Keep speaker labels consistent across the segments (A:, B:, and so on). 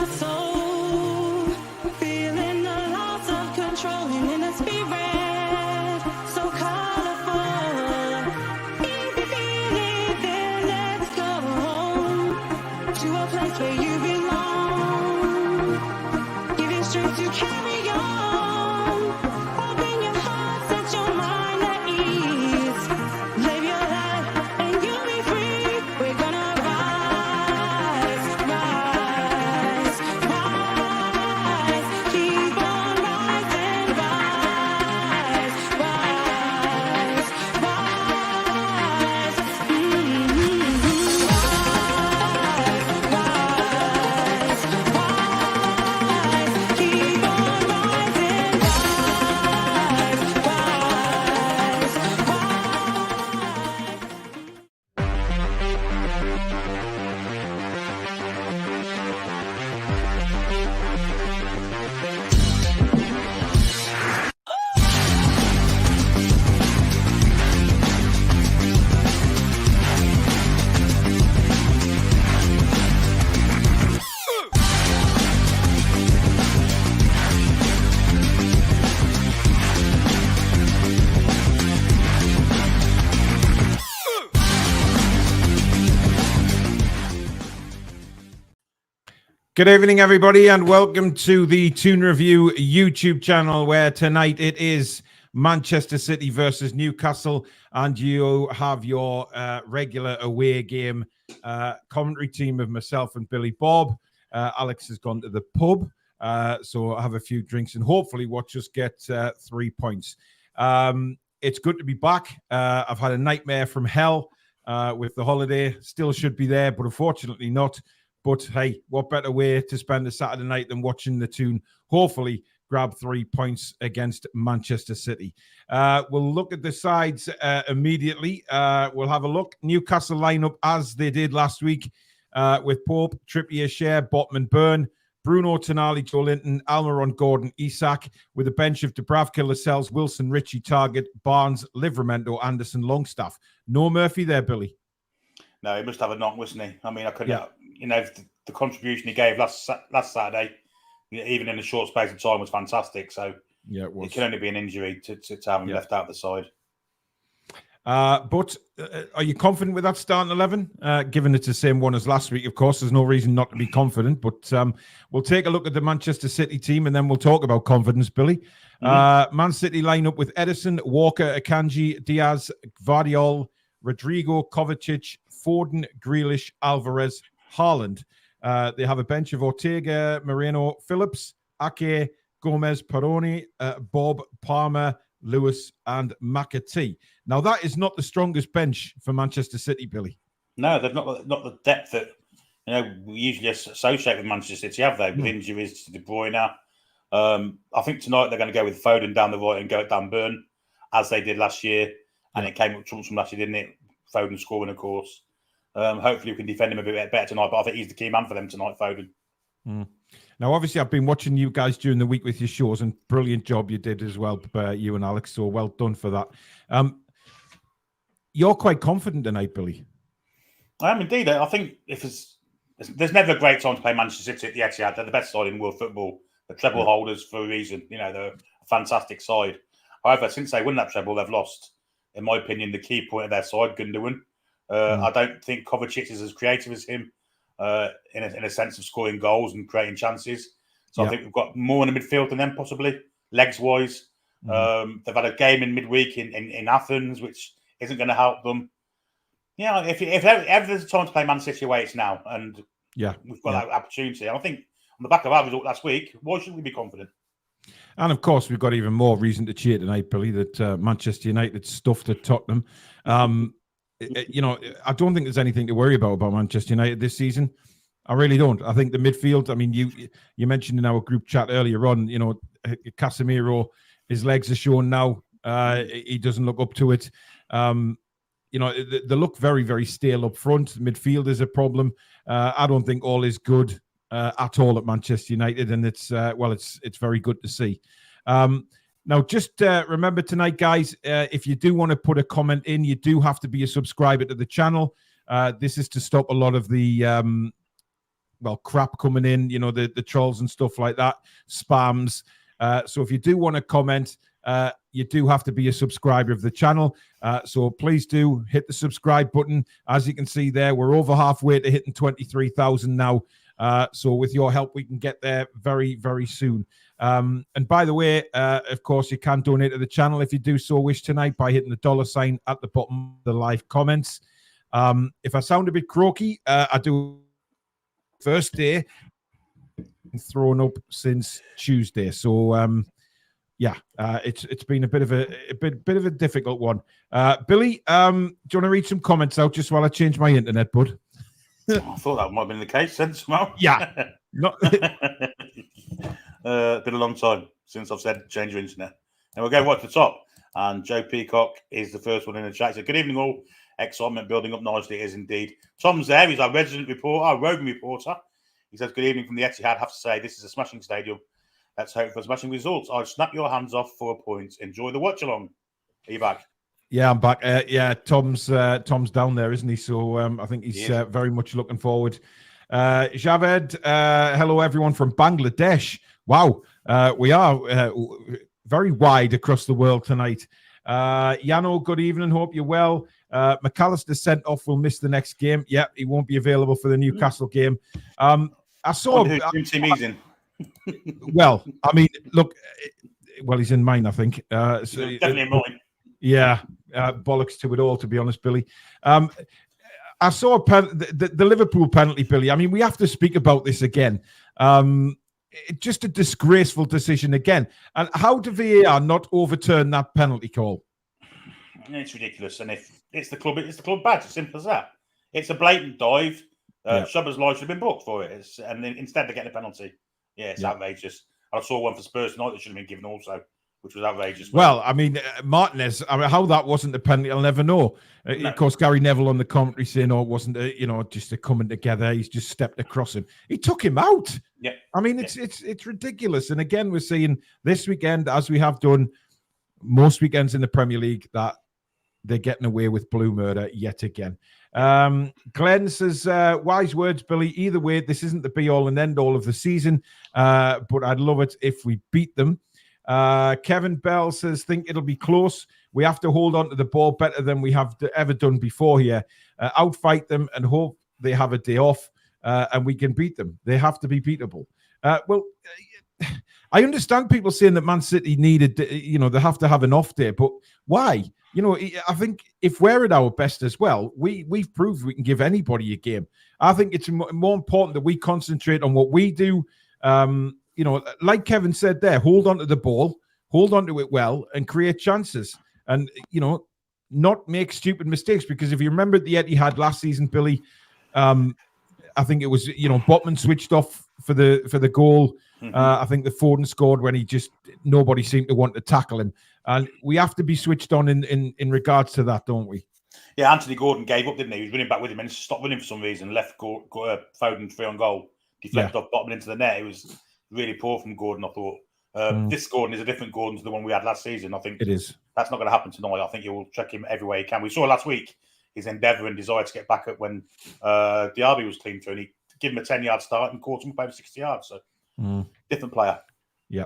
A: soul, feeling the loss of control in the spirit, so colorful. If you feel it, then let's go to a place where you belong. Give you strength to carry on. Open your heart, set your mind at ease. Live your life and you'll be free. We're gonna rise, rise, rise. Keep on rising, rise, rise, rise. Rise, rise, keep on rising,
B: Good evening, everybody, and welcome to the Toon Review YouTube channel, where tonight it is Manchester City versus Newcastle, and you have your regular away game commentary team of myself and Billy Bob. Alex has gone to the pub, so I have a few drinks and hopefully watch us get 3 points. It's good to be back. I've had a nightmare from hell with the holiday. Still should be there, but unfortunately not. But hey, what better way to spend a Saturday night than watching the Toon hopefully grab 3 points against Manchester City. We'll look at the sides immediately. We'll have a look. Newcastle lineup as they did last week with Pope, Trippier, Share, Botman, Byrne, Bruno, Tonali, Joe Linton, Almiron, Gordon, Isak, with a bench of Dubravka, Lascelles, Wilson, Ritchie, Target, Barnes, Livramento, Anderson, Longstaff. No Murphy there, Billy.
C: No, he must have a knock, wasn't he? I mean, I couldn't, the contribution he gave last Saturday, even in a short space of time, was fantastic. So
B: yeah, it was.
C: It can only be an injury to have him left out of the side.
B: But are you confident with that starting 11? Given it's the same one as last week, of course, there's no reason not to be confident. But we'll take a look at the Manchester City team and then we'll talk about confidence, Billy. Man City lineup with Edison, Walker, Akanji, Diaz, Gvardiol, Rodrigo, Kovacic, Foden, Grealish, Alvarez, Haaland. They have a bench of Ortega, Moreno, Phillips, Ake, Gomez, Peroni, Bob, Palmer, Lewis, and McAtee. Now, that is not the strongest bench for Manchester City, Billy.
C: No, they've not the depth that we usually associate with Manchester City, have they? With injuries to De Bruyne. I think tonight they're going to go with Foden down the right and go at Dan Burn, as they did last year. And it came up trumps from last year, didn't it? Foden scoring, of course. Hopefully we can defend him a bit better tonight, but I think he's the key man for them tonight, Foden.
B: Now, obviously, I've been watching you guys during the week with your shows, and brilliant job you did as well, you and Alex, so well done for that. You're quite confident tonight, Billy.
C: I am indeed. I think there's never a great time to play Manchester City at the Etihad. They're the best side in world football. The treble holders for a reason. They're a fantastic side. However, since they won that treble, they've lost, in my opinion, the key point of their side, Gundogan. I don't think Kovacic is as creative as him in a sense of scoring goals and creating chances. So I think we've got more in the midfield than them, possibly, legs-wise. They've had a game in midweek in Athens, which isn't going to help them. If ever there's a time to play Man City away, it's now. And we've got that opportunity. And I think on the back of our result last week, why shouldn't we be confident?
B: And of course, we've got even more reason to cheer tonight, Billy, that Manchester United stuffed at Tottenham. I don't think there's anything to worry about Manchester United this season. I really don't. I think the midfield, I mean, you mentioned in our group chat earlier on, Casemiro, his legs are showing now. He doesn't look up to it. They look very, very stale up front. Midfield is a problem. I don't think all is good at all at Manchester United, and it's very good to see. Now, just remember tonight, guys, if you do want to put a comment in, you do have to be a subscriber to the channel. This is to stop a lot of the crap coming in, the trolls and stuff like that, spams. So if you do want to comment, you do have to be a subscriber of the channel. So please do hit the subscribe button. As you can see there, we're over halfway to hitting 23,000 now. So with your help, we can get there very, very soon. And by the way, of course, you can donate to the channel if you do so wish tonight by hitting the $ at the bottom of the live comments. If I sound a bit croaky, I do first day thrown up since Tuesday. So it's been a bit of a difficult one. Billy, do you want to read some comments out just while I change my internet, bud?
C: I thought that might have been the case then, somehow.
B: Yeah.
C: Been a long time since I've said change your internet. And we'll go right to the top. And Joe Peacock is the first one in the chat. So good evening, all. Excitement building up nicely. It is indeed. Tom's there. He's our resident reporter, our roving reporter. He says, good evening from the Etihad. I have to say, this is a smashing stadium. Let's hope for smashing results. I'd snap your hands off for a point. Enjoy the watch along. Are you back?
B: Yeah, I'm back. Tom's down there, isn't he? So I think he's very much looking forward. Javed, hello everyone from Bangladesh. Wow, we are very wide across the world tonight. Yano, good evening. Hope you're well. McAllister sent off. Will miss the next game. Yeah, he won't be available for the Newcastle game. I saw.
C: Who team he's in?
B: Well, I mean, look. Well, he's in mine, I think.
C: So definitely in mine.
B: Yeah, bollocks to it all, to be honest, Billy. I saw the Liverpool penalty, Billy. I mean, we have to speak about this again. Just a disgraceful decision again. And how do VAR not overturn that penalty call?
C: It's ridiculous. And if it's the club badge, as simple as that. It's a blatant dive. Shubber's life should have been booked for it. And then instead they're getting a penalty. Yeah, it's outrageous. I saw one for Spurs tonight that should have been given also, which was outrageous.
B: Well, I mean, Martinez, how that wasn't a penalty, I'll never know. No. Of course, Gary Neville on the commentary saying, it wasn't, just a coming together. He's just stepped across him. He took him out.
C: Yeah.
B: I mean, it's ridiculous. And again, we're seeing this weekend, as we have done most weekends in the Premier League, that they're getting away with blue murder yet again. Glenn says, wise words, Billy. Either way, this isn't the be-all and end-all of the season, but I'd love it if we beat them. Kevin Bell says, think it'll be close. We have to hold on to the ball better than we have ever done before here. Outfight them and hope they have a day off and we can beat them. They have to be beatable. I understand people saying that Man City needed, they have to have an off day, but why? I think if we're at our best as well, we've proved we can give anybody a game. I think it's more important that we concentrate on what we do. Like Kevin said there, hold on to the ball, hold on to it well, and create chances. And, not make stupid mistakes. Because if you remember the Etihad last season, Billy, I think it was, Botman switched off for the goal. Mm-hmm. I think the Foden scored when nobody seemed to want to tackle him. And we have to be switched on in regards to that, don't we?
C: Yeah, Anthony Gordon gave up, didn't he? He was running back with him and stopped running for some reason, left Foden free on goal, deflected off Botman into the net. It was really poor from Gordon, I thought. This Gordon is a different Gordon to the one we had last season. I think
B: it is.
C: That's not going to happen tonight. I think he will check him every way he can. We saw last week his endeavour and desire to get back at when Diaby was clean through, and he gave him a 10-yard start and caught him up over 60 yards. So, different player.
B: Yeah.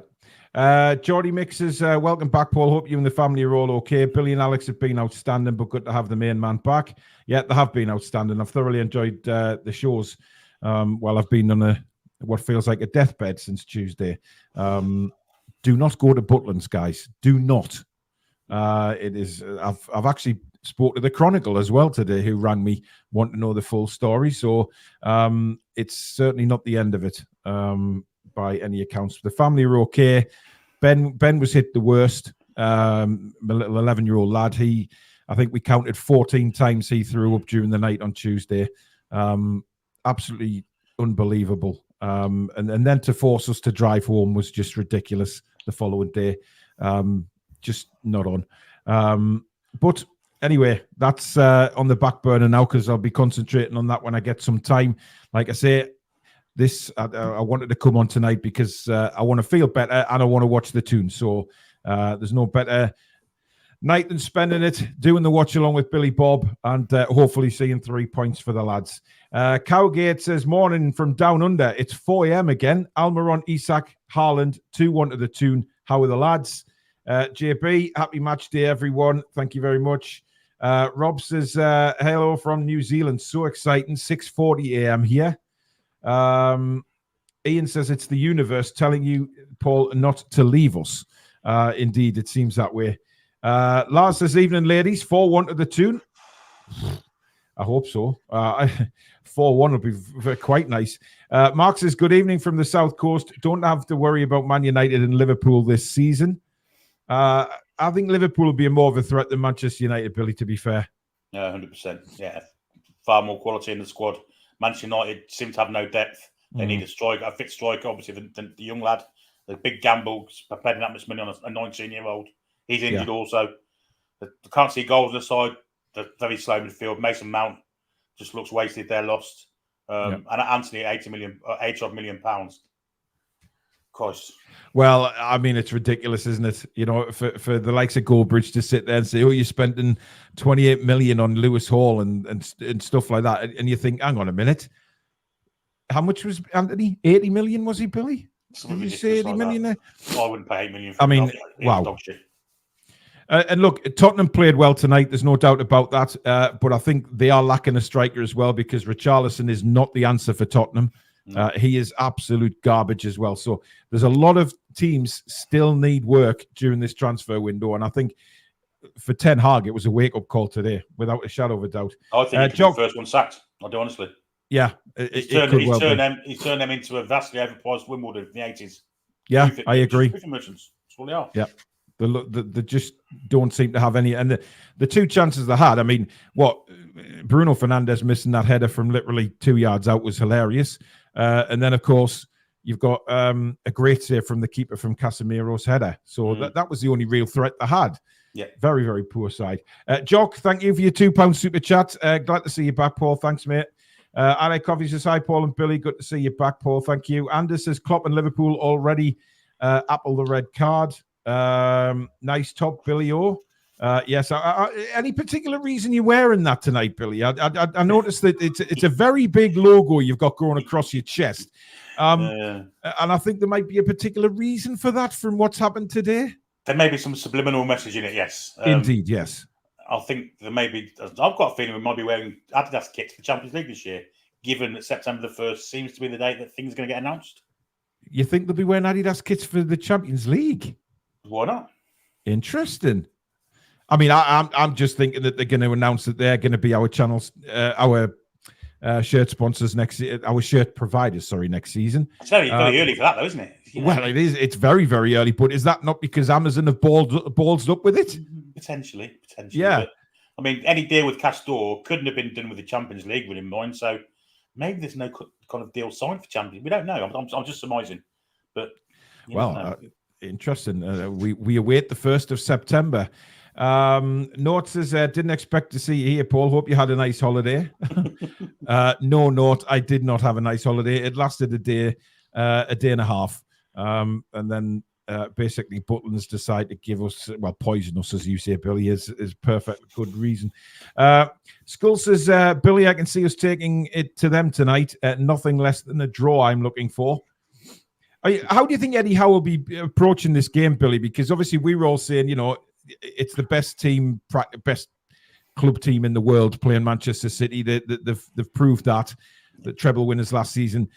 B: Geordie Mixes, welcome back, Paul. Hope you and the family are all okay. Billy and Alex have been outstanding, but good to have the main man back. Yeah, they have been outstanding. I've thoroughly enjoyed the shows while I've been on what feels like a deathbed since Tuesday. Do not go to Butlins, guys. Do not. It is. I've actually spoke to the Chronicle as well today, who rang me wanting to know the full story. So it's certainly not the end of it by any accounts. The family are okay. Ben was hit the worst. My little 11-year-old lad. I think we counted 14 times he threw up during the night on Tuesday. Absolutely unbelievable. And then to force us to drive home was just ridiculous the following day. Just not on. But anyway, that's on the back burner now because I'll be concentrating on that when I get some time. Like I say, I wanted to come on tonight because I want to feel better and I want to watch the Toon. So there's no better night and spending it doing the watch along with Billy Bob, and hopefully seeing 3 points for the lads. Cowgate says, morning from down under. It's 4 a.m. again. Almiron, Isak, Haaland, 2-1 to the Toon. How are the lads? JB, happy match day, everyone. Thank you very much. Rob says, hello from New Zealand. So exciting. 6:40 a.m. here. Ian says it's the universe telling you, Paul, not to leave us. Indeed, it seems that way. Lars says, evening, ladies. 4-1 to the Toon. I hope so. 4-1 would be quite nice. Mark says, good evening from the South Coast. Don't have to worry about Man United and Liverpool this season. I think Liverpool will be more of a threat than Manchester United, Billy, to be fair.
C: Yeah, 100%. Yeah, far more quality in the squad. Manchester United seem to have no depth. They need a fit striker, obviously, the young lad. The big gamble, spending that much money on a 19-year-old. He's injured also. They can't see goals on the side. They're very slow midfield. Mason Mount just looks wasted. They're lost. And Anthony, 80 million pounds. Christ.
B: Well, I mean, it's ridiculous, isn't it? You know, for the likes of Goldbridge to sit there and say, oh, you're spending 28 million on Lewis Hall and stuff like that. And you think, hang on a minute. How much was Anthony? 80 million, was he, Billy? Did you say 80 million there?
C: I wouldn't pay 8 million for
B: wow. And look, Tottenham played well tonight. There's no doubt about that. But I think they are lacking a striker as well, because Richarlison is not the answer for Tottenham. No. He is absolute garbage as well. So there's a lot of teams still need work during this transfer window. And I think for Ten Hag, it was a wake-up call today, without a shadow of a doubt.
C: I think he's the first one sacked, I do honestly.
B: Yeah.
C: He's turned them into a vastly overpriced Wimbledon in the 80s.
B: Yeah, I agree.
C: That's what they are.
B: Yeah. They just don't seem to have any. And the two chances they had, I mean, Bruno Fernandes missing that header from literally 2 yards out was hilarious. And then, of course, you've got a great save from the keeper from Casemiro's header. So that was the only real threat they had.
C: Yeah.
B: Very, very poor side. Jock, thank you for your £2 super chat. Glad to see you back, Paul. Thanks, mate. R.A. Coffee says, hi, Paul and Billy. Good to see you back, Paul. Thank you. Anders says, Klopp and Liverpool already apple the red card. Nice top, Billy O. Yes. Any particular reason you're wearing that tonight, Billy? I noticed that it's a very big logo you've got going across your chest. And I think there might be a particular reason for that from what's happened today.
C: There may be some subliminal message in it, yes.
B: Indeed, yes.
C: I think there may be. I've got a feeling we might be wearing Adidas kits for Champions League this year, given that September the 1st seems to be the date that things are going to get announced.
B: You think they'll be wearing Adidas kits for the Champions League?
C: Why not?
B: Interesting. I mean, I'm just thinking that they're going to announce that they're going to be our channels, our shirt sponsors our shirt providers, next season.
C: It's very early for that, though, isn't it?
B: Well, it is. It's very, very early. But is that not because Amazon have ballsed up with it?
C: Potentially.
B: Yeah.
C: But, I mean, any deal with Castore couldn't have been done with the Champions League with in mind. So maybe there's no kind of deal signed for Champions. We don't know. I'm just surmising. But
B: interesting. We await the 1st of September. Note says, didn't expect to see you here, Paul. Hope you had a nice holiday. No, Note, I did not have a nice holiday. It lasted a day and a half. And then basically Butlins decide to give us, poison us, as you say, Billy, is perfect good reason. Skull says, Billy, I can see us taking it to them tonight. Nothing less than a draw I'm looking for. How do you think Eddie Howe will be approaching this game, Billy? Because obviously we were all saying, it's the best team, best club team in the world playing Manchester City. They've proved that, the treble winners last season.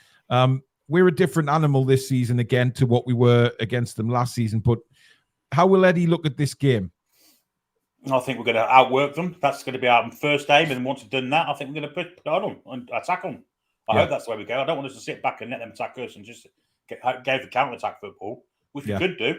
B: We're a different animal this season again to what we were against them last season. But how will Eddie look at this game?
C: I think we're going to outwork them. That's going to be our first aim. And once we've done that, I think we're going to put on them and attack them. I hope that's the way we go. I don't want us to sit back and let them attack us and just go for counter-attack football, which we could do.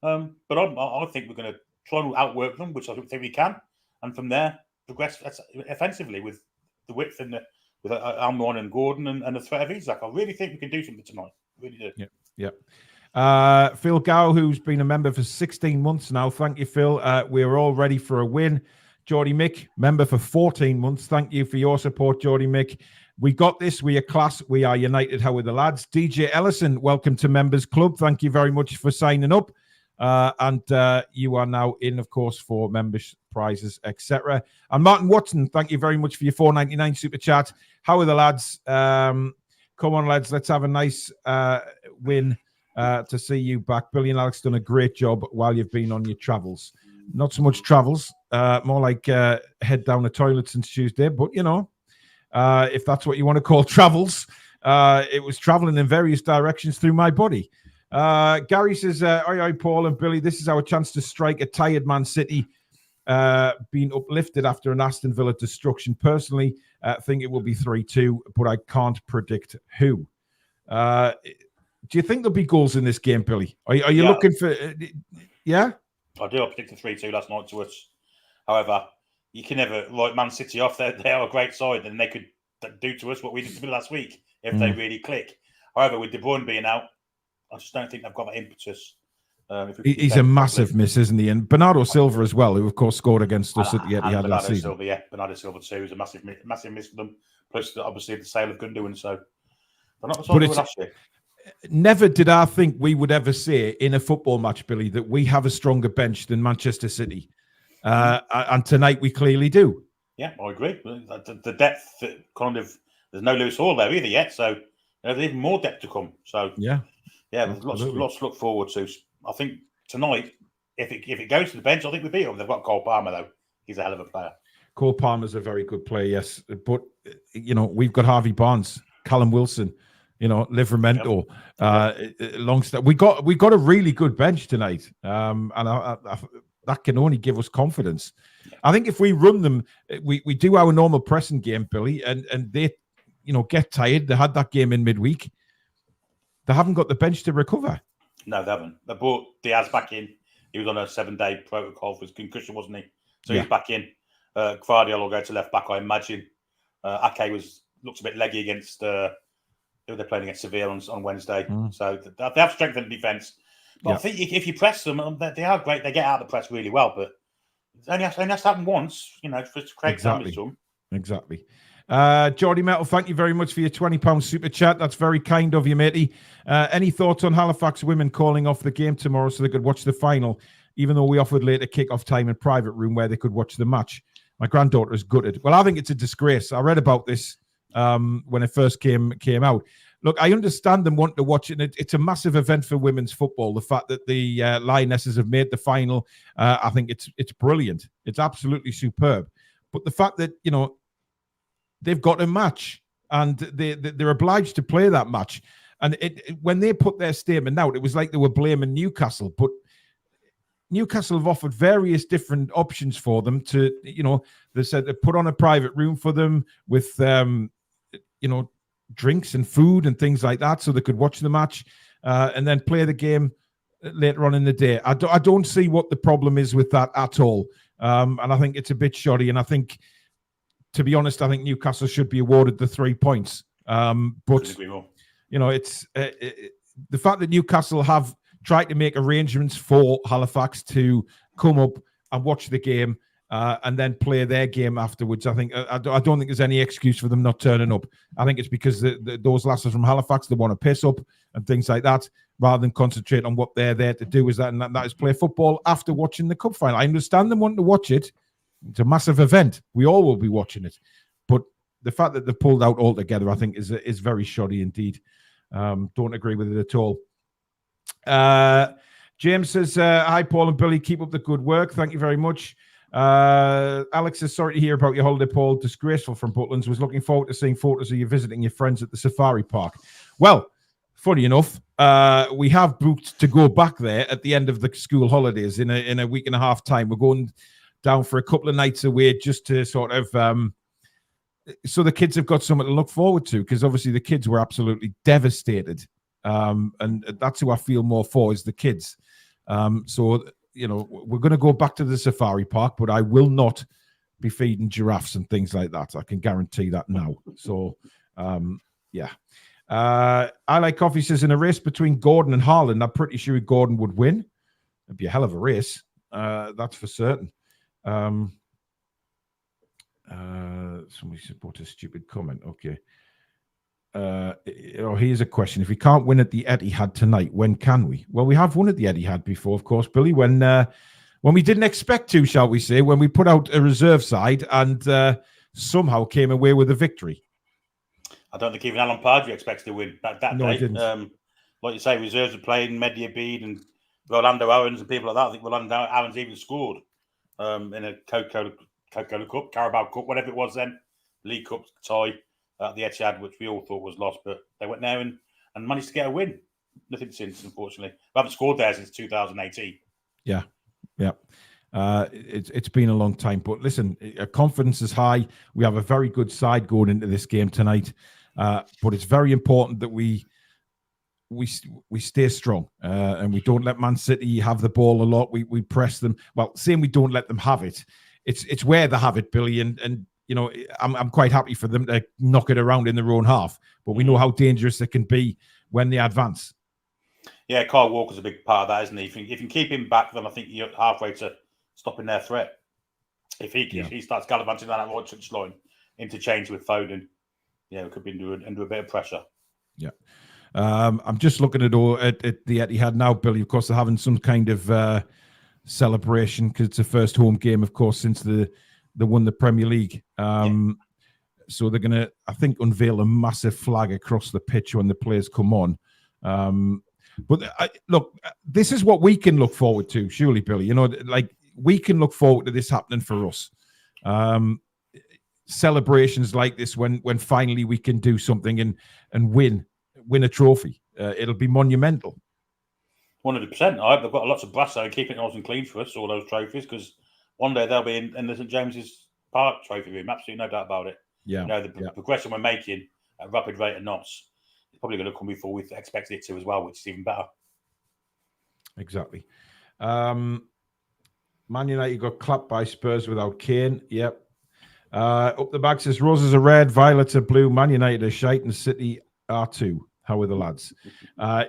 C: But I think we're going to try and outwork them, which I think we can. And from there, progress offensively with the width and with Almiron and Gordon and the threat of Isak. I really think we can do something tonight. I really do.
B: Yeah. Phil Gow, who's been a member for 16 months now. Thank you, Phil. We're all ready for a win. Geordie Mick, member for 14 months. Thank you for your support, Geordie Mick. We got this. We are class. We are united. How are the lads? DJ Ellison, welcome to Members Club. Thank you very much for signing up. And you are now in, of course, for membership prizes, etc. And Martin Watson, thank you very much for your $4.99 super chat. How are the lads? Come on, lads, let's have a nice win to see you back. Billy and Alex done a great job while you've been on your travels. Not so much travels, more like head down the toilet since Tuesday. But, you know, if that's what you want to call travels, it was traveling in various directions through my body. Gary says, oi, Paul and Billy, this is our chance to strike a tired Man City, being uplifted after an Aston Villa destruction. Personally, think it will be 3-2, but I can't predict who. Do you think there'll be goals in this game, Billy? Are you looking for... yeah?
C: I do. I predicted 3-2 last night to us. However, you can never write Man City off. They are a great side, and they could do to us what we did to them last week if they really click. However, with De Bruyne being out, I just don't think they've got that impetus.
B: He's a massive miss, isn't he? And Bernardo Silva as well, who of course scored against us at the Etihad last season.
C: Bernardo Silva too is a massive miss for them. Plus, obviously, the sale of Gundogan. So they're not the side last year.
B: Never did I think we would ever say in a football match, Billy, that we have a stronger bench than Manchester City. And tonight we clearly do.
C: Yeah, I agree. The depth, kind of, there's no Lewis Hall there either yet. So there's even more depth to come. So yeah, there's lots to look forward to. I think tonight, if it goes to the bench, I think we beat them. They've got Cole Palmer, though. He's a hell of a player. Cole
B: Palmer's a very good player, yes. But, you know, we've got Harvey Barnes, Callum Wilson, you know, Livramento, Longstaff. We got a really good bench tonight, and that can only give us confidence. I think if we run them, we do our normal pressing game, Billy, and they, you know, get tired. They had that game in midweek. They haven't got the bench to recover.
C: No, they haven't. They brought Diaz back in. He was on a 7-day protocol for his concussion, wasn't he? So he's back in. Guardiola will go to left back, I imagine. Ake looks a bit leggy against. They're playing against Sevilla on Wednesday, so they have strengthened the defence. But I think if you press them, they are great. They get out of the press really well, but it only has to happen once, you know, for it to create damage to them.
B: Exactly. Geordie Metal, thank you very much for your £20 super chat. That's very kind of you, matey. Any thoughts on Halifax women calling off the game tomorrow so they could watch the final, even though we offered later kick-off time in private room where they could watch the match? My granddaughter is gutted. Well, I think it's a disgrace. I read about this when it first came out. Look, I understand them wanting to watch it. It's a massive event for women's football. The fact that the Lionesses have made the final, I think it's brilliant. It's absolutely superb. But the fact that, you know, they've got a match and they're obliged to play that match. And when they put their statement out, it was like they were blaming Newcastle. But Newcastle have offered various different options for them to, you know, they said they put on a private room for them with, you know, drinks and food and things like that so they could watch the match and then play the game later on in the day. I don't see what the problem is with that at all. And I think it's a bit shoddy. And I think, to be honest, I think Newcastle should be awarded the 3 points. But, you know, it's the fact that Newcastle have tried to make arrangements for Halifax to come up and watch the game and then play their game afterwards. I think I don't think there's any excuse for them not turning up. I think it's because those lasses from Halifax, they want to piss up and things like that, rather than concentrate on what they're there to do. And that is play football after watching the cup final. I understand them wanting to watch it. It's a massive event. We all will be watching it. But the fact that they've pulled out altogether, I think, is very shoddy indeed. Don't agree with it at all. James says, hi, Paul and Billy. Keep up the good work. Thank you very much. Alex says, sorry to hear about your holiday, Paul. Disgraceful from Butlins. Was looking forward to seeing photos of you visiting your friends at the safari park. Well, funny enough, we have booked to go back there at the end of the school holidays in a week and a half time. We're going down for a couple of nights away just to sort of so the kids have got something to look forward to, because obviously the kids were absolutely devastated, and that's who I feel more for, is the kids. So, you know, we're going to go back to the safari park, but I will not be feeding giraffes and things like that. I can guarantee that now. So, yeah. I Like Coffee says, in a race between Gordon and Haaland, I'm pretty sure Gordon would win. It'd be a hell of a race. That's for certain. Somebody put a stupid comment. Okay. Here's a question. If we can't win at the Etihad tonight, when can we? Well, we have won at the Etihad before, of course, Billy, when we didn't expect to, shall we say, when we put out a reserve side and somehow came away with a victory.
C: I don't think even Alan Pardew expects to win that
B: No,
C: day.
B: I didn't.
C: Like you say, reserves are playing, Mehdi Abid and Rolando Owens and people like that. I think Rolando Owens even scored in a Coca-Cola Cup, Carabao Cup, whatever it was then, League Cup tie at the Etihad, which we all thought was lost, but they went there and managed to get a win. Nothing since, unfortunately. We haven't scored there since 2018.
B: Yeah. It's been a long time, but listen, confidence is high. We have a very good side going into this game tonight, but it's very important that we stay strong and we don't let Man City have the ball a lot. We press them. Well, saying we don't let them have it, it's where they have it, Billy, and I'm quite happy for them to knock it around in their own half, but we know how dangerous it can be when they advance. Yeah,
C: Kyle Walker's a big part of that, isn't he? If you can keep him back, then I think you're halfway to stopping their threat. If he starts gallivanting down that right touch line, interchange with Foden, it could be under a bit of pressure. Yeah.
B: I'm just looking at the Etihad now, Billy. Of course, they're having some kind of celebration because it's the first home game, of course, since they won the Premier League. So they're going to, I think, unveil a massive flag across the pitch when the players come on. But look, this is what we can look forward to, surely, Billy. We can look forward to this happening for us. Celebrations like this when finally we can do something and win a trophy. It'll be monumental.
C: 100%. I hope they've got lots of brass there keeping it nice and clean for us, all those trophies, because one day they'll be in the St James's Park trophy room. Absolutely no doubt about it.
B: Yeah.
C: The progression we're making at a rapid rate of knots is probably going to come before we expected it to as well, which is even better.
B: Exactly. Man United got clapped by Spurs without Kane. Yep. Up the back says roses are red, violets are blue. Man United are shite and City are too. How are the lads?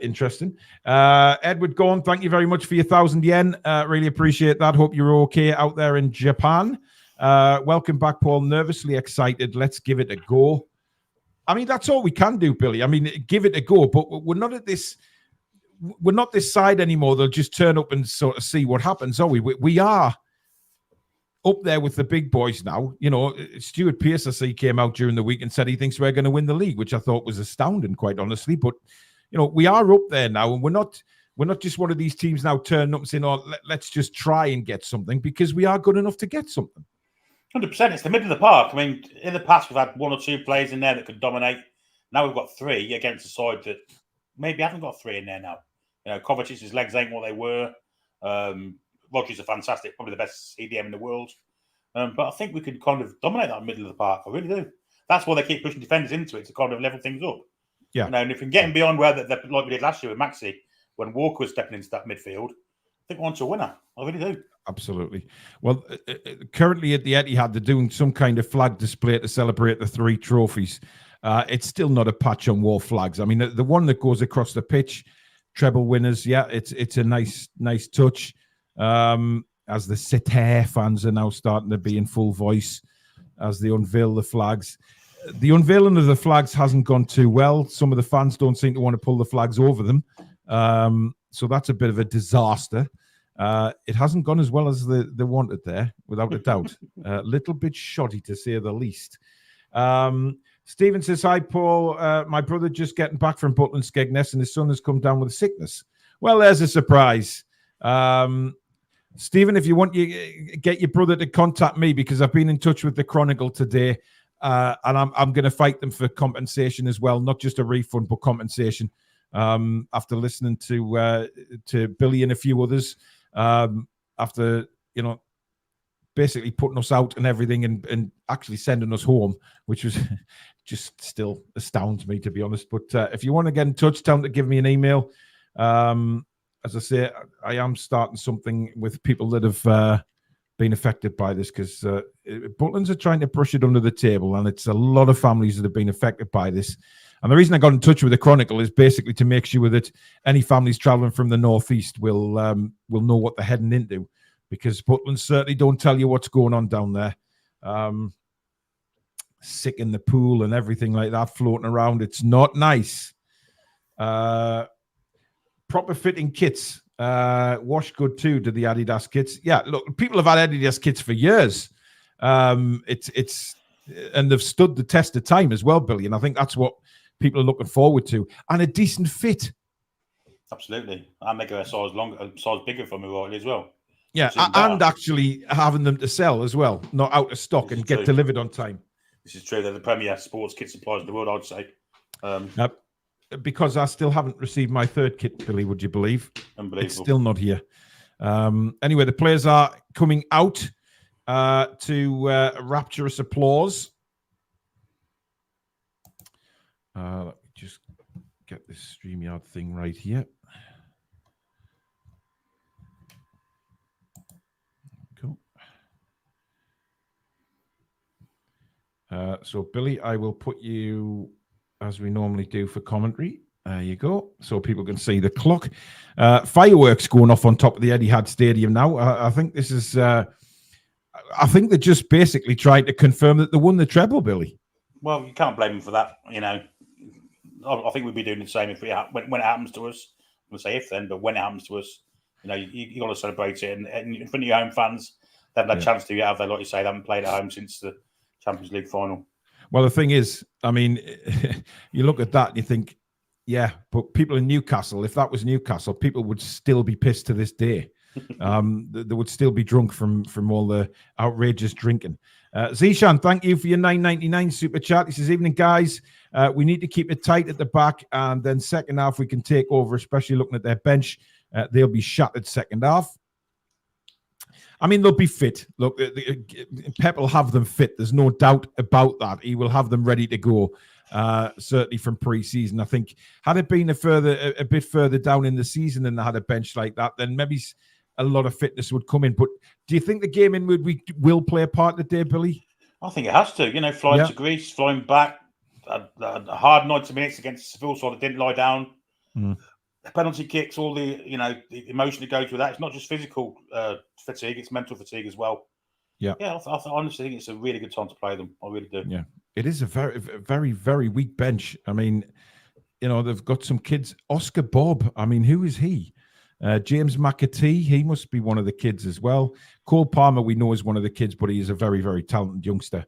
B: Interesting. Edward Gorn, thank you very much for your 1,000 yen. Really appreciate that. Hope you're okay out there in Japan. Welcome back, Paul. Nervously excited. Let's give it a go. I mean, that's all we can do, Billy. I mean, give it a go. But we're not at this. We're not this side anymore. They'll just turn up and sort of see what happens, are we? We are up there with the big boys now. Stuart Pearce, I see, came out during the week and said he thinks we're going to win the league, which I thought was astounding, quite honestly. But we are up there now, and we're not just one of these teams now turning up and saying, "Oh, let's just try and get something," because we are good enough to get something.
C: 100%. It's the middle of the park. I mean, in the past we've had one or two players in there that could dominate. Now we've got three against a side that maybe haven't got three in there now. Kovacic's legs ain't what they were. Rodri's are fantastic, probably the best CDM in the world. But I think we could kind of dominate that middle of the park. I really do. That's why they keep pushing defenders into it, to kind of level things up.
B: Yeah.
C: And if we can get them beyond where like we did last year with Maxi, when Walker was stepping into that midfield, I think we're on to a winner. I really do.
B: Absolutely. Well, currently at the Etihad, they're doing some kind of flag display to celebrate the 3 trophies. It's still not a patch on wall flags. I mean, the one that goes across the pitch, treble winners, it's a nice touch. As the City fans are now starting to be in full voice as they unveil the flags. The unveiling of the flags hasn't gone too well. Some of the fans don't seem to want to pull the flags over them. So that's a bit of a disaster. It hasn't gone as well as they wanted there, without a doubt. A little bit shoddy, to say the least. Stephen says, hi, Paul. My brother just getting back from Butland Skegness and his son has come down with sickness. Well, there's a surprise. Stephen, if you want, get your brother to contact me, because I've been in touch with the Chronicle today, and I'm going to fight them for compensation as well, not just a refund, but compensation. After listening to Billy and a few others, after basically putting us out and everything, and actually sending us home, which was just still astounds me, to be honest. But if you want to get in touch, tell them to give me an email. As I say, I am starting something with people that have been affected by this, because Butlands are trying to brush it under the table, and it's a lot of families that have been affected by this. And the reason I got in touch with the Chronicle is basically to make sure that any families travelling from the northeast will know what they're heading into, because Butlands certainly don't tell you what's going on down there. sick in the pool and everything like that floating around. It's not nice. Proper fitting kits. Wash good too to the Adidas kits. Yeah, look, people have had Adidas kits for years. It's and they've stood the test of time as well, Billy. And I think that's what people are looking forward to. And a decent fit.
C: Absolutely. And make a size bigger for me rightly as well.
B: Yeah, and actually having them to sell as well, not out of stock and get delivered on time.
C: This is true. They're the premier sports kit suppliers in the world, I'd say.
B: Because I still haven't received my third kit, Billy, would you believe?
C: Unbelievable.
B: It's still not here. Anyway, the players are coming out to rapturous applause. Let me just get this StreamYard thing right here. Cool. So, Billy, I will put you, as we normally do, for commentary. There you go. So people can see the clock. Fireworks going off on top of the Etihad Stadium now. I think this is... I think they're just basically trying to confirm that they won the treble, Billy.
C: Well, you can't blame them for that. You know, I think we'd be doing the same if when it happens to us. I'm going to say if then, but when it happens to us, you know, you got to celebrate it. And in front of your home fans, they've had a chance to have. They, like you say, they haven't played at home since the Champions League final.
B: Well, the thing is, I mean, you look at that and you think, yeah, but people in Newcastle, if that was Newcastle, people would still be pissed to this day. They would still be drunk from all the outrageous drinking. Zishan, thank you for your $9.99 super chat. He says, evening, guys. We need to keep it tight at the back, and then second half we can take over, especially looking at their bench. They'll be shattered second half. I mean, they'll be fit. Look, Pep will have them fit. There's no doubt about that. He will have them ready to go, certainly from pre-season. I think had it been a bit further down in the season and they had a bench like that, then maybe a lot of fitness would come in. But do you think the game in Woodweek will play a part today, Billy?
C: I think it has to. You know, flying to Greece, flying back, a hard 90 minutes against Seville, so that didn't lie down. Penalty kicks, all the the emotion that goes with that. It's not just physical fatigue; it's mental fatigue as well. Yeah. I honestly think it's a really good time to play them. I really do.
B: Yeah, it is a very, very, very weak bench. I mean, they've got some kids. Oscar Bob. I mean, who is he? James McAtee. He must be one of the kids as well. Cole Palmer, we know, is one of the kids, but he is a very, very talented youngster.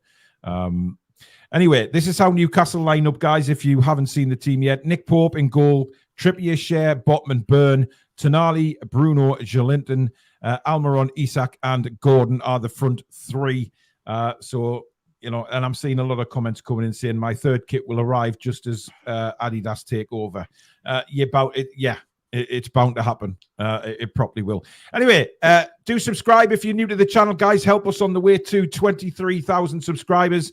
B: Anyway, this is how Newcastle line up, guys. If you haven't seen the team yet, Nick Pope in goal. Trippier, Cher, Botman, Byrne, Tonali, Bruno, Jolinton, Almiron, Isak, and Gordon are the front three. And I'm seeing a lot of comments coming in saying my third kit will arrive just as Adidas take over. It's bound to happen. It probably will. Anyway, do subscribe if you're new to the channel, guys. Help us on the way to 23,000 subscribers.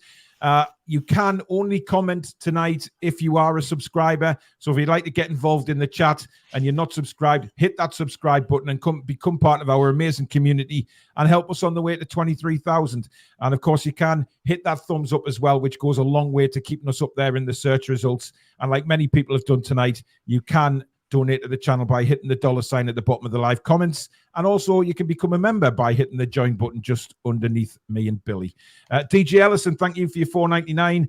B: You can only comment tonight if you are a subscriber. So if you'd like to get involved in the chat and you're not subscribed, hit that subscribe button and become part of our amazing community and help us on the way to 23,000. And of course, you can hit that thumbs up as well, which goes a long way to keeping us up there in the search results. And like many people have done tonight, you can donate to the channel by hitting the $ at the bottom of the live comments. And also you can become a member by hitting the join button just underneath me and Billy. DJ Ellison, thank you for your $4.99.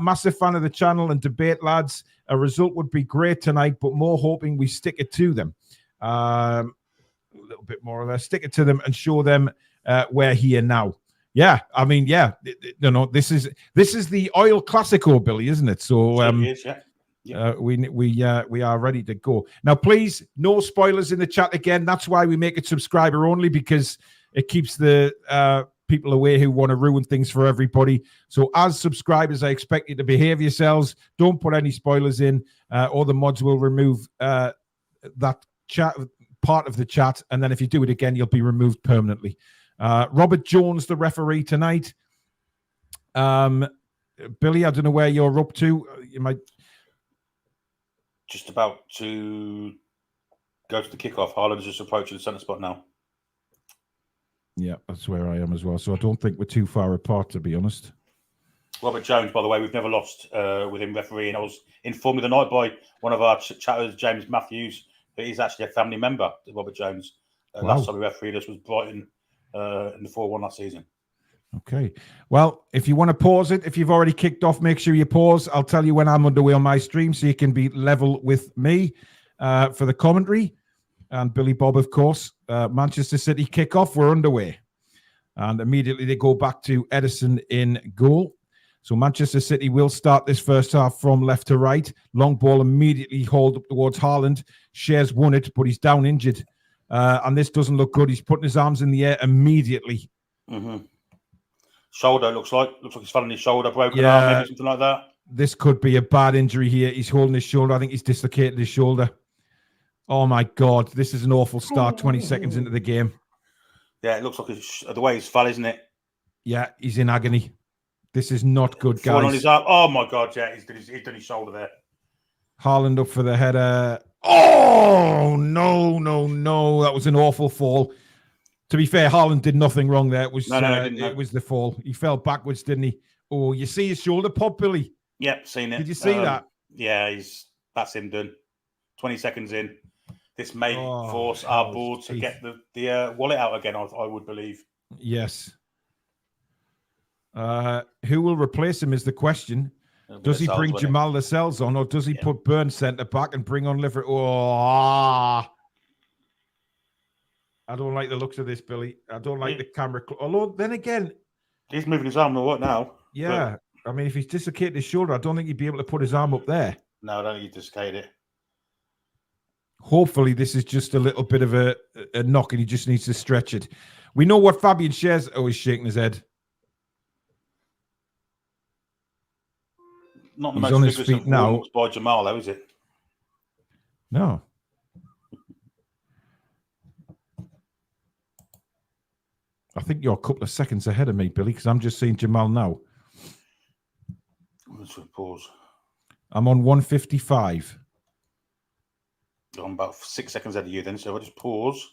B: Massive fan of the channel and debate, lads. A result would be great tonight, but more hoping we stick it to them. A little bit more of that. Stick it to them and show them we're here now. Yeah, I mean, this is the Oil Classico, Billy, isn't it? So
C: it is, yeah.
B: We are ready to go now. Please, no spoilers in the chat again. That's why we make it subscriber only, because it keeps the people away who want to ruin things for everybody. So as subscribers, I expect you to behave yourselves. Don't put any spoilers in, or the mods will remove that chat part of the chat, and then if you do it again, you'll be removed permanently. Robert Jones, the referee tonight. Billy, I don't know where you're up to. You might.
C: Just about to go to the kickoff. Haaland's just approaching the centre spot now.
B: Yeah, that's where I am as well. So I don't think we're too far apart, to be honest.
C: Robert Jones, by the way, we've never lost with him refereeing. I was informed the night by one of our chatters, James Matthews, that he's actually a family member, Robert Jones. Last time he refereed us was Brighton in the 4-1 last season.
B: Okay. Well, if you want to pause it, if you've already kicked off, make sure you pause. I'll tell you when I'm underway on my stream so you can be level with me for the commentary. And Billy Bob, of course. Manchester City kick off. We're underway. And immediately they go back to Edison in goal. So Manchester City will start this first half from left to right. Long ball immediately hauled up towards Haaland. Shares won it, but he's down injured. And this doesn't look good. He's putting his arms in the air immediately.
C: Mm-hmm. Shoulder looks like he's fell on his shoulder, broken arm, maybe something like that.
B: This could be a bad injury here. He's holding his shoulder. I think he's dislocated his shoulder. Oh my God, this is an awful start. 20 seconds into the game.
C: Yeah, it looks like the way he's fell, isn't it?
B: Yeah, he's in agony. This is not good,
C: Falling
B: guys.
C: on his arm. Oh my God, yeah, he's done his shoulder there.
B: Haaland up for the header. Oh no! That was an awful fall. To be fair, Haaland did nothing wrong there. It was it was the fall. He fell backwards, didn't he? Oh, you see his shoulder pop, Billy?
C: Yep, seen it.
B: Did you see that?
C: Yeah, that's him done. 20 seconds in. This may force our board to get the wallet out again, I would believe.
B: Yes. Who will replace him is the question. Does he bring Jamal Lascelles on, or does he put Burns centre back and bring on Liverpool? I don't like the looks of this, Billy. I don't like the camera. Although, then again,
C: he's moving his arm or what now?
B: Yeah. I mean, if he's dislocated his shoulder, I don't think he'd be able to put his arm up there.
C: No, I don't think he dislocated it.
B: Hopefully, this is just a little bit of a knock and he just needs to stretch it. We know what Fabian shares. Oh, he's shaking his head.
C: Not the
B: he's
C: most
B: on his feet now.
C: By Jamal, though, is it?
B: No. I think you're a couple of seconds ahead of me, Billy, because I'm just seeing Jamal now.
C: Let's pause.
B: I'm on 155.
C: I'm about 6 seconds ahead of you then, so I'll just pause.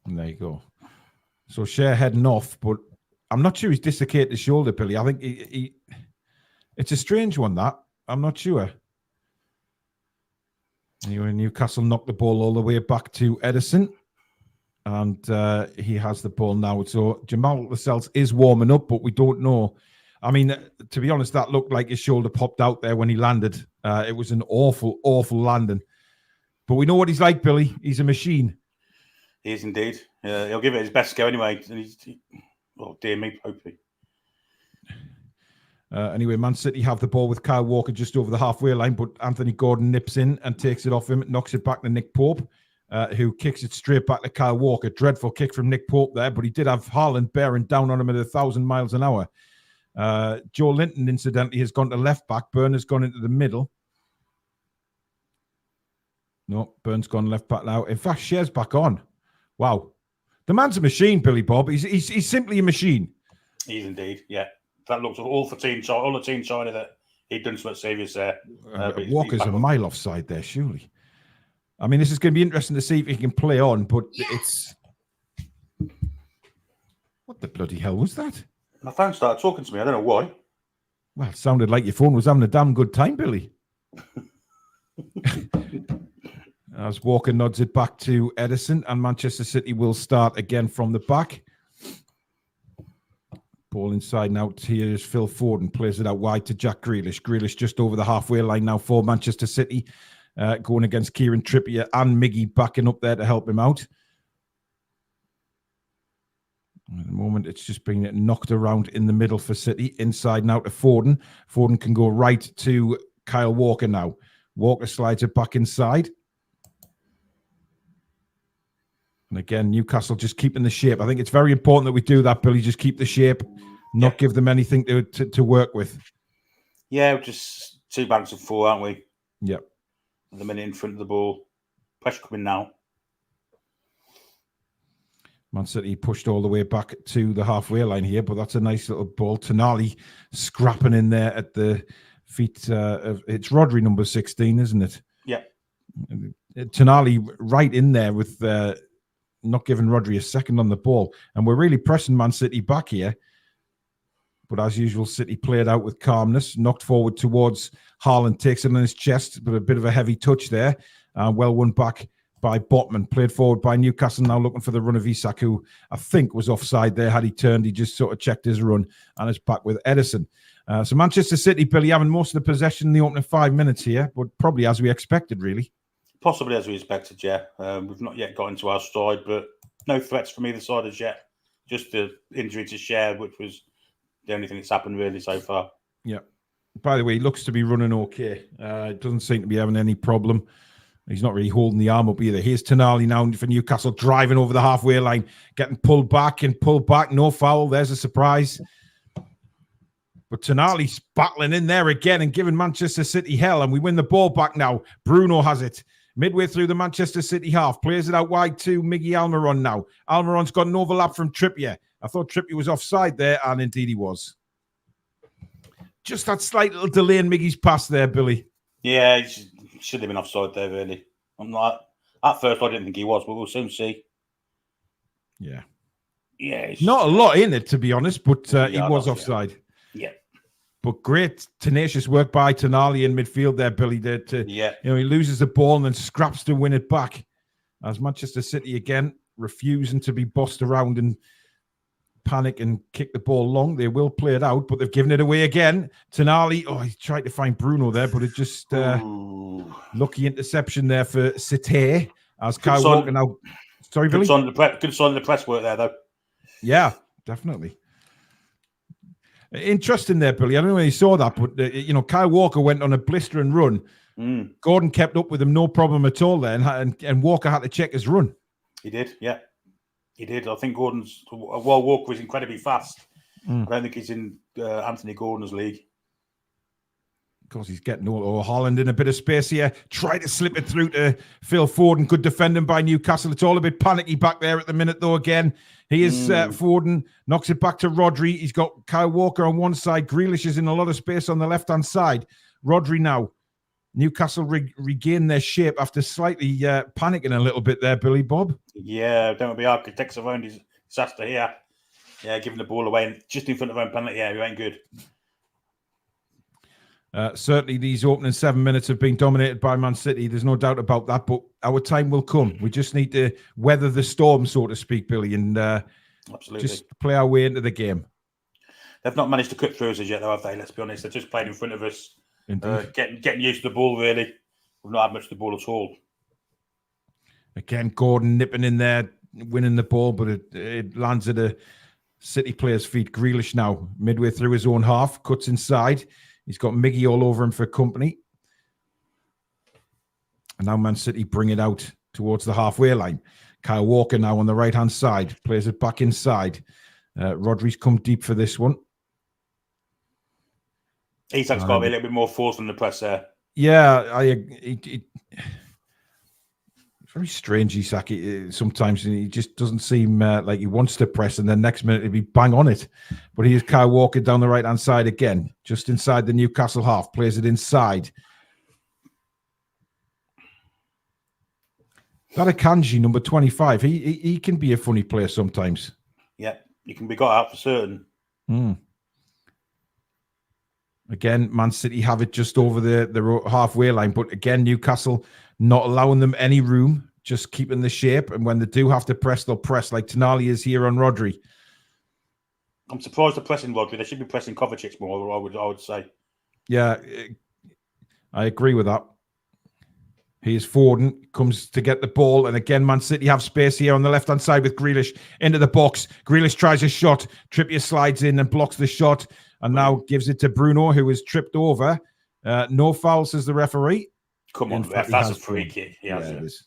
B: And there you go. So Cher heading off, but I'm not sure he's dislocated his shoulder, Billy. I think he it's a strange one, that. I'm not sure. Anyway, Newcastle knocked the ball all the way back to Edison. And he has the ball now. So Jamal Lascelles is warming up, but we don't know. I mean, to be honest, that looked like his shoulder popped out there when he landed. It was an awful, awful landing. But we know what he's like, Billy. He's a machine.
C: He is indeed. He'll give it his best go anyway. Oh, dear me, hopefully.
B: Anyway, Man City have the ball with Kyle Walker just over the halfway line, but Anthony Gordon nips in and takes it off him, knocks it back to Nick Pope, who kicks it straight back to Kyle Walker. Dreadful kick from Nick Pope there, but he did have Haaland bearing down on him at 1,000 miles an hour. Joe Linton, incidentally, has gone to left back. Burn has gone into the middle. No, Burn's gone left back now. In fact, Cher's back on. Wow. The man's a machine, Billy Bob. He's simply a machine.
C: He's indeed, yeah. That looks all the team China that he'd done something serious there.
B: Walker's a mile offside there, surely. I mean, this is going to be interesting to see if he can play on, but it's... What the bloody hell was that?
C: My phone started talking to me. I don't know why.
B: Well, it sounded like your phone was having a damn good time, Billy. As Walker nods it back to Edison, and Manchester City will start again from the back. Ball inside now. Here is Phil Foden. Plays it out wide to Jack Grealish. Grealish just over the halfway line now for Manchester City. Going against Kieran Trippier and Miggy backing up there to help him out. At the moment, it's just being knocked around in the middle for City. Inside now to Foden. Foden can go right to Kyle Walker now. Walker slides it back inside. And again, Newcastle just keeping the shape. I think it's very important that we do that, Billy. Just keep the shape, not give them anything to work with.
C: Yeah, we're just 2 backs of 4, aren't we?
B: Yep.
C: At the minute in front of the ball. Pressure coming now.
B: Man City pushed all the way back to the halfway line here, but that's a nice little ball. Tonali scrapping in there at the feet of... It's Rodri, number 16, isn't it?
C: Yeah.
B: Tonali right in there with... not giving Rodri a second on the ball. And we're really pressing Man City back here. But as usual, City played out with calmness, knocked forward towards Haaland, takes it on his chest, but a bit of a heavy touch there. Well won back by Botman, played forward by Newcastle, now looking for the run of Isak, who I think was offside there. Had he turned, he just sort of checked his run and is back with Edison. So Manchester City, Billy, having most of the possession in the opening 5 minutes here, but probably as we expected, really.
C: Possibly as we expected, yeah. We've not yet got into our stride, but no threats from either side as yet. Just the injury to Share, which was the only thing that's happened really so far.
B: Yeah. By the way, he looks to be running okay. Doesn't seem to be having any problem. He's not really holding the arm up either. Here's Tonali now for Newcastle, driving over the halfway line, getting pulled back. No foul. There's a surprise. But Tonali's battling in there again and giving Manchester City hell. And we win the ball back now. Bruno has it. Midway through the Manchester City half. Plays it out wide to Miggy Almiron now. Almiron's got an overlap from Trippier. I thought Trippier was offside there, and indeed he was. Just that slight little delay in Miggy's pass there, Billy.
C: Yeah, he should have been offside there, really. At first, I didn't think he was, but we'll soon see.
B: Yeah.
C: Yeah.
B: Not a lot in it, to be honest, but he was offside.
C: Yeah.
B: But great, tenacious work by Tonali in midfield there, Billy. He loses the ball and then scraps to win it back. As Manchester City, again, refusing to be bossed around and panic and kick the ball long. They will play it out, but they've given it away again. Tonali, he tried to find Bruno there, but it just lucky interception there for City. As Kyle Walker now... Sorry, Billy?
C: Good sign of the press work there, though.
B: Yeah, definitely. Interesting there, Billy. I don't know whether you saw that, but Kyle Walker went on a blistering run. Gordon kept up with him, no problem at all there, and Walker had to check his run.
C: He did, yeah. He did. I think while Walker is incredibly fast, I don't think he's in Anthony Gordon's league.
B: Of course, he's getting Holland in a bit of space here. Try to slip it through to Phil Foden. Good defending by Newcastle. It's all a bit panicky back there at the minute, though, again. He is Foden. Knocks it back to Rodri. He's got Kyle Walker on one side. Grealish is in a lot of space on the left-hand side. Rodri now. Newcastle regain their shape after slightly panicking a little bit there, Billy Bob.
C: Yeah, don't be architects of own disaster here. Yeah, giving the ball away just in front of own penalty area ain't good.
B: Certainly, these opening 7 minutes have been dominated by Man City. There's no doubt about that, but our time will come. We just need to weather the storm, so to speak, Billy, and
C: absolutely
B: just play our way into the game.
C: They've not managed to cut through us as yet, though, have they? Let's be honest. They've just played in front of us. Getting used to the ball, really. We've not had much of the ball at all.
B: Again, Gordon nipping in there, winning the ball, but it lands at a City player's feet. Grealish now, midway through his own half, cuts inside. He's got Miggy all over him for company. And now Man City bring it out towards the halfway line. Kyle Walker now on the right-hand side, plays it back inside. Rodri's come deep for this one.
C: Isak's got to be a little bit more force from the press there.
B: Yeah, very strange, Isak. Sometimes he just doesn't seem like he wants to press, and then next minute he'll be bang on it. But here's Kyle Walker down the right-hand side again, just inside the Newcastle half, plays it inside. That Akanji, number 25, he can be a funny player sometimes.
C: Yeah, he can be got out for certain.
B: Again, Man City have it just over the halfway line, but again, Newcastle not allowing them any room, just keeping the shape. And when they do have to press, they'll press like Tonali is here on Rodri.
C: I'm surprised they're pressing Rodri. They should be pressing Kovacic more, I would say.
B: Yeah, I agree with that. Here's Foden, comes to get the ball. And again, Man City have space here on the left-hand side with Grealish into the box. Grealish tries a shot. Trippier slides in and blocks the shot. And now gives it to Bruno, who is tripped over. No foul, says the referee.
C: Come on, that's a free kick. Yeah, it is.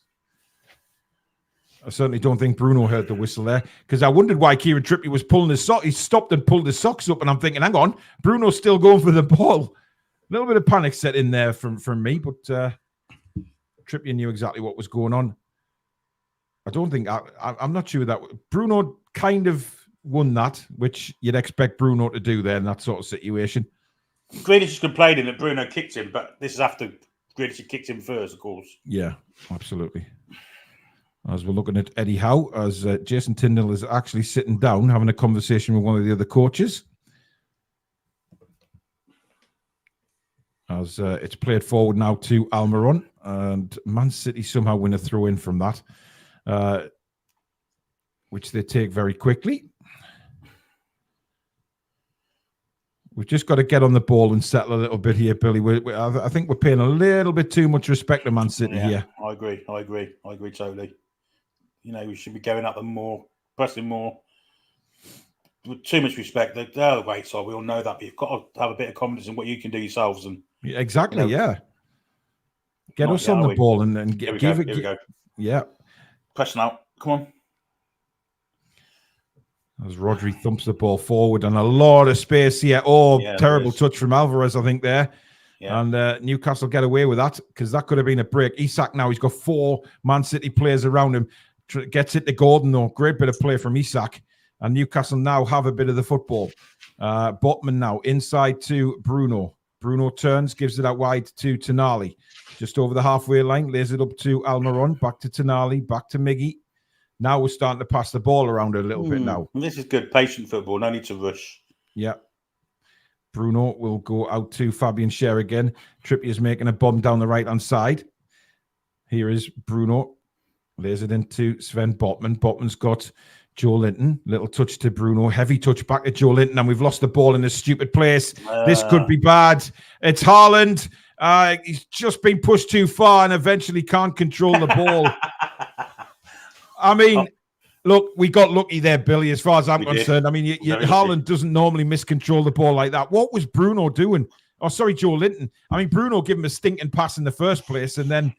B: I certainly don't think Bruno heard the whistle there, because I wondered why Kieran Trippier was pulling his socks. He stopped and pulled his socks up, and I'm thinking, hang on, Bruno's still going for the ball. A little bit of panic set in there from me, but Trippier knew exactly what was going on. I don't think I'm not sure that Bruno kind of won that, which you'd expect Bruno to do there in that sort of situation.
C: Grealish is complaining that Bruno kicked him, but this is after Grealish kicked him first, of course.
B: Yeah, absolutely. As we're looking at Eddie Howe, as Jason Tyndall is actually sitting down having a conversation with one of the other coaches. as it's played forward now to Almiron, and Man City somehow win a throw in from that, which they take very quickly. We've just got to get on the ball and settle a little bit here, Billy. I think we're paying a little bit too much respect to Man City here.
C: I agree totally. You know, we should be going at them more, pressing more. With too much respect. They're a great side. We all know that. But you've got to have a bit of confidence in what you can do yourselves. And
B: exactly, yeah. Get us on the ball and give it. Here we go. Yeah.
C: Pressing out. Come on.
B: As Rodri thumps the ball forward and a lot of space here. Terrible touch from Alvarez, I think, there. Yeah. And Newcastle get away with that because that could have been a break. Isak now, he's got 4 Man City players around him. Gets it to Gordon, though. Great bit of play from Isak. And Newcastle now have a bit of the football. Botman now inside to Bruno. Bruno turns, gives it out wide to Tonali. Just over the halfway line, lays it up to Almiron. Back to Tonali, back to Miggy. Now we're starting to pass the ball around a little bit now.
C: This is good, patient football. No need to rush.
B: Yeah. Bruno will go out to Fabian Schär again. Trippier's making a bomb down the right-hand side. Here is Bruno. Lays it into Sven Botman. Botman's got Joe Linton. Little touch to Bruno. Heavy touch back to Joe Linton. And we've lost the ball in a stupid place. This could be bad. It's Haaland. He's just been pushed too far and eventually can't control the ball. I mean, look, we got lucky there, Billy, as far as I'm concerned. I mean, Haaland doesn't normally miscontrol the ball like that. What was Bruno doing? Oh, sorry, Joe Linton. I mean, Bruno gave him a stinking pass in the first place, and then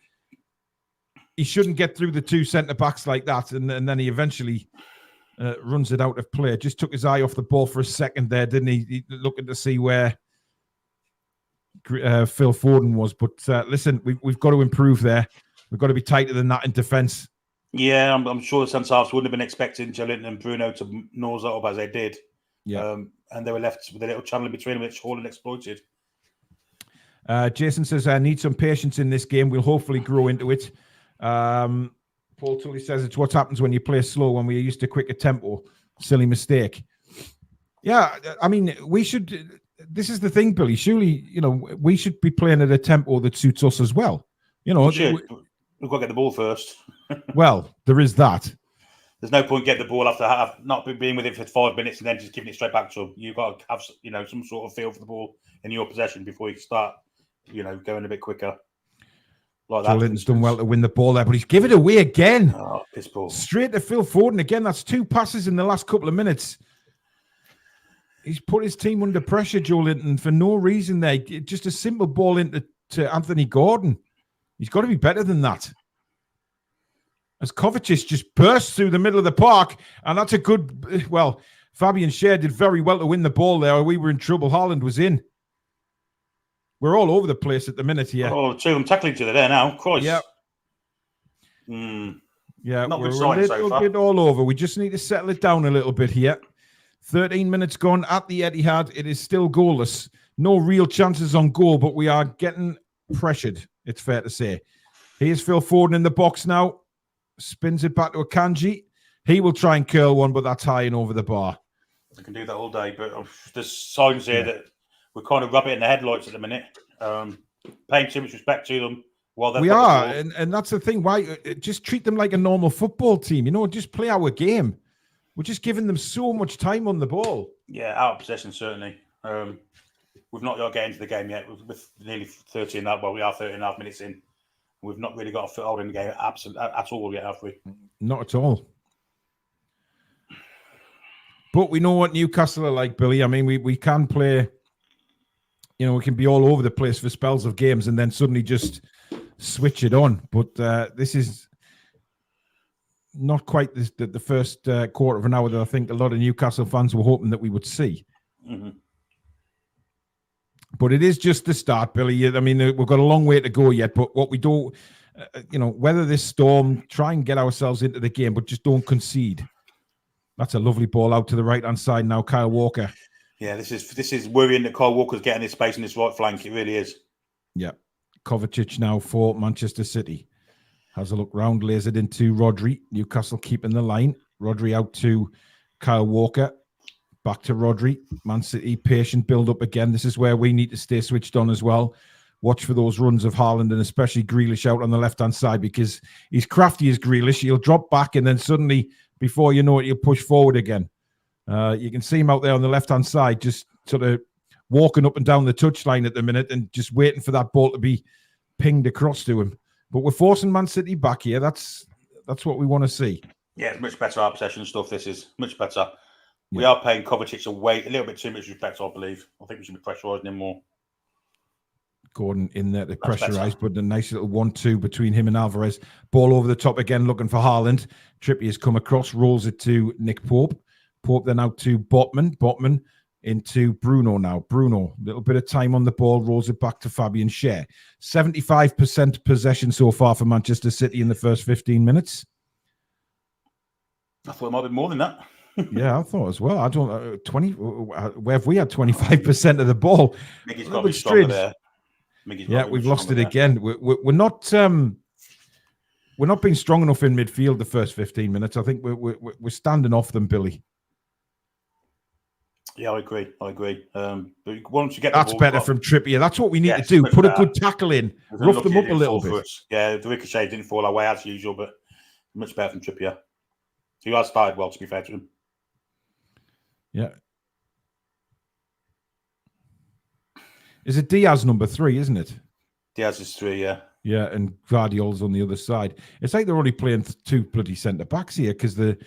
B: he shouldn't get through the 2 centre-backs like that, and then he eventually runs it out of play. Just took his eye off the ball for a second there, didn't he? Looking to see where Phil Foden was. But listen, we've got to improve there. We've got to be tighter than that in defence.
C: Yeah, I'm sure the centre-halves wouldn't have been expecting Joe Linton and Bruno to nose that up as they did. Yeah. And they were left with a little channel in between them, which Haaland exploited.
B: Jason says, I need some patience in this game. We'll hopefully grow into it. Paul Tully says, it's what happens when you play slow, when we're used to quicker tempo. Silly mistake. Yeah, I mean, we should... This is the thing, Billy. Surely, we should be playing at a tempo that suits us as well.
C: We've got to get the ball first.
B: Well, there is that.
C: There's no point getting the ball after not being with it for 5 minutes and then just giving it straight back to them. You've got to have, some sort of feel for the ball in your possession before you start, going a bit quicker. Like
B: Joe Linton's done well to win the ball there, but he's given it away again.
C: Oh, piss ball.
B: Straight to Phil Foden again. That's 2 passes in the last couple of minutes. He's put his team under pressure, Joe Linton, for no reason there. Just a simple ball into Anthony Gordon. He's got to be better than that. As Kovacic just bursts through the middle of the park, and that's a good... Well, Fabian Schär did very well to win the ball there. We were in trouble. Haaland was in. We're all over the place at the minute here.
C: Oh, 2 of them tackling each other there now. Christ.
B: Yeah. Yeah,
C: not
B: we're
C: good sign so far.
B: Bit all over. We just need to settle it down a little bit here. 13 minutes gone at the Etihad. It is still goalless. No real chances on goal, but we are getting pressured, it's fair to say. Here's Phil Foden in the box now. Spins it back to Akanji. He will try and curl one, but that's high and over the bar.
C: I can do that all day, but there's signs here that we're kind of rubbing in the headlights at the minute. Paying too much respect to them.
B: We are, and that's the thing. Why just treat them like a normal football team? Just play our game. We're just giving them so much time on the ball.
C: Yeah, out of possession, certainly. We've not got to get into the game yet. With nearly 30 and that, well, we are 30 and a half minutes in. We've not really got a foothold in the game at all yet, have we?
B: Not at all. But we know what Newcastle are like, Billy. I mean, we can play, we can be all over the place for spells of games and then suddenly just switch it on. But this is not quite the first quarter of an hour that I think a lot of Newcastle fans were hoping that we would see.
C: Mm-hmm.
B: But it is just the start, Billy. I mean, we've got a long way to go yet. But what we do, weather this storm, try and get ourselves into the game, but just don't concede. That's a lovely ball out to the right-hand side now, Kyle Walker.
C: Yeah, this is worrying that Kyle Walker's getting his space in his right flank. It really is.
B: Yeah. Kovacic now for Manchester City. Has a look round, lays it into Rodri. Newcastle keeping the line. Rodri out to Kyle Walker. Back to Rodri. Man City, patient build up again. This is where we need to stay switched on as well. watch for those runs of Haaland and especially Grealish out on the left-hand side, because he's crafty as Grealish. He'll drop back and then suddenly, before you know it, he'll push forward again. You can see him out there on the left-hand side, just sort of walking up and down the touchline at the minute and just waiting for that ball to be pinged across to him. But we're forcing Man City back here. That's what we want to see.
C: Yeah, it's much better our possession stuff. This is much better. We are paying Kovacic a little bit too much respect, I believe. I think we should be pressurising him more.
B: Gordon in there to pressurise, but a nice little 1-2 between him and Alvarez. Ball over the top again, looking for Haaland. Trippier's come across, rolls it to Nick Pope. Pope then out to Botman. Botman into Bruno now. Bruno, little bit of time on the ball, rolls it back to Fabian Schär. 75% possession so far for Manchester City in the first 15 minutes.
C: I thought it might be more than that.
B: Yeah, I thought as well. I don't 20. Where have we had 25% of the ball?
C: Miggy's got to be stronger there.
B: Yeah, we've lost it again. We're not being strong enough in midfield the first 15 minutes. I think we're standing off them, Billy.
C: Yeah, I agree. But once you get
B: that's better from Trippier. That's what we need to do. Put a good tackle in, rough them up a little bit.
C: Yeah, the ricochet didn't fall our way as usual, but much better from Trippier. He has started well, to be fair to him.
B: Yeah. Is it Diaz number 3, isn't it?
C: Diaz is 3, yeah.
B: Yeah, and Guardiola's on the other side. It's like they're only playing 2 bloody centre-backs here because the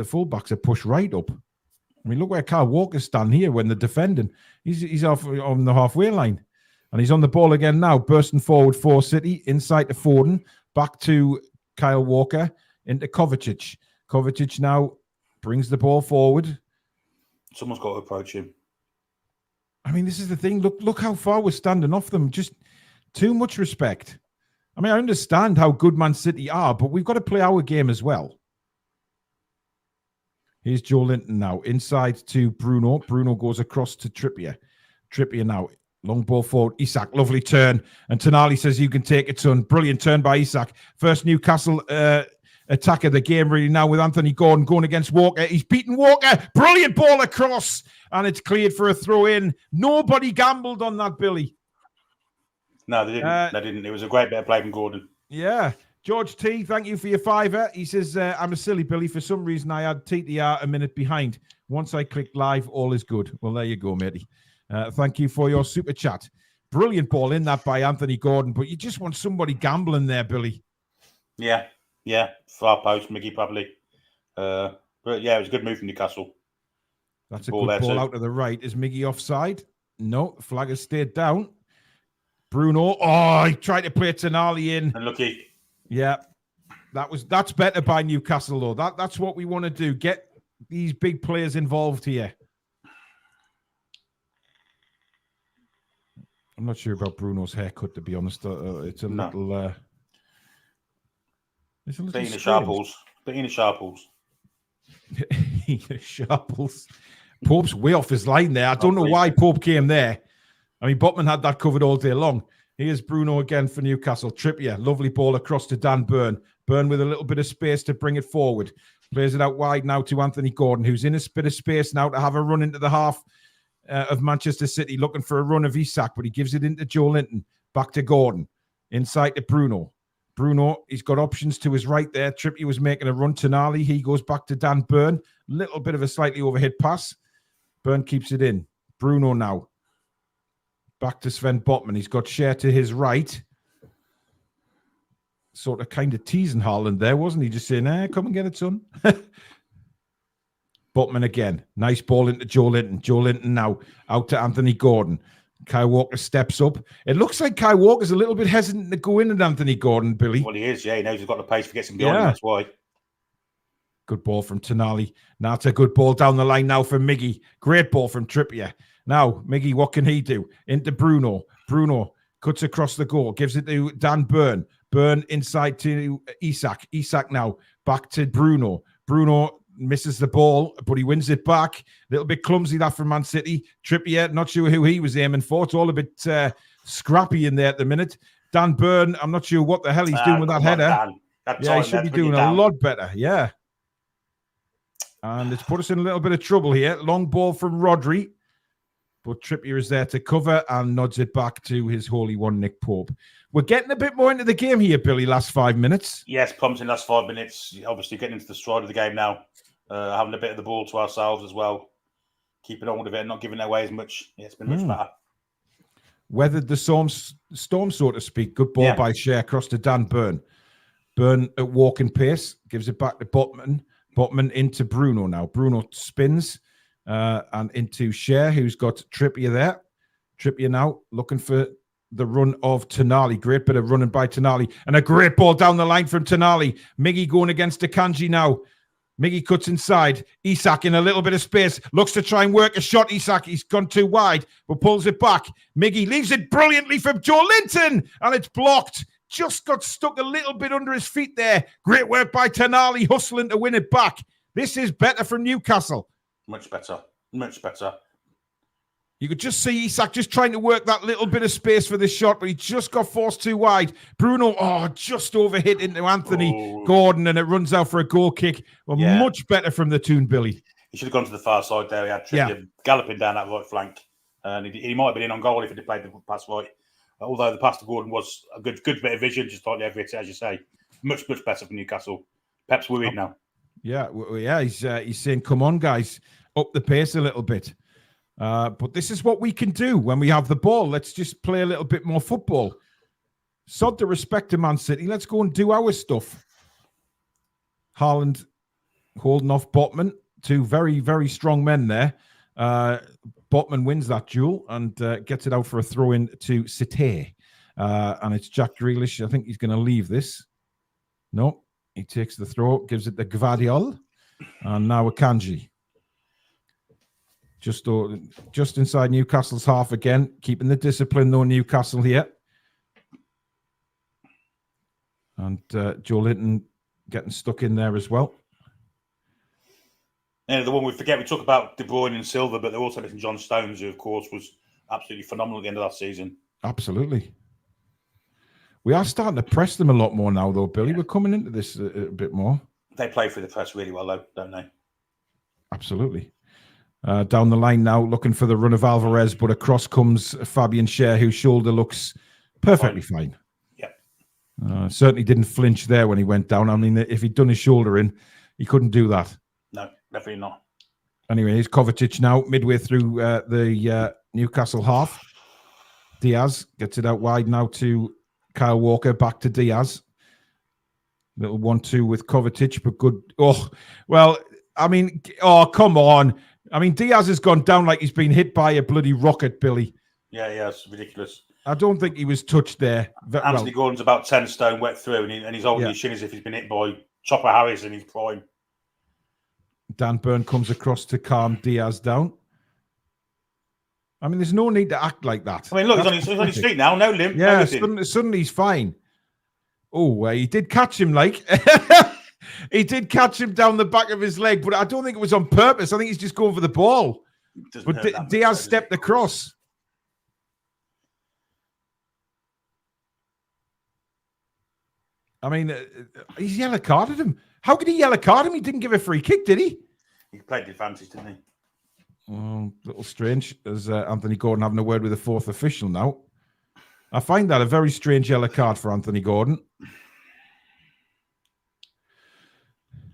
B: full-backs are pushed right up. I mean, look where Kyle Walker's standing here when they're defending. He's off on the halfway line. And he's on the ball again now, bursting forward for City, inside to Foden, back to Kyle Walker, into Kovacic. Kovacic now brings the ball forward.
C: Someone's got to approach him.
B: I mean, this is the thing. Look how far we're standing off them. Just too much respect. I mean, I understand how good Man City are, but we've got to play our game as well. Here's Joe Linton now. Inside to Bruno. Bruno goes across to Trippier. Trippier now. Long ball forward. Isak, lovely turn. And Tonali says, you can take it, son. Brilliant turn by Isak. First Newcastle attack of the game really now with Anthony Gordon going against Walker. He's beaten Walker. Brilliant ball across. And it's cleared for a throw in. Nobody gambled on that, Billy.
C: No, they didn't. They didn't. It was a great bit of play from Gordon.
B: Yeah. George T, thank you for your $5. He says, I'm a silly Billy. For some reason, I had TTR a minute behind. Once I clicked live, all is good. Well, there you go, matey. Thank you for your super chat. Brilliant ball in that by Anthony Gordon, but you just want somebody gambling there, Billy.
C: Yeah. Far post, Miggy probably. But yeah, it was a good move from Newcastle.
B: That's a good ball out to the right. Is Miggy offside? No, the flag has stayed down. Bruno. Oh, he tried to play Tonali in.
C: Unlucky.
B: Yeah. That's better by Newcastle, though. That's what we want to do. Get these big players involved here. I'm not sure about Bruno's haircut, to be honest. It's a little... It's a little
C: Being the Sharples.
B: Sharples. Pope's way off his line there. I don't know why Pope came there. I mean, Botman had that covered all day long. Here's Bruno again for Newcastle. Trippier, lovely ball across to Dan Burn. Burn with a little bit of space to bring it forward. Plays it out wide now to Anthony Gordon, who's in a bit of space now to have a run into the half of Manchester City, looking for a run of Isak, but he gives it into Joe Linton. Back to Gordon. Inside to Bruno. Bruno, he's got options to his right there. Trippier was making a run. Tonali, he goes back to Dan Burn. Little bit of a slightly overhead pass. Burn keeps it in. Bruno now. Back to Sven Botman. He's got Schär to his right. Sort of kind of teasing Haaland there, wasn't he? Just saying, come and get it, son. Botman again. Nice ball into Joe Linton. Joe Linton now out to Anthony Gordon. Kyle Walker steps up. It looks like Kyle Walker's a little bit hesitant to go in at Anthony Gordon, Billy.
C: Well, he is, yeah. He knows he's got the pace for getting beyond him, that's why.
B: Good ball from Tonali. Now it's a good ball down the line now for Miggy. Great ball from Trippier. Now, Miggy, what can he do? Into Bruno. Bruno cuts across the goal. Gives it to Dan Burn. Burn inside to Isak. Isak now back to Bruno. Bruno misses the ball, but he wins it back. A little bit clumsy that from Man City. Trippier, not sure who he was aiming for. It's all a bit scrappy in there at the minute. Dan Burn, I'm not sure what the hell he's doing with that header. He should be doing a lot better. Yeah. And it's put us in a little bit of trouble here. Long ball from Rodri. but Trippier is there to cover and nods it back to his holy one, Nick Pope. We're getting a bit more into the game here, Billy, last 5 minutes.
C: Yes, promising last 5 minutes. Obviously getting into the stride of the game now. Having a bit of the ball to ourselves as well. Keeping on with it and not giving it away as much. Yeah, it's been much better.
B: Weathered the storm, so to speak. Good ball by Shea across to Dan Burn. Burn at walking pace. Gives it back to Botman. Botman into Bruno now. Bruno spins and into Shea, who's got Trippier there. Trippier now looking for the run of Tonali. Great bit of running by Tonali. And a great ball down the line from Tonali. Miggy going against Akanji now. Miggy cuts inside. Isak in a little bit of space. Looks to try and work a shot. Isak, he's gone too wide, but pulls it back. Miggy leaves it brilliantly from Joe Linton. And it's blocked. Just got stuck a little bit under his feet there. Great work by Tonali, hustling to win it back. This is better from Newcastle.
C: Much better. Much better.
B: You could just see Isak just trying to work that little bit of space for this shot, but he just got forced too wide. Bruno, just overhit into Anthony Gordon, and it runs out for a goal kick. Well, much better from the Toon, Billy.
C: He should have gone to the far side there. He had Trippier galloping down that right flank. And he might have been in on goal if he'd played the pass right. Although the pass to Gordon was a good bit of vision, just like every, as you say. Much better for Newcastle. Pep's worried now.
B: Yeah, he's saying, come on, guys, up the pace a little bit. But this is what we can do when we have the ball. Let's just play a little bit more football. Sod the respect to Man City. Let's go and do our stuff. Haaland holding off Botman. Two very, very strong men there. Botman wins that duel and gets it out for a throw-in to City. And it's Jack Grealish. I think he's going to leave this. No, he takes the throw, gives it to Gvardiol. And now Akanji. Just inside Newcastle's half again. Keeping the discipline, though, Newcastle here. And Joe Linton getting stuck in there as well.
C: And the one we forget, we talk about De Bruyne and Silva, but they're also missing John Stones, who, of course, was absolutely phenomenal at the end of that season.
B: Absolutely. We are starting to press them a lot more now, though, Billy. We're coming into this a bit more.
C: They play through the press really well, though, don't they?
B: Absolutely. Down the line now, looking for the run of Alvarez, but across comes Fabian Schär, whose shoulder looks perfectly fine.
C: Yeah.
B: Certainly didn't flinch there when he went down. I mean, if he'd done his shoulder in, he couldn't do that.
C: No, definitely not.
B: Anyway, here's Kovacic now, midway through the Newcastle half. Diaz gets it out wide now to Kyle Walker, back to Diaz. Little 1-2 with Kovacic, but good. Oh, well, I mean, come on. I mean, Diaz has gone down like he's been hit by a bloody rocket, Billy.
C: Yeah, it's ridiculous.
B: I don't think he was touched there.
C: Anthony Gordon's about 10 stone wet through, and he's holding his shin as if he's been hit by Chopper Harris in his prime.
B: Dan Burn comes across to calm Diaz down. I mean, there's no need to act like that.
C: I mean, look, he's on his feet now, no limp.
B: Yeah, suddenly he's fine. Oh, he did catch him, like... He did catch him down the back of his leg, but I don't think it was on purpose. I think he's just going for the ball. But Diaz stepped across. I mean, he's yellow carded him. How could he yellow card him? He didn't give a free kick, did he?
C: He played the advantage, didn't he?
B: Oh, a little strange. As Anthony Gordon having a word with the fourth official now. I find that a very strange yellow card for Anthony Gordon.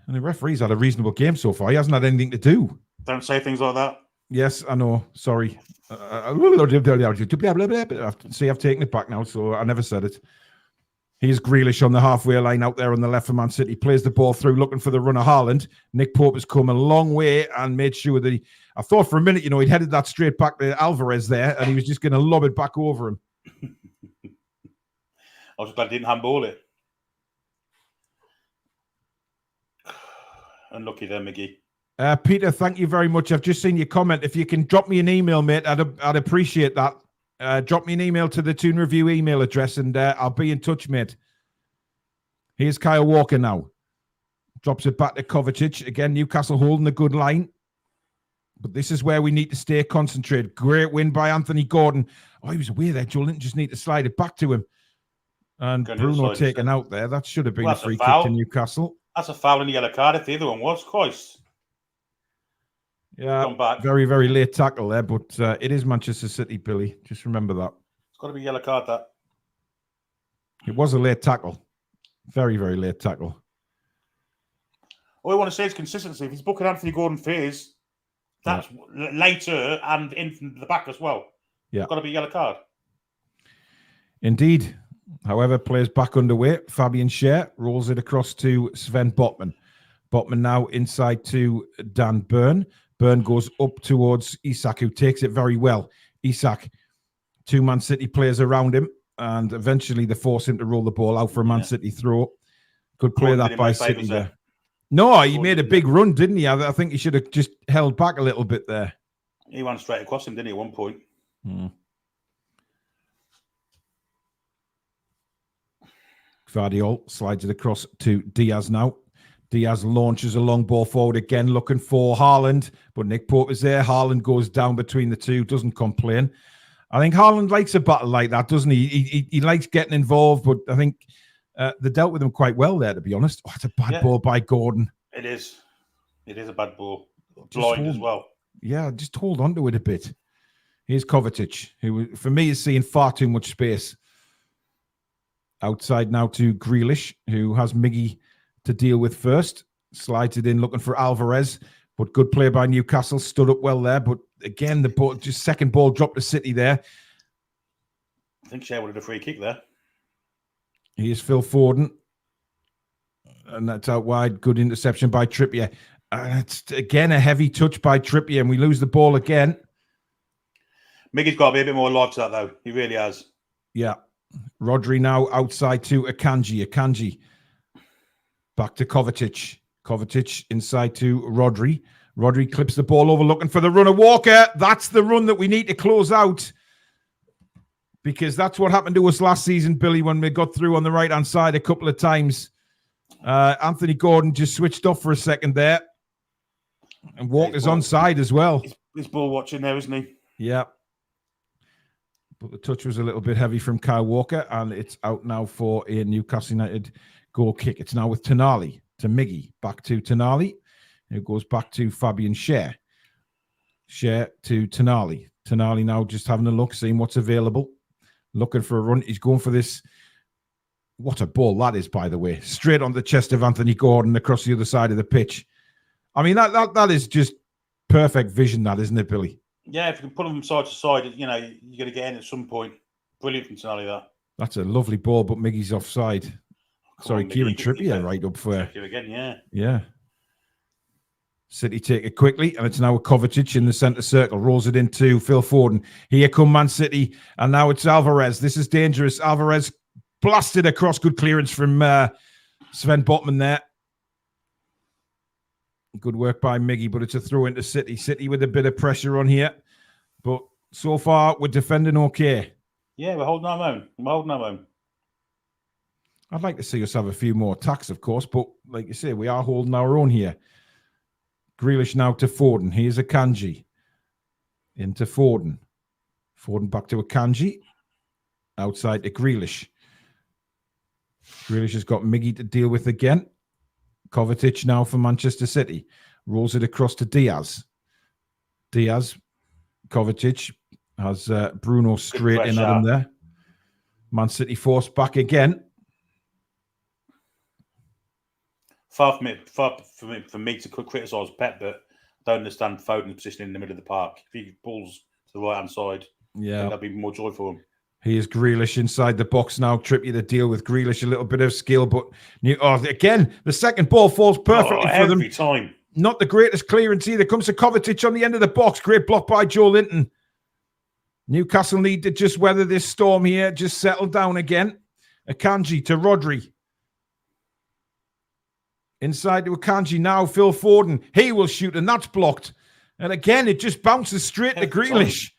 B: And the referee's had a reasonable game so far. He hasn't had anything to do.
C: Don't say things like that.
B: Yes, I know. Sorry. See, I've taken it back now, so I never said it. Here's Grealish on the halfway line out there on the left for Man City. Plays the ball through, looking for the run of Haaland. Nick Pope has come a long way and made sure that I thought for a minute, he'd headed that straight back to Alvarez there, and he was just going to lob it back over him.
C: I was glad he didn't handball it. Unlucky there, Miggy.
B: Peter, thank you very much. I've just seen your comment. If you can drop me an email, mate, I'd appreciate that. Drop me an email to the Toon Review email address, and I'll be in touch, mate. Here's Kyle Walker now. Drops it back to Kovacic. Again, Newcastle holding a good line. But this is where we need to stay concentrated. Great win by Anthony Gordon. Oh, he was away there. Joe Linton just need to slide it back to him. And Bruno taken out there. That should have been a free kick to Newcastle.
C: That's a foul and a yellow card if the other one was. Christ.
B: Yeah,
C: Gone back.
B: very, very late tackle there, but it is Manchester City, Billy. Just remember that.
C: It's got to be a yellow card, that.
B: It was a late tackle. Very, very late tackle.
C: All I want to say is consistency. If he's booking Anthony Gordon for his, that's later and in from the back as well.
B: Yeah.
C: It's got to be a yellow card.
B: Indeed. However, players back underway. Fabian Schär rolls it across to Sven Botman. Botman now inside to Dan Byrne. Byrne goes up towards Isak, who takes it very well. Isak, 2 Man City players around him, and eventually they force him to roll the ball out for a Man City throw. Good play that by City there. No, he made a big run, didn't he? I think he should have just held back a little bit there.
C: He went straight across him, didn't he, at one point?
B: Guardiola slides it across to Diaz now. Diaz launches a long ball forward again, looking for Haaland, but Nick Pope is there. Haaland goes down between the two, doesn't complain. I think Haaland likes a battle like that, doesn't he? He likes getting involved, but I think they dealt with him quite well there, to be honest. Oh, it's a bad ball by Gordon.
C: It is. It is a bad ball. Blind as well.
B: Yeah, just hold on to it a bit. Here's Kovacic, who for me is seeing far too much space. Outside now to Grealish, who has Miggy to deal with first. Slides it in, looking for Alvarez, but good play by Newcastle. Stood up well there, but again, the ball, just second ball dropped to City there.
C: I think Shea wanted a free kick there.
B: Here's Phil Foden, and that's out wide. Good interception by Trippier. And it's again a heavy touch by Trippier, and we lose the ball again.
C: Miggy's got to be a bit more alive to that, though. He really has.
B: Yeah. Rodri now outside to Akanji. Akanji back to Kovacic. Kovacic inside to Rodri. Rodri clips the ball over, looking for the runner. Walker, that's the run that we need to close out, because that's what happened to us last season, Billy, when we got through on the right-hand side a couple of times. Anthony Gordon just switched off for a second there, and Walker's onside as well.
C: He's ball watching there, isn't he?
B: Yeah. But the touch was a little bit heavy from Kyle Walker, and it's out now for a Newcastle United goal kick. It's now with Tonali to Miggy. Back to Tonali. It goes back to Fabian Schär. Schär to Tonali. Tonali now just having a look, seeing what's available. Looking for a run. He's going for this. What a ball that is, by the way. Straight on the chest of Anthony Gordon across the other side of the pitch. I mean, that is just perfect vision, that, isn't it, Billy?
C: Yeah, if you can pull them side to side, you know, you're going to get in at some point. Brilliant from Tonali, that.
B: That's a lovely ball, but Miggy's offside. Sorry, Kieran Trippier right up for...
C: You again, yeah.
B: Yeah. City take it quickly, and it's now with Kovacic in the centre circle. Rolls it into Phil Foden. Here come Man City, and now it's Alvarez. This is dangerous. Alvarez blasted across. Good clearance from Sven Botman there. Good work by Miggy, but it's a throw into City. City with a bit of pressure on here. But so far, we're defending okay.
C: Yeah, we're holding our own. We're holding our own.
B: I'd like to see us have a few more attacks, of course, but like you say, we are holding our own here. Grealish now to Foden. Here's Akanji. Into Foden. Foden back to Akanji. Outside to Grealish. Grealish has got Miggy to deal with again. Kovacic now for Manchester City. Rolls it across to Diaz. Diaz. Kovacic has Bruno straight in at him there. Man City forced back again.
C: Far from me to criticise Pep, but I don't understand Foden's position in the middle of the park. If he pulls to the right-hand side,
B: yeah,
C: that'd be more joy for him.
B: Here's Grealish inside the box now. Trippier to deal with Grealish. A little bit of skill, but again, the second ball falls perfectly for them.
C: Every time.
B: Not the greatest clearance either. Comes to Kovacic on the end of the box. Great block by Joe Linton. Newcastle need to just weather this storm here. Just settle down again. Akanji to Rodri. Inside to Akanji now. Phil Foden. He will shoot, and that's blocked. And again, it just bounces straight to Grealish.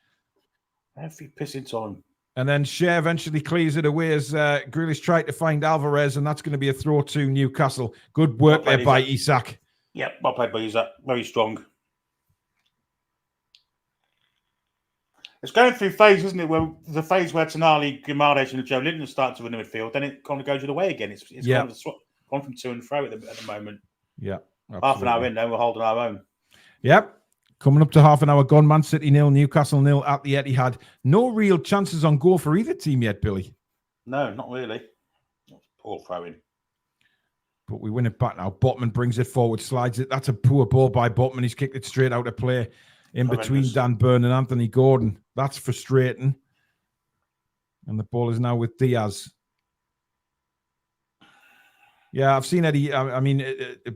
C: Every pissing time.
B: And then Schär eventually clears it away as Grealish tried to find Alvarez, and that's going to be a throw to Newcastle. Good work there by Isak.
C: Yep, well played by Isak. Very strong. It's going through phases, isn't it? Where the phase where Tonali, Guimaraes, and Joe Linton start to run in the midfield, then it kind of goes the other way again. It's kind of gone from to and fro at the moment.
B: Yeah.
C: Absolutely. Half an hour in, now we're holding our own.
B: Yep. Coming up to half an hour gone. Man City 0, Newcastle 0 at the Etihad. No real chances on goal for either team yet, Billy.
C: No, not really. Poor throwing.
B: But we win it back now. Botman brings it forward, slides it. That's a poor ball by Botman. He's kicked it straight out of play in between Dan Burn and Anthony Gordon. That's frustrating. And the ball is now with Diaz. Yeah, I've seen Eddie. I mean,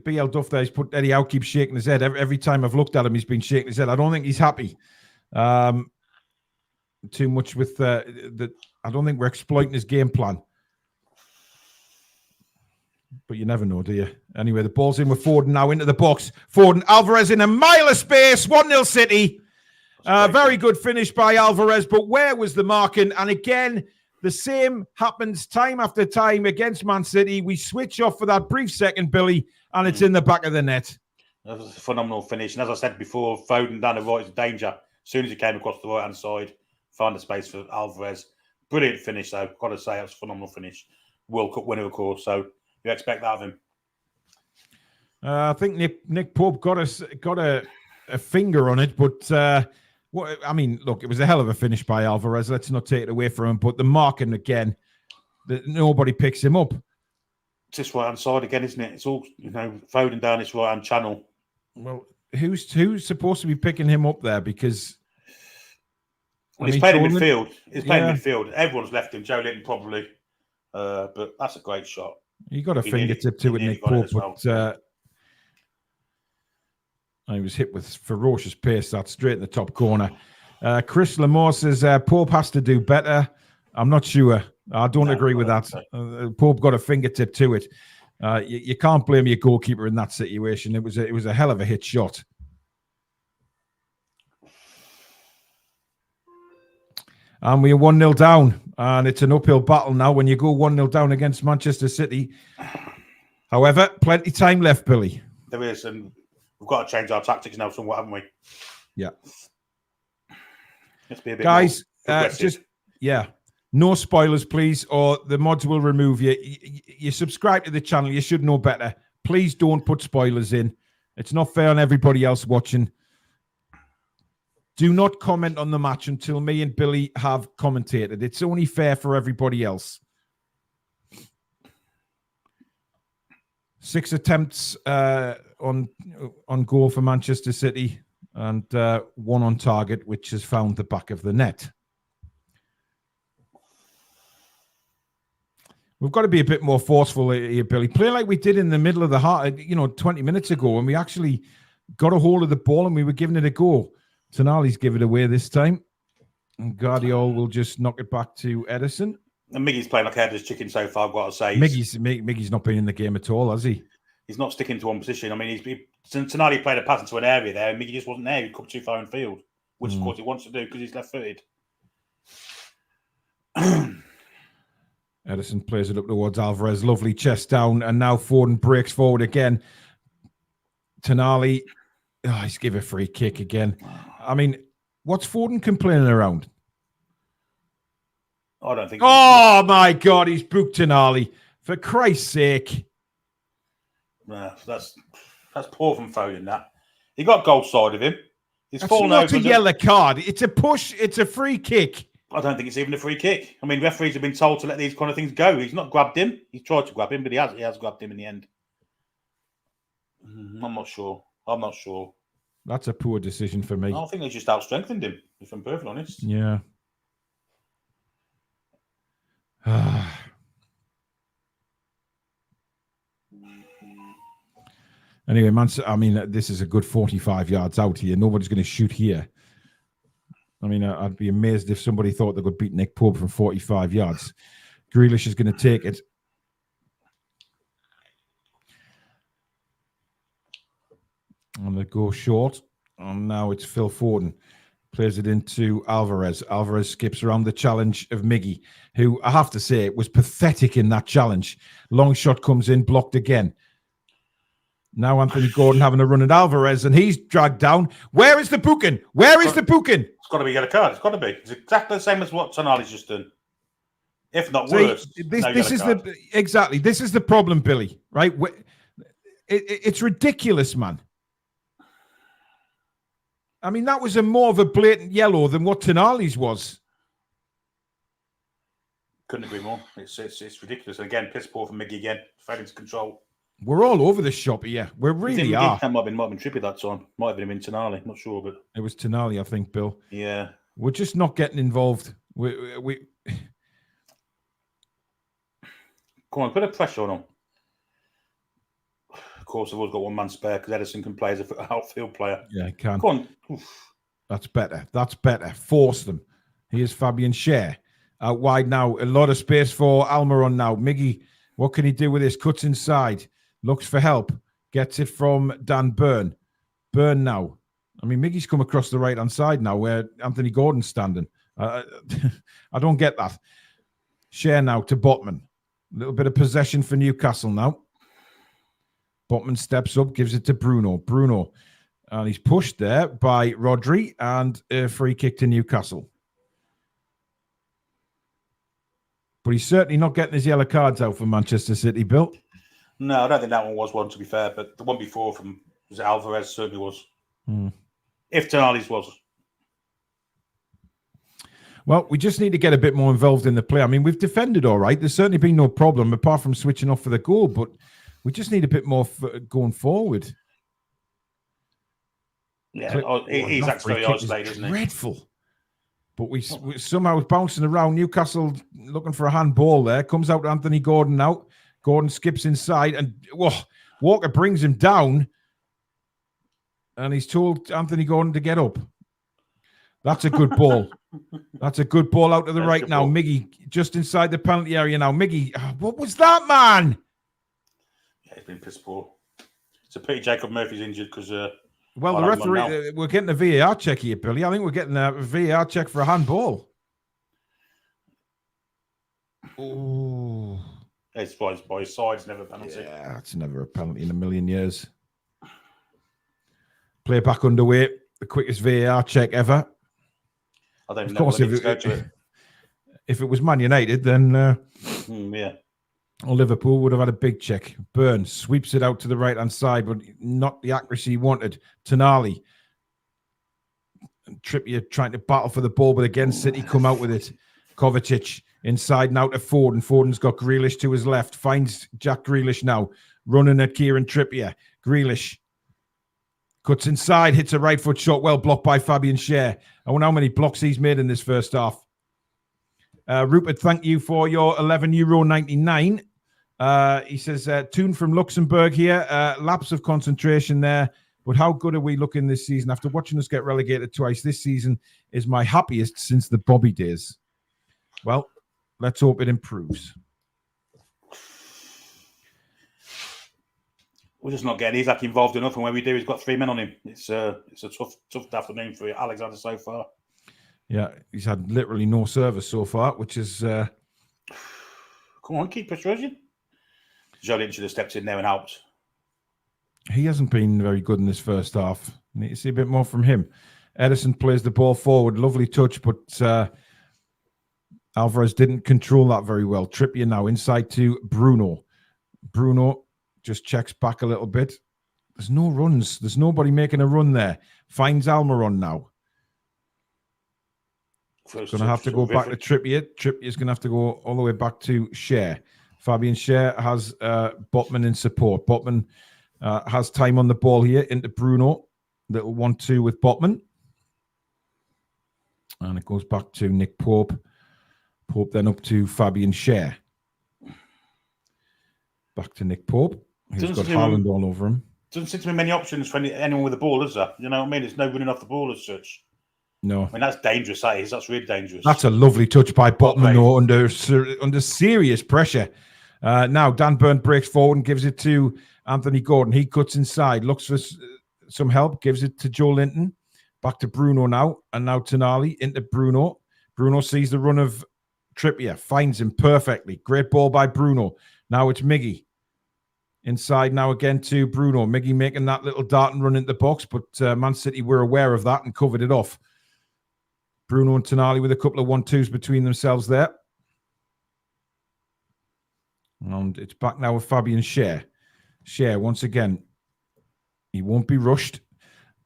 B: BL Duff there, he's put Eddie out, keeps shaking his head. Every time I've looked at him, he's been shaking his head. I don't think he's happy. Too much with the. I don't think we're exploiting his game plan. But you never know, do you? Anyway, the ball's in with Foden now into the box. Foden, Alvarez in a mile of space. 1-0 City. Very good finish by Alvarez, but where was the marking? And again, the same happens time after time against Man City. We switch off for that brief second, Billy, and it's in the back of the net.
C: That was a phenomenal finish. And as I said before, Foden down the right is danger. As soon as he came across the right-hand side, found the space for Alvarez. Brilliant finish, though. Got to say, it was a phenomenal finish. World Cup winner, of course, so you expect that of him.
B: I think Nick Pope got a finger on it, but I mean, look, it was a hell of a finish by Alvarez. Let's not take it away from him. But the marking again, nobody picks him up.
C: It's this right hand side again, isn't it? It's all Foden down this right hand channel.
B: Well, who's supposed to be picking him up there? Because
C: he's playing in midfield. He's playing midfield. Everyone's left him. Joe Linton probably, but that's a great shot.
B: He got a fingertip to it, Nick Pope, but he was hit with ferocious pace. That's straight in the top corner. Chris Lamore says Pope has to do better. I'm not sure. I don't agree with that. Pope got a fingertip to it. You can't blame your goalkeeper in that situation. It was a hell of a hit shot. And we are 1-0 down. And it's an uphill battle now when you go 1-0 down against Manchester City. However, plenty time left, Billy.
C: There is, and we've got to change our tactics now somewhat, haven't we?
B: Yeah.
C: Let's be a bit
B: guys, no spoilers, please, or the mods will remove you. You subscribe to the channel. You should know better. Please don't put spoilers in. It's not fair on everybody else watching. Do not comment on the match until me and Billy have commentated. It's only fair for everybody else. 6 attempts on goal for Manchester City and 1 on target, which has found the back of the net. We've got to be a bit more forceful here, Billy. Play like we did in the middle of the heart, 20 minutes ago when we actually got a hold of the ball and we were giving it a go. Tonali's give it away this time. And Guardiola will just knock it back to Edison.
C: And Miggy's playing like a headless chicken so far, I've got to say.
B: Miggy's not been in the game at all, has he?
C: He's not sticking to one position. I mean, Tonali played a pass into an area there, and Miggy just wasn't there. He come too far in field, which of course he wants to do because he's left-footed.
B: Edison plays it up towards Alvarez. Lovely chest down, and now Foden breaks forward again. Tonali, he's given a free kick again. I mean, what's Foden complaining around?
C: I don't think.
B: Oh my God, he's booked Tonali. For Christ's sake.
C: Nah, that's poor from Foden, that. He got goal side of him. He's
B: That's
C: fallen
B: not
C: over.
B: a yellow card. It's a push. It's a free kick.
C: I don't think it's even a free kick. I mean, referees have been told to let these kind of things go. He's not grabbed him. He's tried to grab him, but he has grabbed him in the end. I'm not sure.
B: That's a poor decision for me.
C: I think they just out-strengthened him, if I'm perfectly honest.
B: Yeah. Anyway, man, I mean, this is a good 45 yards out here. Nobody's going to shoot here. I mean, I'd be amazed if somebody thought they could beat Nick Pope from 45 yards. Grealish is going to take it. And they go short. And now it's Phil Foden. Plays it into Alvarez. Alvarez skips around the challenge of Miggy, who I have to say was pathetic in that challenge. Long shot comes in, blocked again. Now Anthony Gordon having a run at Alvarez, and he's dragged down. Where is the booking?
C: It's got to be a yellow card. It's got to be. It's exactly the same as what Tonali's just done. If not worse.
B: This is the problem, Billy, right? It's ridiculous, man. I mean, that was a more of a blatant yellow than what Tonali's was.
C: Couldn't agree more. It's ridiculous. And again, piss poor from Miggy again. Fed into control.
B: We're all over the shop here. We really are.
C: That might have been Trippy that time. Might have been him in Tonali. Not sure, but
B: it was Tonali, I think, Bill.
C: Yeah.
B: We're just not getting involved. We
C: Come on, put a pressure on him. Of course, I've always got one man spare because Edison can play as an outfield player.
B: Yeah, he can.
C: Come on. Oof.
B: That's better. That's better. Force them. Here's Fabian Schär. Out wide now. A lot of space for Almiron now. Miggy, what can he do with this? Cuts inside. Looks for help. Gets it from Dan Byrne. Byrne now. I mean, Miggy's come across the right-hand side now where Anthony Gordon's standing. I don't get that. Schär now to Botman. A little bit of possession for Newcastle now. Botman steps up, gives it to Bruno. Bruno. And he's pushed there by Rodri and a free kick to Newcastle. But he's certainly not getting his yellow cards out for Manchester City, Bill.
C: No, I don't think that one was one, to be fair. But the one before from Alvarez certainly was. If Tonali's was.
B: Well, we just need to get a bit more involved in the play. I mean, we've defended all right. There's certainly been no problem apart from switching off for the goal. But we just need a bit more going forward.
C: Yeah, he's actually isolated, isn't he?
B: Dreadful. But we somehow was bouncing around. Newcastle looking for a handball there. Comes out to Anthony Gordon now. Gordon skips inside and Walker brings him down. And he's told Anthony Gordon to get up. That's a good ball. That's a good ball out to the right now. Miggy just inside the penalty area now. Miggy, what was that, man?
C: Yeah, he's been piss poor. It's a pity Jacob Murphy's injured because...
B: well, the referee, we're getting a VAR check here, Billy. I think we're getting a VAR check for a handball. Oh.
C: It's by his side. It's never a penalty.
B: Yeah, it's never a penalty in a million years. Play back underway. The quickest VAR check ever.
C: I don't
B: of
C: know
B: course, if it was Man United, then
C: yeah.
B: Or Liverpool would have had a big check. Burns sweeps it out to the right-hand side, but not the accuracy he wanted. Tonali. Trippier trying to battle for the ball, but again, City come out with it. Kovacic inside now to Foden. Foden's got Grealish to his left. Finds Jack Grealish now. Running at Kieran Trippier. Grealish cuts inside, hits a right foot shot. Well blocked by Fabian Schär. I wonder how many blocks he's made in this first half. Rupert, thank you for your €11.99. He says, Toon from Luxembourg here. Lapse of concentration there. But how good are we looking this season? After watching us get relegated twice, this season is my happiest since the Bobby days. Well, let's hope it improves.
C: We're just not getting Isaac involved enough, and when we do, he's got 3 men on him. It's a tough afternoon for Alexander so far.
B: Yeah, he's had literally no service so far, which is...
C: Come on, keep persuasion. Jolien should have stepped in there and helped.
B: He hasn't been very good in this first half. Need to see a bit more from him. Edison plays the ball forward. Lovely touch, but Alvarez didn't control that very well. Trippier now inside to Bruno. Bruno just checks back a little bit. There's no runs. There's nobody making a run there. Finds Almiron now. Going to have to go back to Trippier. Trippier's going to have to go all the way back to Schär. Fabian Schär has Botman in support. Botman has time on the ball here into Bruno. Little 1-2 with Botman. And it goes back to Nick Pope. Pope then up to Fabian Schär. Back to Nick Pope. He's got Haaland all over him.
C: Doesn't seem to be many options for anyone with the ball, is there? You know what I mean? There's no running off the ball as such.
B: No.
C: I mean, that's dangerous, that is. That's really dangerous.
B: That's a lovely touch by Botman, though, under serious pressure. Now, Dan Burn breaks forward and gives it to Anthony Gordon. He cuts inside, looks for some help, gives it to Joe Linton. Back to Bruno now, and now Tonali into Bruno. Bruno sees the run of Trippier, finds him perfectly. Great ball by Bruno. Now it's Miggy. Inside now again to Bruno. Miggy making that little dart and run into the box, but Man City were aware of that and covered it off. Bruno and Tonali with a couple of 1-2s between themselves there. And it's back now with Fabian Schär. Schär, once again, he won't be rushed.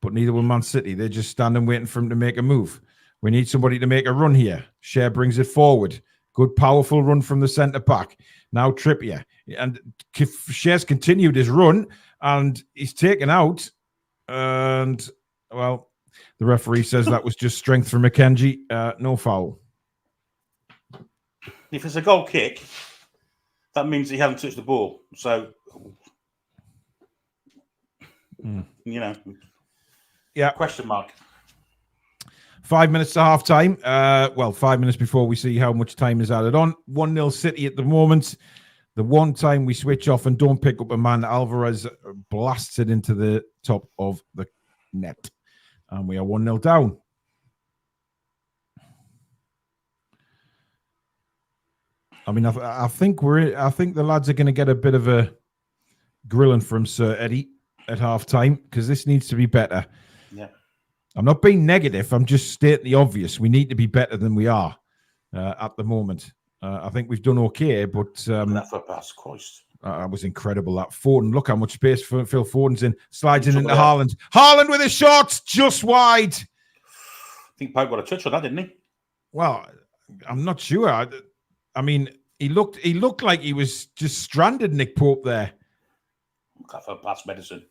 B: but neither will Man City. They're just standing waiting for him to make a move. We need somebody to make a run here. Cher brings it forward. Good, powerful run from the centre-back. Now Trippier. And Cher's continued his run, and he's taken out. And, well, the referee says that was just strength for McKenzie. No foul.
C: If it's a goal kick, that means he hasn't touched the ball. So,
B: yeah.
C: Question mark.
B: 5 minutes to half time. 5 minutes before we see how much time is added on. 1-0 City at the moment. The one time we switch off and don't pick up a man, Alvarez blasts it into the top of the net. And we are 1-0 down. I mean, I think the lads are going to get a bit of a grilling from Sir Eddie at half time because this needs to be better.
C: Yeah.
B: I'm not being negative. I'm just stating the obvious. We need to be better than we are at the moment. I think we've done okay, but
C: that for pass, Christ.
B: Was incredible. That Foden. Look how much space Phil Foden's in. Slides in into Haaland. Haaland with his shots just wide.
C: I think Pope got a touch on that, didn't he?
B: Well, I'm not sure. I mean, he looked like he was just stranded, Nick Pope there.
C: That for pass medicine.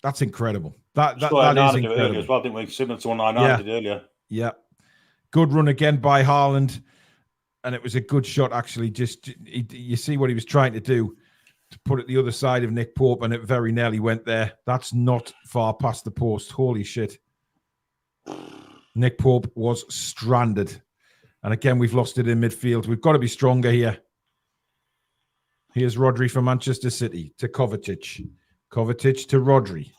B: That's incredible. That is incredible.
C: Earlier as well, didn't we? Similar to one I did earlier.
B: Yeah. Good run again by Haaland. And it was a good shot, actually. Just you see what he was trying to do to put it the other side of Nick Pope, and it very nearly went there. That's not far past the post. Holy shit. Nick Pope was stranded. And again, we've lost it in midfield. We've got to be stronger here. Here's Rodri for Manchester City to Kovacic. Kovacic to Rodri.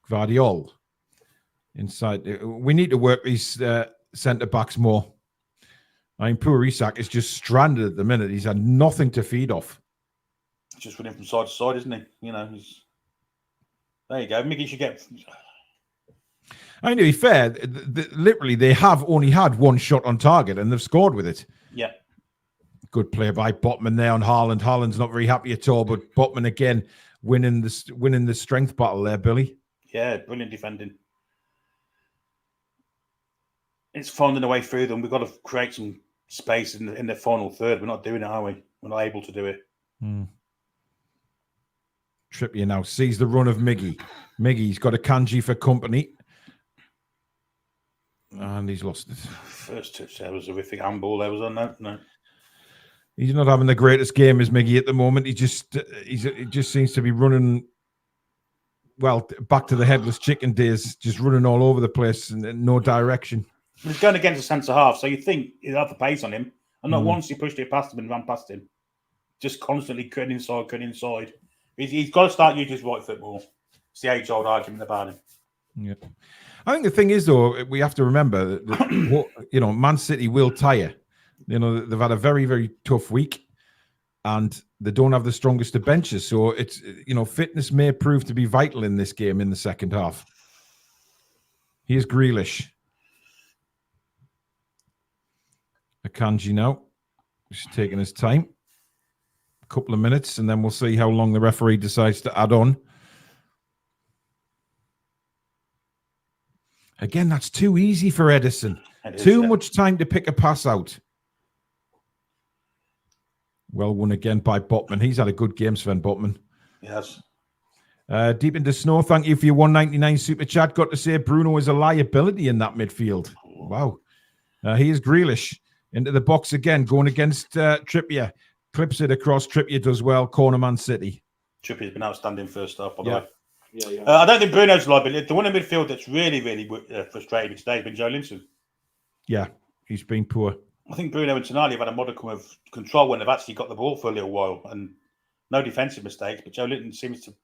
B: Gvardiol. Inside. We need to work these centre-backs more. I mean, poor Isak is just stranded at the minute. He's had nothing to feed off.
C: Just running from side to side, isn't he? You know, there you go. Mickey should get...
B: I mean, to be fair, literally, they have only had one shot on target and they've scored with it.
C: Yeah.
B: Good play by Botman there on Haaland. Haaland's not very happy at all, but Botman again winning the strength battle there, Billy.
C: Yeah, brilliant defending. It's finding a way through them. We've got to create some space in the final third. We're not doing it, are we? We're not able to do it.
B: Trippier now sees the run of Miggy. Miggy's got a kanji for company. And he's lost it.
C: First touch there was a horrific handball. There was on that. No.
B: He's not having the greatest game as Miggy at the moment. He just seems to be running, well, back to the headless chicken days, just running all over the place and no direction.
C: He's going against the centre half, so you think he'll have the pace on him. And not once he pushed it past him and ran past him. Just constantly cutting inside. He's got to start using his right football. It's the age-old argument about him.
B: Yeah. I think the thing is, though, we have to remember that, Man City will tire. They've had a very, very tough week and they don't have the strongest of benches. So it's, fitness may prove to be vital in this game in the second half. Here's Grealish. Akanji now. Just taking his time. A couple of minutes, and then we'll see how long the referee decides to add on. Again, that's too easy for Edison. Too much time to pick a pass out. Well won again by Botman. He's had a good game, Sven Botman.
C: Yes.
B: Deep into snow. Thank you for your 199 super chat. Got to say, Bruno is a liability in that midfield. Wow. Here's Grealish. Into the box again, going against Trippier. Clips it across. Trippier does well. Corner Man City.
C: Trippier's been outstanding first half, by the way.
D: Yeah.
C: I don't think Bruno's liability. The one in midfield that's really, really frustrated me today has been Joe Linton.
B: Yeah, he's been poor.
C: I think Bruno and Tonali have had a modicum of control when they've actually got the ball for a little while. And no defensive mistakes, but Joe Linton seems to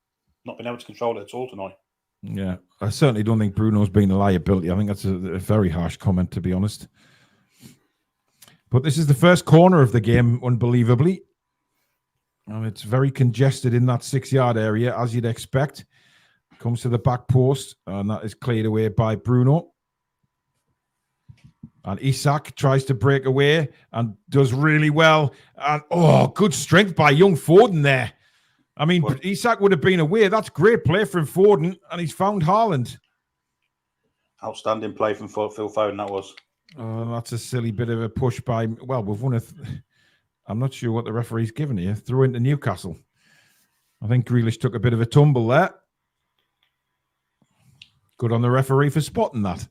C: not been able to control it at all tonight.
B: Yeah, I certainly don't think Bruno's been a liability. I think that's a very harsh comment, to be honest. But this is the first corner of the game, unbelievably. And it's very congested in that 6-yard area, as you'd expect. Comes to the back post, and that is cleared away by Bruno. And Isak tries to break away and does really well. And, good strength by young Foden there. I mean, Isak would have been away. That's great play from Foden, and he's found Haaland.
C: Outstanding play from Phil Foden, that was.
B: Oh, that's a silly bit of a push by... Well, we've won I'm not sure what the referee's given here. Throw into Newcastle. I think Grealish took a bit of a tumble there. Good on the referee for spotting that.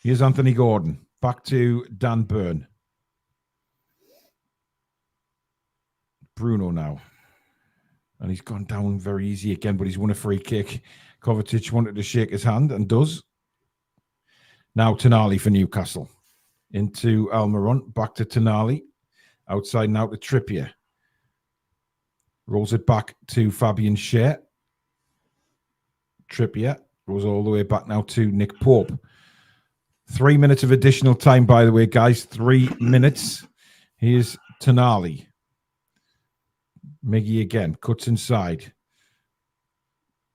B: Here's Anthony Gordon. Back to Dan Burn. Bruno now. And he's gone down very easy again, but he's won a free kick. Kovacic wanted to shake his hand and does. Now Tonali for Newcastle. Into Almiron. Back to Tonali. Outside now to Trippier. Rolls it back to Fabian Schär. Trippier goes all the way back now to Nick Pope. 3 minutes of additional time, by the way, guys. 3 minutes. Here's Tonali. Miggy again. Cuts inside.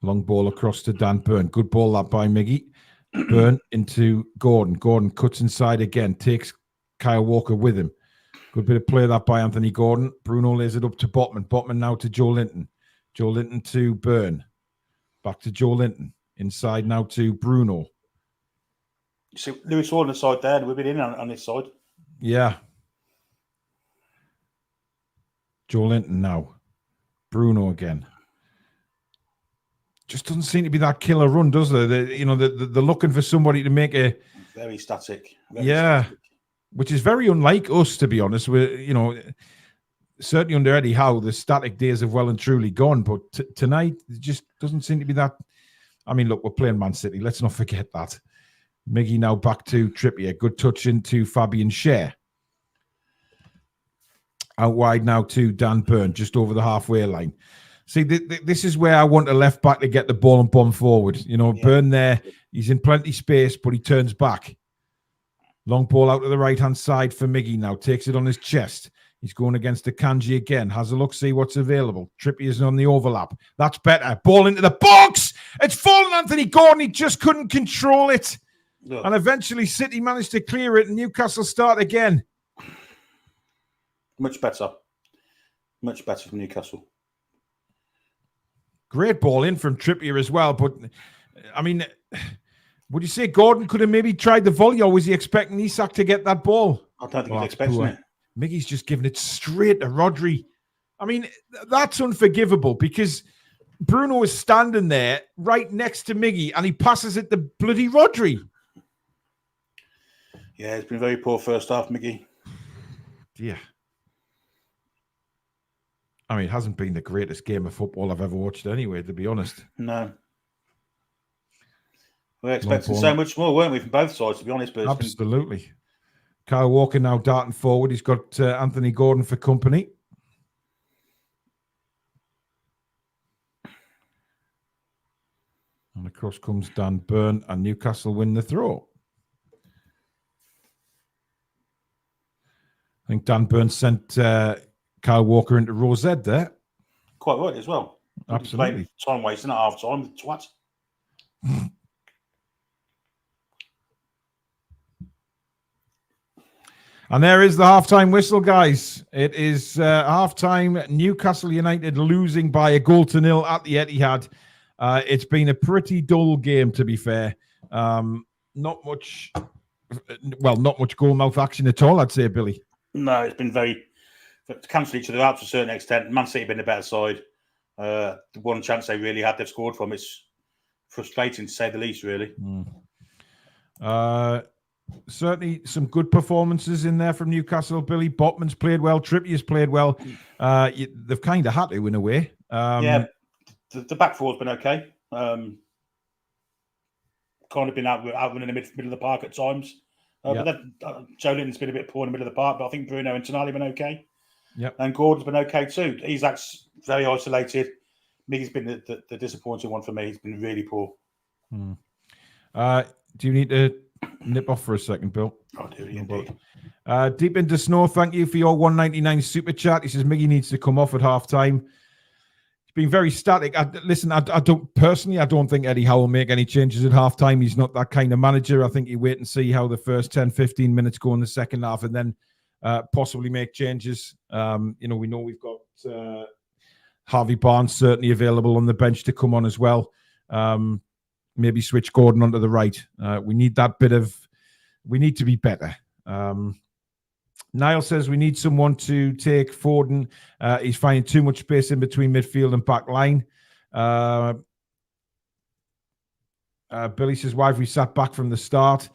B: Long ball across to Dan Burn. Good ball that by Miggy. Burn into Gordon. Gordon cuts inside again. Takes Kyle Walker with him. Good bit of play that by Anthony Gordon. Bruno lays it up to Botman. Botman now to Joe Linton. Joe Linton to Burn. Back to Joe Linton. Inside now to Bruno.
C: You see Lewis Hall on the side there, and we've been in on this side.
B: Yeah. Joe Linton now. Bruno again. Just doesn't seem to be that killer run, does there? They're looking for somebody to make a...
C: Very static.
B: Static. Which is very unlike us, to be honest. We're, certainly under Eddie Howe, the static days have well and truly gone. But tonight, it just doesn't seem to be that. I mean, look, we're playing Man City. Let's not forget that. Miggy now back to Trippier. Good touch into Fabian Schär. Out wide now to Dan Burn, just over the halfway line. See, this is where I want a left back to get the ball and bomb forward. Burn there. He's in plenty space, but he turns back. Long ball out to the right-hand side for Miggy now. Takes it on his chest. He's going against Akanji again. Has a look, see what's available. Trippier's on the overlap. That's better. Ball into the box. It's fallen Anthony Gordon. He just couldn't control it.
C: No.
B: And eventually City managed to clear it and Newcastle start again.
C: Much better. Much better from Newcastle.
B: Great ball in from Trippier as well. But, I mean... Would you say Gordon could have maybe tried the volley, or was he expecting Isak to get that ball?
C: I don't think he was expecting it.
B: Miggy's just giving it straight to Rodri. I mean, that's unforgivable because Bruno is standing there right next to Miggy and he passes it to bloody Rodri.
C: Yeah, it's been very poor first half, Miggy.
B: Yeah. I mean, it hasn't been the greatest game of football I've ever watched anyway, to be honest.
C: No. We were expecting so much more, weren't we, from both sides, to be honest? But
B: absolutely. Kyle Walker now darting forward. He's got Anthony Gordon for company. And across comes Dan Burn, and Newcastle win the throw. I think Dan Burn sent Kyle Walker into Rosette there.
C: Quite right as well.
B: Absolutely.
C: Time wasting at half time, twat.
B: And there is the halftime whistle, guys. It is halftime. Newcastle United losing by a 0-0 at the Etihad. It's been a pretty dull game, to be fair. Not much goal mouth action at all, I'd say, Billy.
C: No, it's been very to cancel each other out to a certain extent. Man City have been the better side. The one chance they really had, they've scored from. It's frustrating to say the least, really.
B: Certainly some good performances in there from Newcastle. Billy Botman's played well. Trippier's played well. They've kind of had to in a way.
C: Yeah, the back four's been okay. Kind of been out in the middle of the park at times. But Joe Linton's been a bit poor in the middle of the park, but I think Bruno and Tonali have been okay.
B: Yep.
C: And Gordon's been okay too. Isak's very isolated. Miggy's been the disappointing one for me. He's been really poor.
B: Do you need to nip off for a second, Bill?
C: I do, indeed.
B: Deep into Snow, thank you for your 199 super chat. He says Miggy needs to come off at half time. It's been very static. I don't think Eddie Howe will make any changes at half time. He's not that kind of manager. I think you wait and see how the first 10, 15 minutes go in the second half and then possibly make changes. We know we've got Harvey Barnes certainly available on the bench to come on as well. Maybe switch Gordon onto the right. We need that bit of. We need to be better. Niall says we need someone to take Foden. He's finding too much space in between midfield and back line. Billy says, why have we sat back from the start?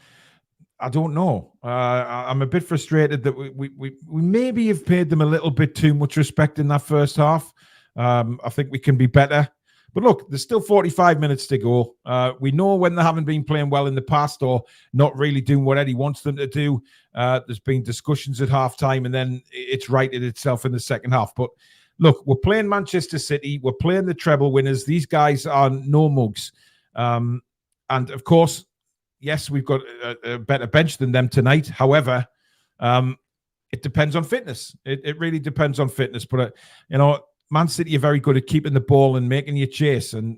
B: I don't know. I'm a bit frustrated that we maybe have paid them a little bit too much respect in that first half. I think we can be better. But look, there's still 45 minutes to go. We know when they haven't been playing well in the past or not really doing what Eddie wants them to do. There's been discussions at halftime, and then it's righted itself in the second half. But look, we're playing Manchester City. We're playing the treble winners. These guys are no mugs. And of course, yes, we've got a better bench than them tonight. However, it depends on fitness. It really depends on fitness. But, Man City are very good at keeping the ball and making you chase, and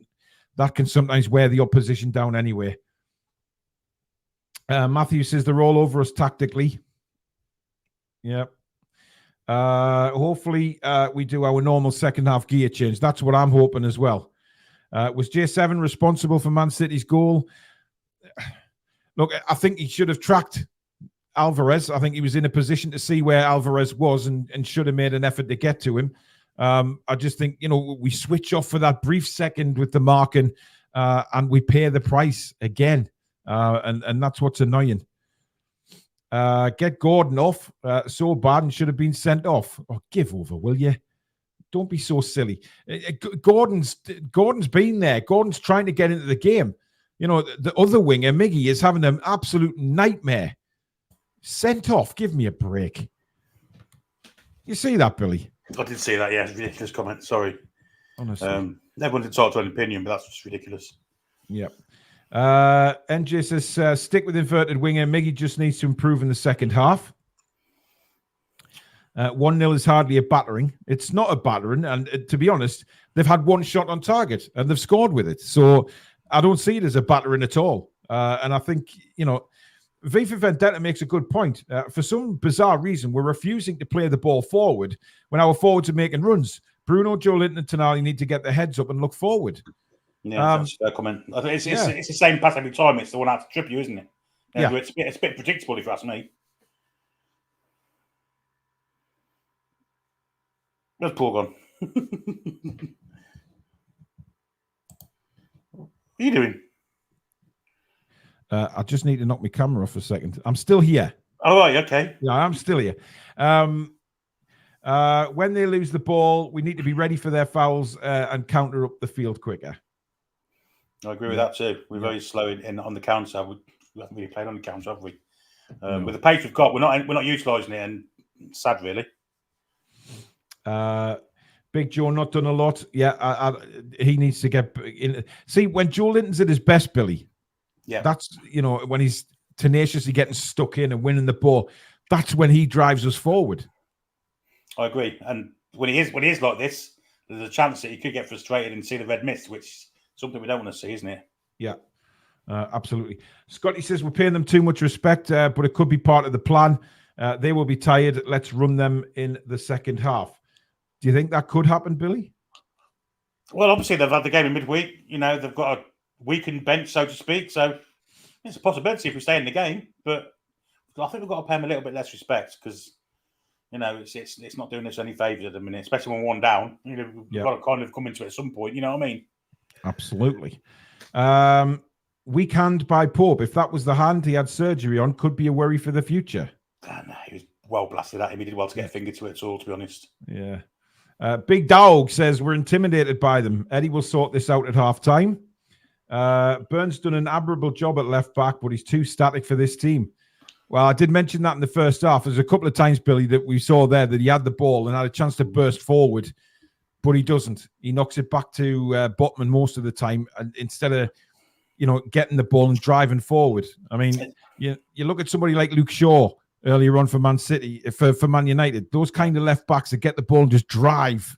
B: that can sometimes wear the opposition down anyway. Matthew says they're all over us tactically. Yeah. Hopefully, we do our normal second half gear change. That's what I'm hoping as well. Was J7 responsible for Man City's goal? Look, I think he should have tracked Alvarez. I think he was in a position to see where Alvarez was and should have made an effort to get to him. I just think, we switch off for that brief second with the marking and we pay the price again. And that's what's annoying. Get Gordon off. So bad and should have been sent off. Oh, give over, will you? Don't be so silly. Gordon's been there. Gordon's trying to get into the game. The other winger, Miggy, is having an absolute nightmare. Sent off. Give me a break. You see that, Billy?
C: I did see that, yeah. Ridiculous comment. Sorry.
B: Honestly.
C: Everyone's entitled to an opinion, but that's just ridiculous.
B: Yep. NJ says, stick with inverted winger. Miggy just needs to improve in the second half. 1-0 is hardly a battering. It's not a battering. And to be honest, they've had one shot on target and they've scored with it. So I don't see it as a battering at all. And I think, V for Vendetta makes a good point. For some bizarre reason, we're refusing to play the ball forward when our forwards are making runs. Bruno, Joe Linton, and Tonali need to get their heads up and look forward.
C: Yeah, that's a fair comment. I think it's the same pass every time. It's the one out to trip you, isn't it?
B: Yeah.
C: It's a bit predictable, if you ask me. Where's Paul gone? What are you doing?
B: I just need to knock my camera off a second. I'm still here.
C: Oh, right, okay.
B: Yeah, I'm still here. When they lose the ball, we need to be ready for their fouls and counter up the field quicker.
C: I agree with that too. We're very slow in on the counter. We haven't really played on the counter, have we? With the pace we've got, we're not utilising it, and it's sad, really.
B: Big Joe not done a lot. Yeah, he needs to get in. See, when Joe Linton's at his best, Billy.
C: Yeah,
B: that's when he's tenaciously getting stuck in and winning the ball. That's when he drives us forward.
C: I agree. And when he is like this, there's a chance that he could get frustrated and see the red mist, which is something we don't want to see, isn't it? Yeah,
B: absolutely. Scotty says we're paying them too much respect, but it could be part of the plan. They will be tired. Let's run them in the second half. Do you think that could happen, Billy?
C: Well, obviously they've had the game in midweek. They've got a weakened bench, so to speak. So it's a possibility if we stay in the game. But I think we've got to pay them a little bit less respect because, it's not doing us any favours at the minute, especially when we're one down. We've got to kind of come into it at some point. You know what I mean?
B: Absolutely. Weak hand by Pope. If that was the hand he had surgery on, could be a worry for the future.
C: No, he was well blasted at him. He did well to get a finger to it at all, to be honest.
B: Yeah. Big Dog says we're intimidated by them. Eddie will sort this out at half time. Burns done an admirable job at left back, but he's too static for this team. Well, I did mention that in the first half. There's a couple of times, Billy, that we saw there that he had the ball and had a chance to burst forward, but he doesn't. He knocks it back to Botman most of the time, and instead of getting the ball and driving forward. I mean, you look at somebody like Luke Shaw earlier on for Man City, for Man United. Those kind of left backs that get the ball and just drive.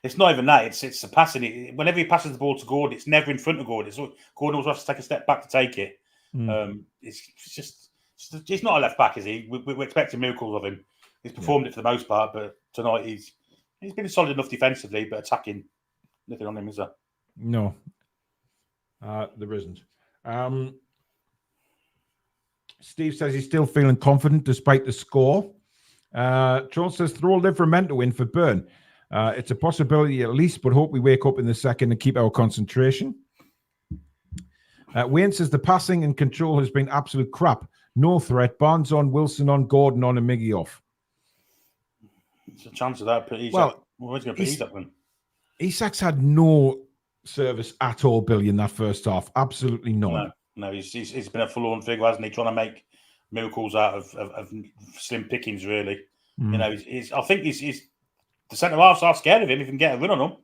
C: It's not even that. It's the passing. Whenever he passes the ball to Gordon, it's never in front of Gordon. Gordon always has to take a step back to take it. He's not a left back, is he? We're expecting miracles of him. He's performed it for the most part, but tonight he's He's been solid enough defensively, but attacking, nothing on him, is there?
B: No, there isn't. Steve says he's still feeling confident despite the score. Troll says throw Livramento in for Burn. It's a possibility at least, but hope we wake up in the second and keep our concentration. Wayne says the passing and control has been absolute crap. No threat. Barnes on, Wilson on, Gordon on, and Miggy off.
C: There's a chance of that. But he's
B: Well,
C: where's going to put Isak then?
B: Isak's had no service at all, Billy, in that first half. Absolutely none.
C: No, he's been a full-on figure, hasn't he? Trying to make miracles out of slim pickings, really. You know, I think he's the centre halves are scared of him if he can get a run on them.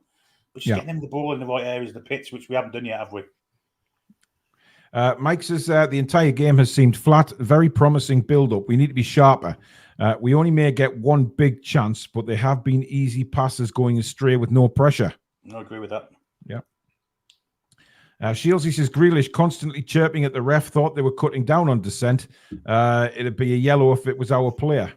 C: But just getting him the ball in the right areas of the pitch, which we haven't done yet, have we?
B: Mike says the entire game has seemed flat. Very promising build-up. We need to be sharper. We only may get one big chance, but there have been easy passes going astray with no pressure.
C: I agree with that.
B: Yeah. Shieldsy says Grealish constantly chirping at the ref, thought they were cutting down on dissent. It'd be a yellow if it was our player.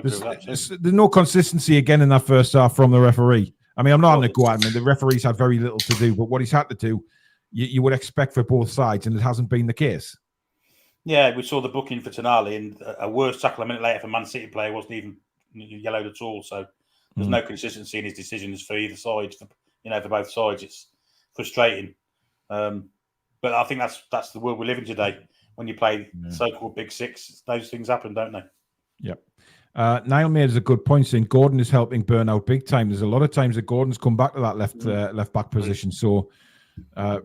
B: There's no consistency again in that first half from the referee. I mean, I'm not going to go at him. The referee's had very little to do, but what he's had to do, you would expect for both sides, and it hasn't been the case.
C: Yeah, we saw the booking for Tonali, and a worse tackle a minute later for Man City player wasn't even yellowed at all. So there's no consistency in his decisions for either side. For both sides, it's frustrating. But I think that's the world we live in today. When you play so-called Big Six, those things happen, don't they?
B: Yep. Niall made a good point saying Gordon is helping Burn out big time. There's a lot of times that Gordon's come back to that left back position. So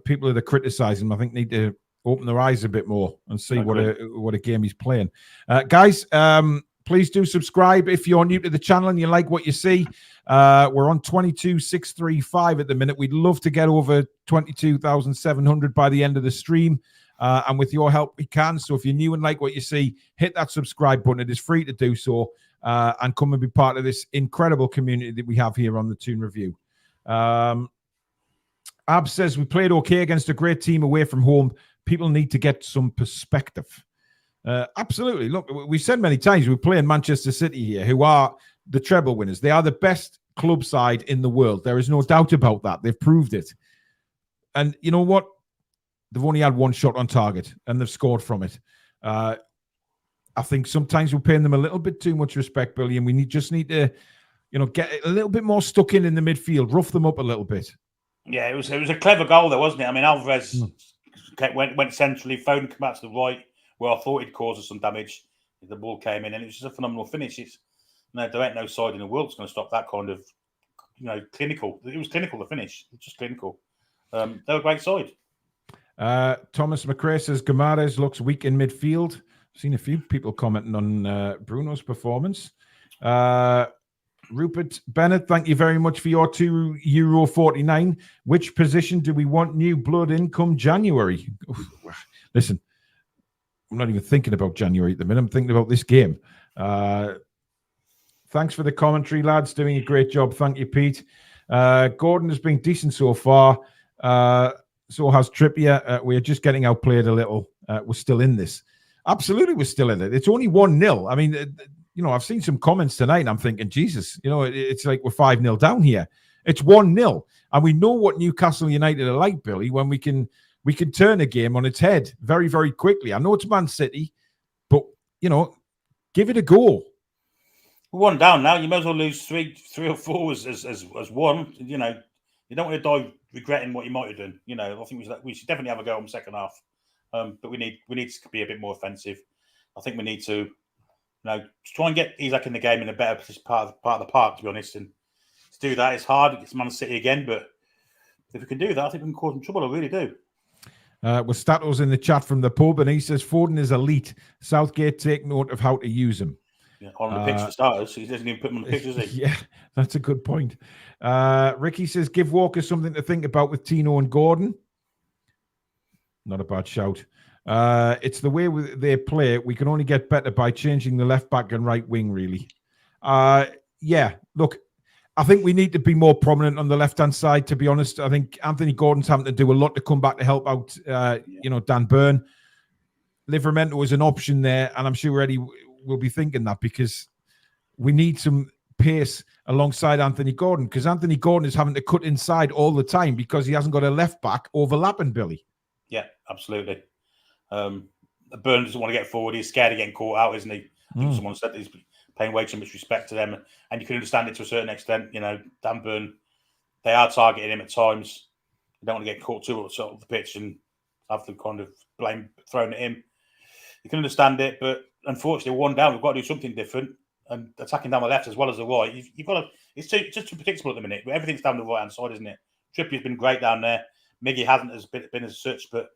B: people that are criticising him, I think, need to open their eyes a bit more and see what a game he's playing. Guys, please do subscribe if you're new to the channel and you like what you see. We're on 22,635 at the minute. We'd love to get over 22,700 by the end of the stream. And with your help, we can. So if you're new and like what you see, hit that subscribe button. It is free to do so. And come and be part of this incredible community that we have here on the Toon Review. Ab says we played okay against a great team away from home. People need to get some perspective. Absolutely. Look, we've said many times we're playing Manchester City here, who are the treble winners. They are the best club side in the world. There is no doubt about that. They've proved it. And you know what? They've only had one shot on target, and they've scored from it. I think sometimes we're paying them a little bit too much respect, Billy, and we just need to, get a little bit more stuck in the midfield, rough them up a little bit. Yeah,
C: it was a clever goal, though, wasn't it? I mean, Alvarez went centrally, Foden came out to the right, where I thought he'd cause us some damage. The ball came in, and it was just a phenomenal finish. There ain't no side in the world that's going to stop that kind of, clinical. It was clinical, the finish. It's just clinical. They're a great side.
B: Thomas McRae says Guimaraes looks weak in midfield. I've seen a few people commenting on Bruno's performance. Rupert Bennett, thank you very much for your €2.49. Which position do we want new blood in come January? Listen, I'm not even thinking about January at the minute. I'm thinking about this game. Thanks for the commentary, lads. Doing a great job. Thank you, Pete. Gordon has been decent so far. So has Trippier. We're just getting outplayed a little. We're still in this. Absolutely, we're still in it. It's only 1-0. I mean, I've seen some comments tonight, and I'm thinking, Jesus, it's like we're 5-0 down here. It's 1-0. And we know what Newcastle United are like, Billy, when we can turn a game on its head very, very quickly. I know it's Man City, but, give it a go.
C: One down now. You might as well lose three or four as one. You don't want to die regretting what you might have done. I think we should definitely have a go on the second half. But we need to be a bit more offensive. I think we need to, try and get Isak in the game in a better part of the park, to be honest. And to do that, it's hard. It's Man City again, but if we can do that, I think we can cause them trouble. I really do.
B: Stato's in the chat from the pub, and he says Foden is elite. Southgate, take note of how to use him.
C: Yeah, on the pitch for starters. He doesn't even put him on the pitch, does he?
B: Yeah, that's a good point. Ricky says, give Walker something to think about with Tino and Gordon. Not a bad shout. It's the way they play. We can only get better by changing the left back and right wing, really. Yeah, look, I think we need to be more prominent on the left-hand side, to be honest. I think Anthony Gordon's having to do a lot to come back to help out, Dan Burn. Livramento is an option there, and I'm sure Eddie will be thinking that because we need some pace alongside Anthony Gordon, because Anthony Gordon is having to cut inside all the time because he hasn't got a left back overlapping Billy.
C: Yeah, absolutely. Burn doesn't want to get forward. He's scared of getting caught out, isn't he? I think someone said he's paying way too much respect to them, and you can understand it to a certain extent. You know, Dan Burn, they are targeting him at times. They don't want to get caught too much off the pitch and have the kind of blame thrown at him. You can understand it, but unfortunately, 1 down, we've got to do something different. And attacking down the left as well as the right, you've got to. It's just too predictable at the minute. But everything's down the right hand side, isn't it? Trippier's been great down there. Miggy hasn't been as such, but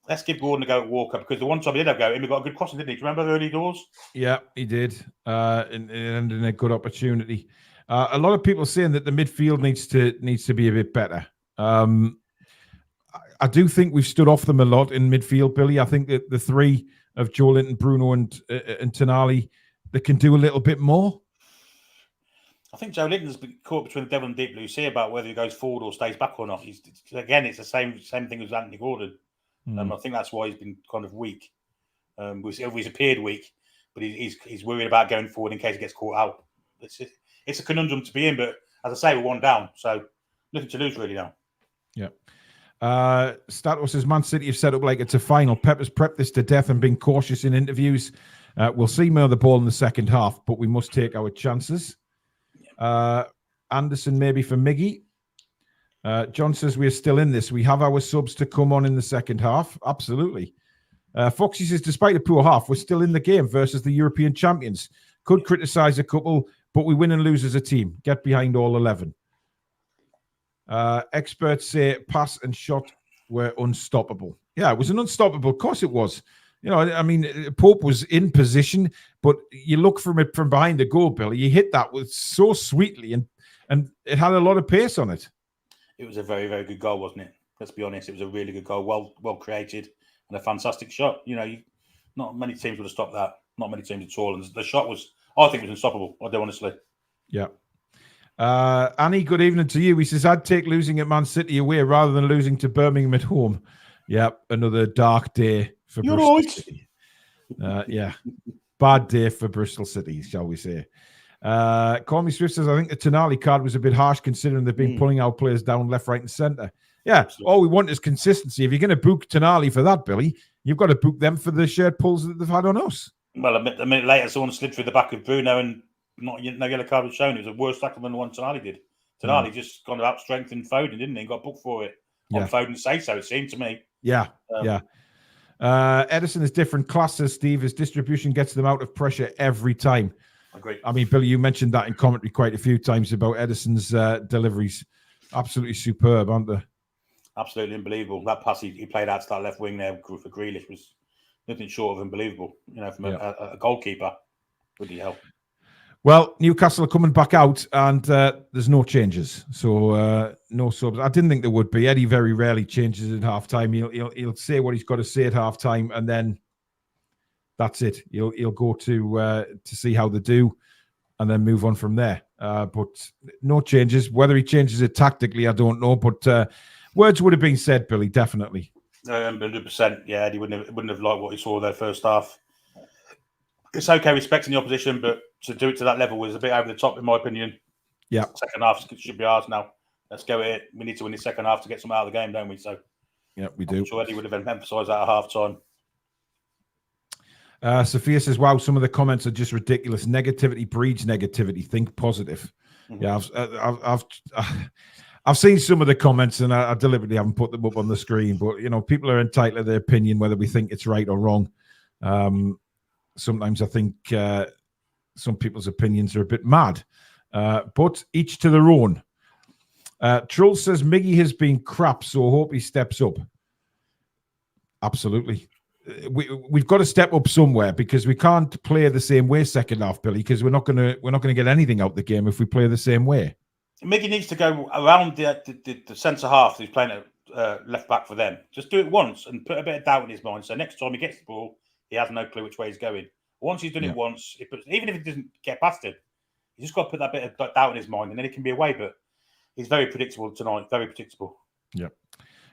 C: let's give Gordon a go at Walker, because the one time he did have a go, he got a good crossing, didn't he? Do you remember the early doors?
B: Yeah, he did, and in a good opportunity. A lot of people saying that the midfield needs to be a bit better. I do think we've stood off them a lot in midfield, Billy. I think that the three of Joe Linton, Bruno, and Tonali, they can do a little bit more. I
C: think Joe Linton's been caught between the devil and deep blue sea about whether he goes forward or stays back or not. Again, it's the same thing as Anthony Gordon. I think that's why he's been kind of weak. He's appeared weak, but he's worried about going forward in case he gets caught out. It's a conundrum to be in, but as I say, we're 1 down, so nothing to lose really now.
B: Yeah. Status says Man City have set up like it's a final. Pep has prepped this to death and been cautious in interviews. We'll see more of the ball in the second half, but we must take our chances. Anderson maybe for Miggy. John says we're still in this. We have our subs to come on in the second half. Absolutely. Foxy says despite a poor half, we're still in the game versus the European champions. Could criticise a couple, but we win and lose as a team. Get behind all 11. Experts say pass and shot were unstoppable. Yeah, it was an unstoppable. Of course it was. You know, I mean, Pope was in position, but you look from behind the goal, Billy. You hit that with so sweetly, and it had a lot of pace on it.
C: It was a very, very good goal, wasn't it? Let's be honest. It was a really good goal, well created, and a fantastic shot. You know, not many teams would have stopped that. Not many teams at all. And the shot was, I think, it was unstoppable. I do honestly.
B: Yeah. Annie, good evening to you. He says, I'd take losing at Man City away rather than losing to Birmingham at home. Yeah, another dark day for Bristol City. Yeah, bad day for Bristol City, shall we say. Call Me Swift says, I think the Tonali card was a bit harsh considering they've been pulling our players down left, right and centre. Yeah, absolutely. All we want is consistency. If you're going to book Tonali for that, Billy, you've got to book them for the shared pulls that they've had on us.
C: Well, a minute later, someone slid through the back of Bruno and no yellow card was shown. It was a worse tackle than the one Tonali did. Tonali just kind of out-strengthened Foden, didn't he? And got booked for it. On Foden say so, it seemed to me.
B: Yeah, yeah. Edison is different classes, Steve. His distribution gets them out of pressure every time.
C: Agreed.
B: I mean, Billy, you mentioned that in commentary quite a few times about Edison's deliveries. Absolutely superb, aren't they?
C: Absolutely unbelievable. That pass he played out to that left wing there for Grealish was nothing short of unbelievable. You know, from a goalkeeper. Bloody hell.
B: Well, Newcastle are coming back out, and there's no changes, so no subs. I didn't think there would be. Eddie very rarely changes at halftime. He'll say what he's got to say at halftime, and then that's it. He'll go to see how they do, and then move on from there. But no changes. Whether he changes it tactically, I don't know. But words would have been said, Billy, definitely.
C: 100%. Yeah, Eddie wouldn't have liked what he saw there first half. It's okay respecting the opposition, but to do it to that level was a bit over the top, in my opinion.
B: Yeah.
C: Second half should be ours now. Let's go at it. We need to win the second half to get some out of the game, don't we? So,
B: yeah, we do.
C: I'm sure Eddie would have emphasised that at half time.
B: Sophia says, wow, some of the comments are just ridiculous. Negativity breeds negativity. Think positive. Mm-hmm. Yeah, I've seen some of the comments, and I deliberately haven't put them up on the screen. But, you know, people are entitled to their opinion, whether we think it's right or wrong. Sometimes I think some people's opinions are a bit mad, but each to their own. Trull says Miggy has been crap, so hope he steps up. Absolutely, we've got to step up somewhere because we can't play the same way second half, Billy. Because we're not gonna get anything out the game if we play the same way.
C: Miggy needs to go around the centre half who's playing at left back for them. Just do it once and put a bit of doubt in his mind. So next time he gets the ball, he has no clue which way he's going. Once he's done it once, even if he doesn't get past it, he's just got to put that bit of doubt in his mind, and then he can be away. But he's very predictable tonight, very predictable.
B: Yeah.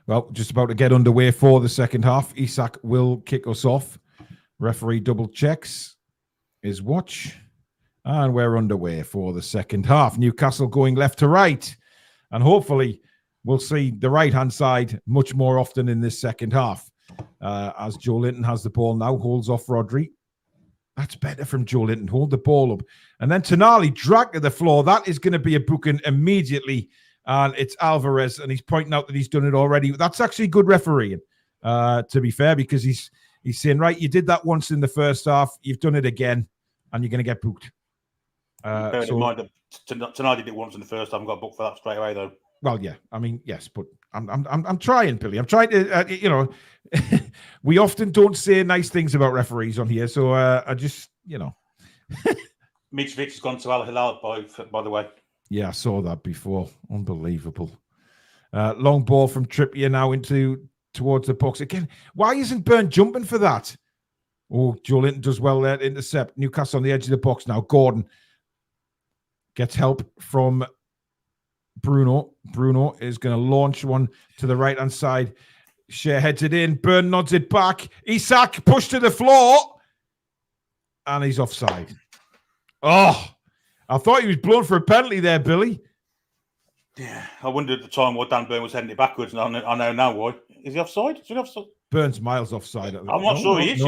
B: Well, just about to get underway for the second half. Isak will kick us off. Referee double checks his watch, And we're underway for the second half. Newcastle going left to right. And hopefully we'll see the right-hand side much more often in this second half. As Joe Linton has the ball now, holds off Rodri. That's better from Joe Linton. Hold the ball up. And then Tonali dragged to the floor. That is going to be a booking immediately. And it's Alvarez, and he's pointing out that he's done it already. That's actually good refereeing, to be fair, because he's saying, right, you did that once in the first half. You've done it again, and you're going to get booked.
C: Bear in mind that Tonali did it once in the first half and got booked for that straight away, though.
B: Well, yeah, I mean, yes, but I'm trying, Billy. I'm trying to, we often don't say nice things about referees on here, so I just,
C: Mitrovic has gone to Al Hilal, by the way.
B: Yeah, I saw that before. Unbelievable. Long ball from Trippier now towards the box again. Why isn't Burn jumping for that? Oh, Joe Linton does well there to intercept. Newcastle on the edge of the box now. Gordon gets help from Bruno. Bruno is going to launch one to the right-hand side. Shea heads it in. Burn nods it back. Isak pushed to the floor. And he's offside. Oh, I thought he was blown for a penalty there, Billy.
C: Yeah, I wondered at the time why Dan Burn was heading it backwards, and I know now why. Is he offside? Is he offside?
B: Burns miles offside.
C: I'm not sure he is,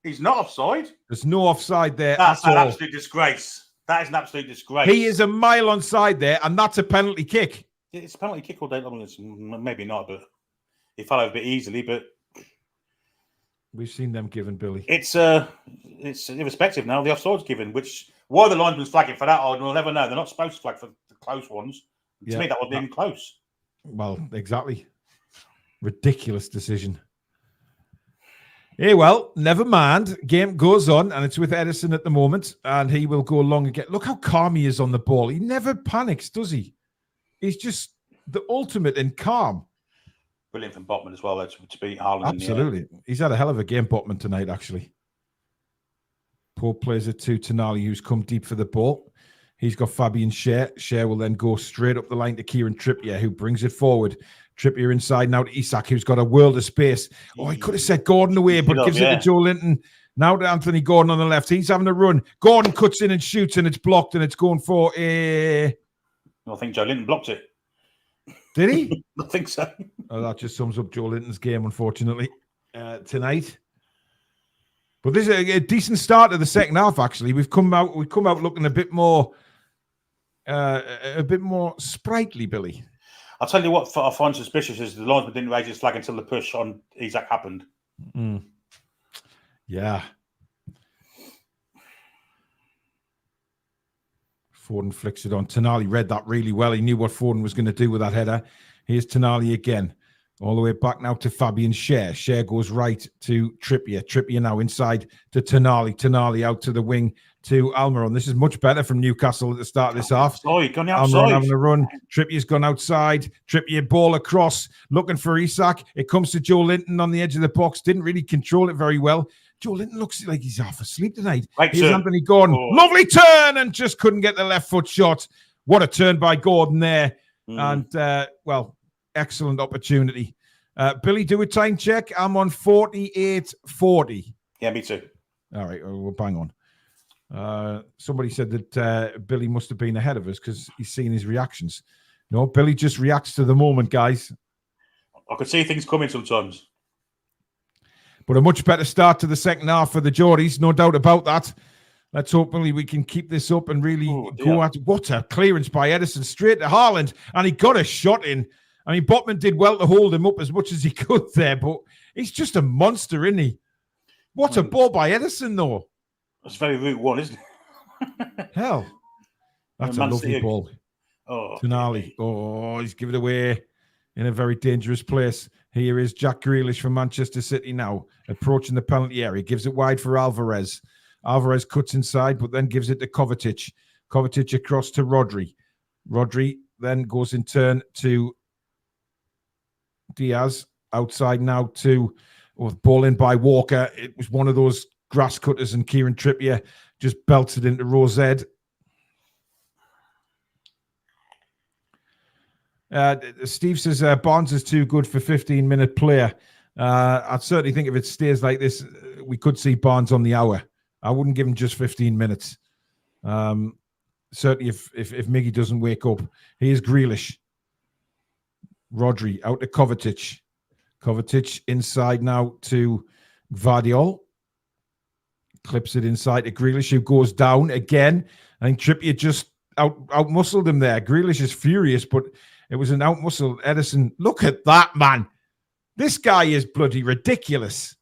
C: He's not offside.
B: There's no offside there.
C: That's an absolute disgrace. That is an absolute disgrace.
B: He is a mile onside there, and that's a penalty kick.
C: It's a penalty kick all day long. Maybe not, but he fell over a bit easily. But
B: we've seen them given, Billy.
C: It's irrespective now. The offside's given, which why the linesman's flagging for that, we'll never know. They're not supposed to flag for the close ones. To me, that wasn't even close.
B: Well, exactly. Ridiculous decision. Hey, well, never mind. Game goes on, and it's with Edison at the moment, and he will go long again. Look how calm he is on the ball. He never panics, does he? He's just the ultimate in calm.
C: Brilliant from Botman as well, though, to beat Haaland.
B: Absolutely. He's had a hell of a game, Botman, tonight, actually. Paul plays it to Tonali, who's come deep for the ball. He's got Fabian Schär. Schär will then go straight up the line to Kieran Trippier, who brings it forward. Trippier inside now to Isak, who's got a world of space. Oh, he could have set Gordon away, but gives it to Joe Linton. Now to Anthony Gordon on the left. He's having a run. Gordon cuts in and shoots, and it's blocked, and it's going for a...
C: I think Joe Linton blocked it.
B: Did he?
C: I think so.
B: Oh, that just sums up Joe Linton's game, unfortunately, tonight. But this is a decent start to the second half, actually. We've come out looking a bit more sprightly, Billy.
C: I'll tell you what I find suspicious is the linesman didn't raise his flag until the push on Isak happened.
B: Mm. Yeah. Foden flicks it on. Tonali read that really well. He knew what Foden was going to do with that header. Here's Tonali again. All the way back now to Fabian Schär. Schär goes right to Trippier. Trippier now inside to Tonali. Tonali out to the wing to Almiron. This is much better from Newcastle at the start of this half.
C: Gone outside.
B: Almiron having a run. Trippier's gone outside. Trippier ball across, looking for Isak. It comes to Joe Linton on the edge of the box. Didn't really control it very well. Joe Linton looks like he's half asleep tonight. Here's Anthony Gordon. Oh. Lovely turn, and just couldn't get the left foot shot. What a turn by Gordon there. And, excellent opportunity. Billy, do a time check. I'm on 48:40.
C: Yeah, me too.
B: All right, we'll bang on. Somebody said that Billy must have been ahead of us because he's seen his reactions. No, Billy just reacts to the moment, guys.
C: I could see things coming sometimes.
B: But a much better start to the second half for the Geordies, no doubt about that. Let's hopefully we can keep this up and really go at what a clearance by Edison straight to Haaland, and he got a shot in. I mean, Botman did well to hold him up as much as he could there, but he's just a monster, isn't he? What a ball by Edison, though.
C: That's very Route 1, isn't it?
B: Hell. That's a lovely ball.
C: Oh,
B: Tonali. Oh, he's given it away in a very dangerous place. Here is Jack Grealish from Manchester City now, approaching the penalty area. Gives it wide for Alvarez. Alvarez cuts inside, but then gives it to Kovacic. Kovacic across to Rodri. Rodri then goes in turn to Diaz. Outside now to ball in by Walker. It was one of those grass cutters, and Kieran Trippier just belts it into Rosed. Steve says Barnes is too good for 15-minute player. I'd certainly think if it stays like this, we could see Barnes on the hour. I wouldn't give him just 15 minutes. Certainly, if Miggy doesn't wake up, here's Grealish. Rodri out to Kovacic. Kovacic inside now to Gvardiol. Clips it inside to Grealish, who goes down again. I think Trippier just out-muscled him there. Grealish is furious, but it was an out-muscle. Edison, look at that, man. This guy is bloody ridiculous.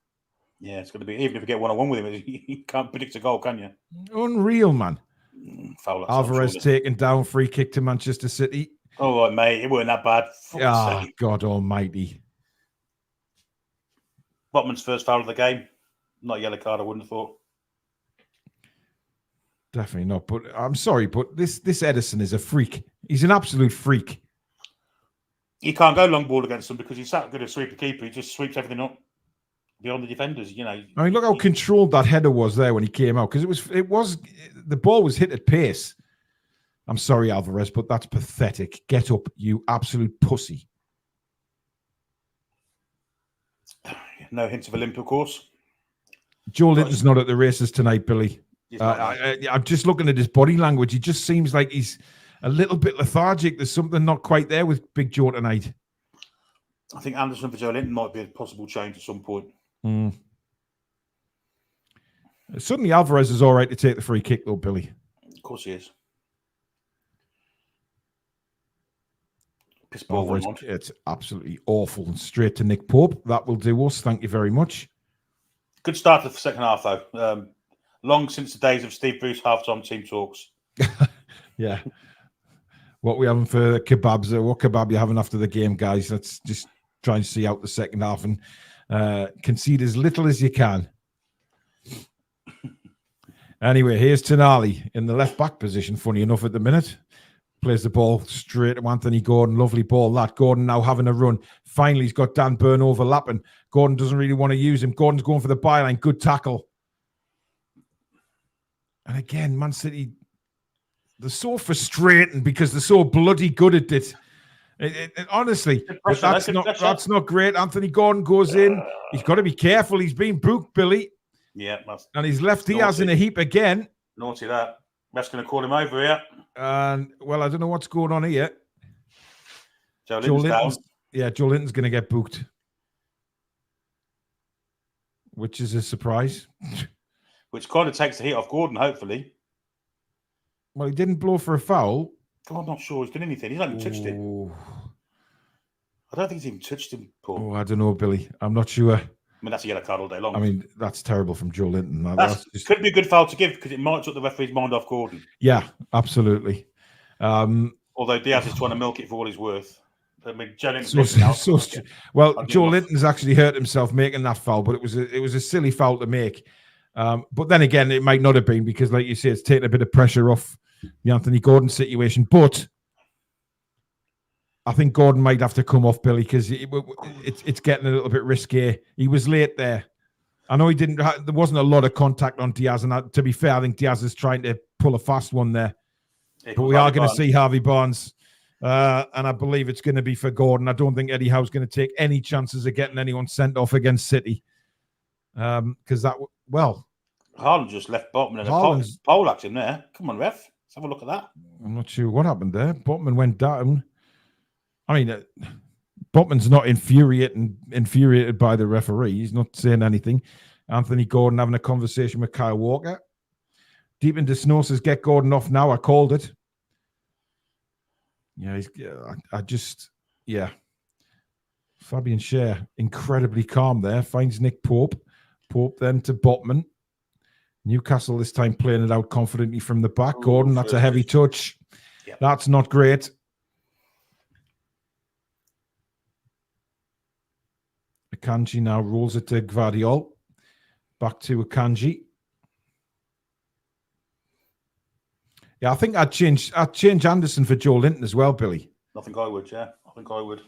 C: Yeah, it's going to be, even if you get one-on-one with him, you can't predict a goal, can you?
B: Unreal, man.
C: Foul.
B: Alvarez taken down, free kick to Manchester City.
C: All right, mate. It weren't that bad.
B: Oh, God almighty.
C: Botman's first foul of the game. Not a yellow card, I wouldn't have thought.
B: Definitely not. But I'm sorry, but this Edison is a freak. He's an absolute freak.
C: You can't go long ball against him because he's that good a sweeper keeper. He just sweeps everything up beyond the defenders. You know.
B: I mean, look how controlled that header was there when he came out, because it was the ball was hit at pace. I'm sorry, Alvarez, but that's pathetic. Get up, you absolute pussy.
C: No hints of a limp, of course.
B: Joe Linton's not at the races tonight, Billy. I'm just looking at his body language. He just seems like he's a little bit lethargic. There's something not quite there with Big Joe tonight.
C: I think Anderson for Joe Linton might be a possible change at some point.
B: Suddenly Alvarez is all right to take the free kick, though, Billy.
C: Of course he is. Piss ball
B: Alvarez, it's absolutely awful. And straight to Nick Pope. That will do us. Thank you very much.
C: Good start to the second half, though. Long since the days of Steve Bruce halftime team talks.
B: Yeah. What we having for kebabs? What kebab you having after the game, guys? Let's just try and see out the second half and concede as little as you can. Anyway, here's Tonali in the left-back position, funny enough, at the minute. Plays the ball straight to Anthony Gordon. Lovely ball, that. Gordon now having a run. Finally, he's got Dan Burn overlapping. Gordon doesn't really want to use him. Gordon's going for the byline. Good tackle. And again, Man City, they're so frustrating because they're so bloody good at it. Honestly, that's not great. Anthony Gordon goes in. He's got to be careful. He's been booked, Billy.
C: Yeah.
B: And he's left Diaz in a heap again.
C: Naughty that. That's going to call him over here.
B: And, well, I don't know what's going on here.
C: Joe Linton's down.
B: Yeah, Joe Linton's going to get booked. Which is a surprise.
C: Which kind of takes the heat off Gordon, hopefully.
B: Well, he didn't blow for a foul.
C: I'm not sure he's done anything. He's not even touched him. I don't think he's even touched him, Paul.
B: Oh, I don't know, Billy. I'm not sure.
C: I mean, that's a yellow card all day long.
B: I mean, that's terrible from Joe Linton.
C: Could be a good foul to give because it might take the referee's mind off Gordon.
B: Yeah, absolutely.
C: Although Diaz is trying to milk it for all he's worth. I mean, Joe Linton's
B: Joe Linton's actually hurt himself making that foul, but it was a silly foul to make. But then again, it might not have been because, like you say, it's taken a bit of pressure off the Anthony Gordon situation. But I think Gordon might have to come off, Billy, because it's getting a little bit risky. He was late there. I know there wasn't a lot of contact on Diaz, and to be fair, I think Diaz is trying to pull a fast one there. But we are going to see Harvey Barnes, and I believe it's going to be for Gordon. I don't think Eddie Howe's going to take any chances of getting anyone sent off against City. Because
C: Haaland just left Botman and a pole action there. Come on, ref. Let's have a look at that.
B: I'm not sure what happened there. Botman went down. I mean, Botman's not infuriated by the referee. He's not saying anything. Anthony Gordon having a conversation with Kyle Walker. Deep into snow says, get Gordon off now. I called it. Yeah, Fabian Schär, incredibly calm there. Finds Nick Pope. Pope then to Botman. Newcastle this time playing it out confidently from the back. Gordon, that's a heavy touch. Yep. That's not great. Akanji now rolls it to Gvardiol. Back to Akanji. Yeah, I think I'd change Anderson for Joe Linton as well, Billy.
C: I think I would, yeah. I think I would.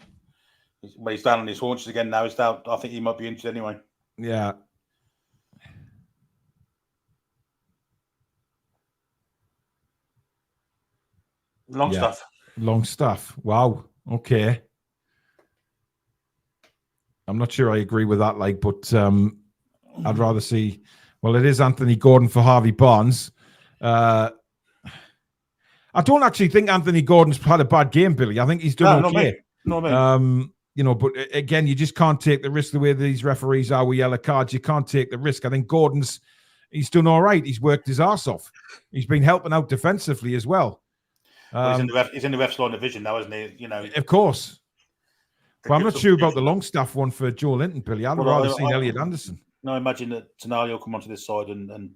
C: He's down on his haunches again now. He's down. I think he might be injured anyway.
B: Yeah. Long stuff. Wow. Okay. I'm not sure I agree with that, but I'd rather see. Well, it is Anthony Gordon for Harvey Barnes. I don't actually think Anthony Gordon's had a bad game, Billy. I think he's done okay.
C: Not me.
B: But again, you just can't take the risk the way these referees are with yellow cards. You can't take the risk. I think he's done all right. He's worked his arse off. He's been helping out defensively as well.
C: He's in the ref's line of vision now, isn't he?
B: Of course. But I'm not sure about the Longstaff one for Joe Linton, Billy. I'd rather seen Elliot Anderson.
C: No, imagine that Tonali will come onto this side and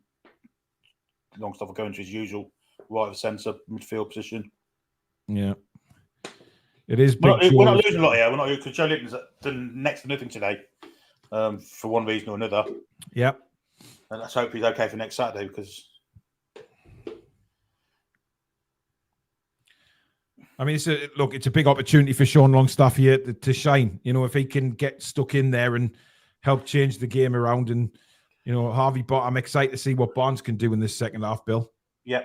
C: Longstaff will go into his usual right of centre midfield position.
B: Yeah. It is
C: big. We're not losing a lot here. We're not, because Joe Linton's done next to nothing today, for one reason or another.
B: Yeah.
C: And let's hope he's okay for next Saturday, because
B: I mean, it's a big opportunity for Sean Longstaff here to shine. If he can get stuck in there and help change the game around, and I'm excited to see what Barnes can do in this second half, Bill.
C: Yeah.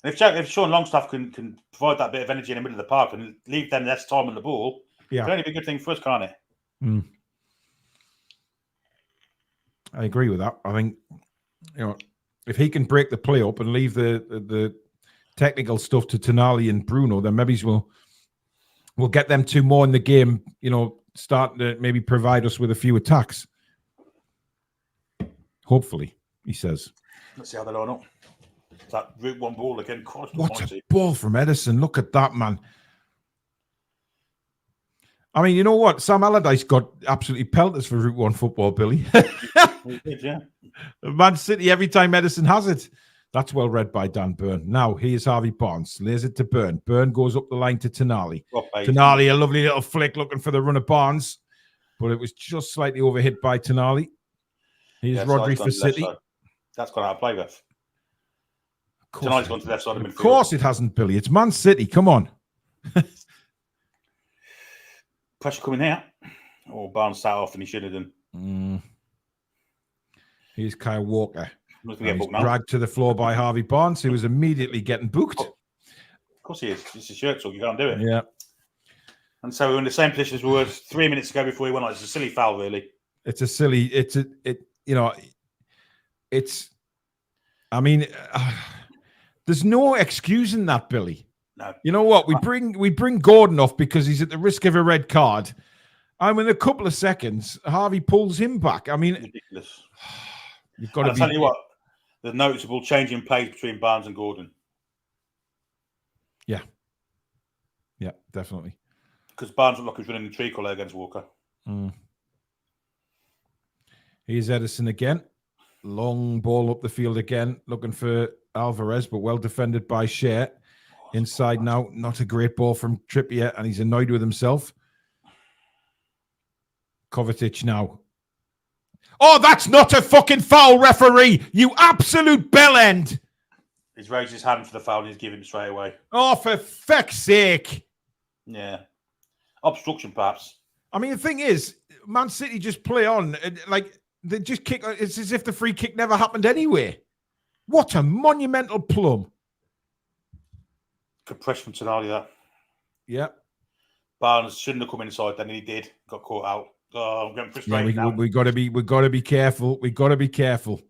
C: And if Sean Longstaff can provide that bit of energy in the middle of the park and leave them less time on the ball, it can only be a good thing for us, can't it?
B: I agree with that. I think, if he can break the play up and leave the technical stuff to Tonali and Bruno, then maybe we'll get them two more in the game, starting to maybe provide us with a few attacks. Hopefully, he says.
C: Let's see how they line up. That route one ball again.
B: What a ball from Edison. Look at that, man. I mean, you know what? Sam Allardyce got absolutely pelters for route one football, Billy.
C: He did, yeah.
B: Man City, every time Edison has it. That's well read by Dan Byrne. Now, here's Harvey Barnes. Lays it to Byrne. Byrne goes up the line to Tonali. Tonali, a lovely little flick looking for the run of Barnes. But it was just slightly overhit by Tonali. Here's Rodri for City.
C: That's gone out of play, Ref. Tonali's gone to the left side of midfield.
B: Of course it hasn't, Billy. It's Man City. Come on.
C: Pressure coming here. Oh, Barnes sat off and he should have done.
B: Here's Kyle Walker.
C: He's
B: dragged to the floor by Harvey Barnes, who was immediately getting booked.
C: Of course he is. It's a shirt, so you can't do it.
B: Yeah.
C: And so we're in the same position as we were 3 minutes ago before we went on. It's a silly foul, really.
B: There's no excusing that, Billy.
C: No.
B: You know what? We bring Gordon off because he's at the risk of a red card. And in a couple of seconds, Harvey pulls him back. I mean,
C: ridiculous.
B: You've got to
C: tell you what, the noticeable change in play between Barnes and Gordon.
B: Yeah. Yeah, definitely.
C: Because Barnes looked like he was running the tree colour against Walker.
B: Here's Edison again. Long ball up the field again, looking for Alvarez, but well defended by Shea. Inside now, not a great ball from Trippier, and he's annoyed with himself. Kovacic now. Oh, that's not a fucking foul, referee! You absolute bellend!
C: He's raised his hand for the foul and he's given him straight away.
B: Oh, for feck's sake!
C: Yeah. Obstruction, perhaps.
B: I mean, the thing is, Man City just play on. Like, they just kick. It's as if the free kick never happened anyway. What a monumental plum.
C: Good press from Tonali, that.
B: Yeah.
C: Barnes shouldn't have come inside, then he did. Got caught out. Oh, I'm getting frustrated now.
B: We got to be careful. We got to be careful.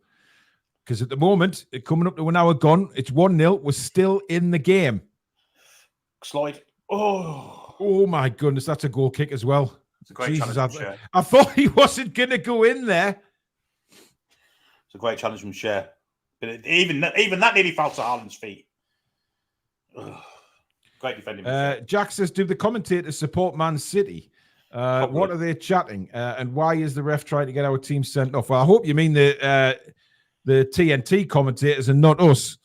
B: Because at the moment, coming up to an hour gone, it's 1-0. We're still in the game.
C: Slide.
B: Oh my goodness, that's a goal kick as well.
C: It's a great challenge from Shea.
B: I thought he wasn't going to go in there.
C: It's a great challenge from Shea. But even that nearly fell to Haaland's feet. Great defending.
B: Jack says, do the commentators support Man City? What are they chatting? And why is the ref trying to get our team sent off? Well, I hope you mean the TNT commentators and not us.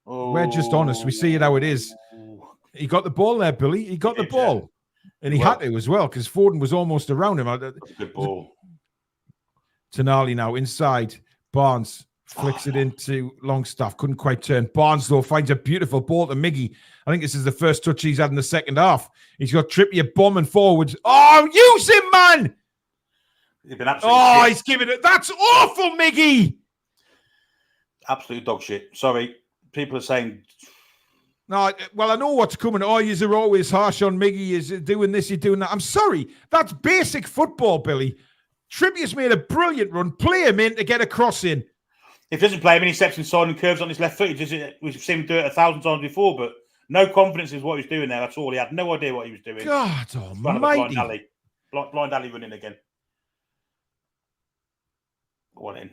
B: We're just honest. We see it how it is. He got the ball there, Billy. He got the ball. Yeah. And he had to as well, because Foden was almost around him.
C: That's a good ball.
B: Tonali now inside. Barnes flicks it into Longstaff. Couldn't quite turn. Barnes, though, finds a beautiful ball to Miggy. I think this is the first touch he's had in the second half. He's got Trippier bombing forwards. Oh, use him, man!
C: He's been absolutely
B: he's giving it. That's awful, Miggy!
C: Absolute dog shit. Sorry. People are saying...
B: No, well, I know what's coming. Oh, you're always harsh on Miggy. Is doing this, you're doing that. I'm sorry. That's basic football, Billy. Trippier's made a brilliant run. Play him in to get a cross in.
C: If he doesn't play him and he steps inside and curves on his left foot, we've seen him do it 1,000 times before, but no confidence in what he was doing there at all. He had no idea what he was doing.
B: God
C: Ran up a
B: almighty.
C: blind alley. Blind alley running again. One in.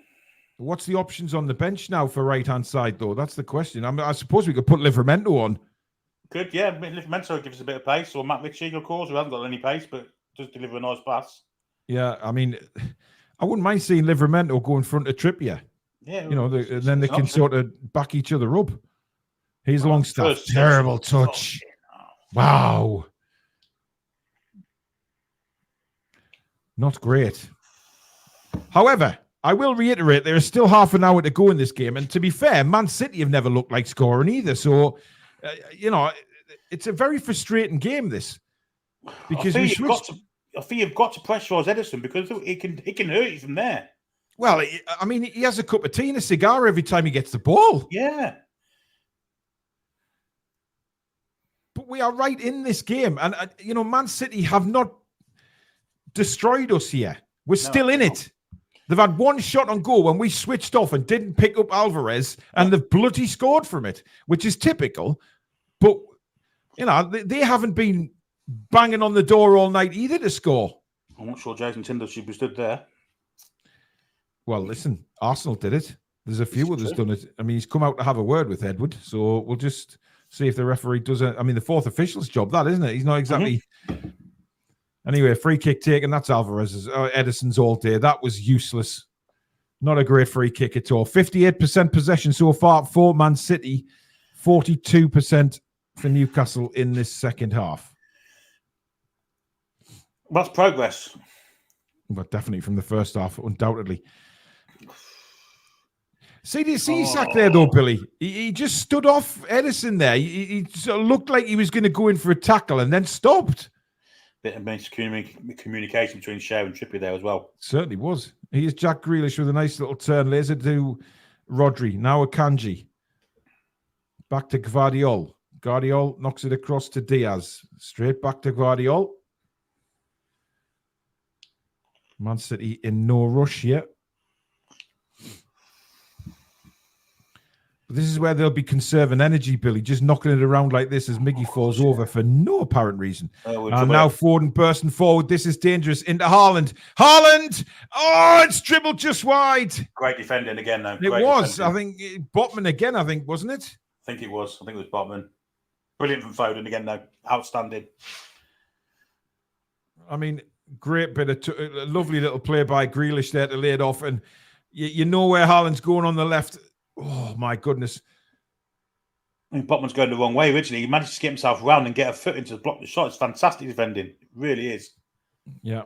B: What's the options on the bench now for right-hand side, though? That's the question. I suppose we could put Livramento on.
C: Good, yeah. Livramento gives us a bit of pace, or Matt Ritchie, of course, who hasn't got any pace, but does deliver a nice pass.
B: Yeah, I mean, I wouldn't mind seeing Livramento go in front of Trippier.
C: Yeah,
B: you know, and then they can sort of back each other up. Here's Longstaff. Terrible touch. Wow. Not great. However, I will reiterate, there is still half an hour to go in this game. And to be fair, Man City have never looked like scoring either. So, you know, it's a very frustrating game, this. Because I
C: think you've got to pressurise Ederson because it can hurt you from there.
B: Well, I mean, he has a cup of tea and a cigar every time he gets the ball.
C: Yeah.
B: But we are right in this game. And, you know, Man City have not destroyed us here. We're still in it. They've had one shot on goal when we switched off and didn't pick up Alvarez, and they've bloody scored from it, which is typical. But, you know, they haven't been banging on the door all night either to score.
C: I'm not sure Jason Tinder should be stood there.
B: Well, listen, Arsenal did it. There's a few others done it. I mean, he's come out to have a word with Edward, so we'll just see if the referee does it. I mean, the fourth official's job, that, isn't it? He's not exactly... Mm-hmm. Anyway, free kick taken. That's Alvarez's. Edison's all day. That was useless. Not a great free kick at all. 58% possession so far for Man City. 42% for Newcastle in this second half.
C: That's progress.
B: But definitely from the first half, undoubtedly. See Isak there, though, Billy. He just stood off Edison there. He sort of looked like he was going to go in for a tackle and then stopped.
C: Bit of miscommunication between Shea and Trippier there as well.
B: Certainly was. Here's Jack Grealish with a nice little turn. Laser to Rodri. Now Akanji. Back to Gvardiol. Gvardiol knocks it across to Diaz. Straight back to Gvardiol. Man City in no rush yet. But this is where they'll be conserving energy, Billy, just knocking it around like this as Miggy falls over for no apparent reason. And now Foden bursting forward. This is dangerous into Haaland. Haaland! Oh, it's dribbled just wide.
C: Great defending again, though.
B: It was. I think Botman again, wasn't it?
C: I think it was. I think it was Botman. Brilliant from Foden again, though. Outstanding.
B: I mean, great bit of lovely little play by Grealish there to lay it off. And you know where Haaland's going on the left. Oh, my goodness.
C: I mean, Botman's going the wrong way originally. He managed to get himself round and get a foot into the block the shot. It's fantastic defending. It really is.
B: Yeah.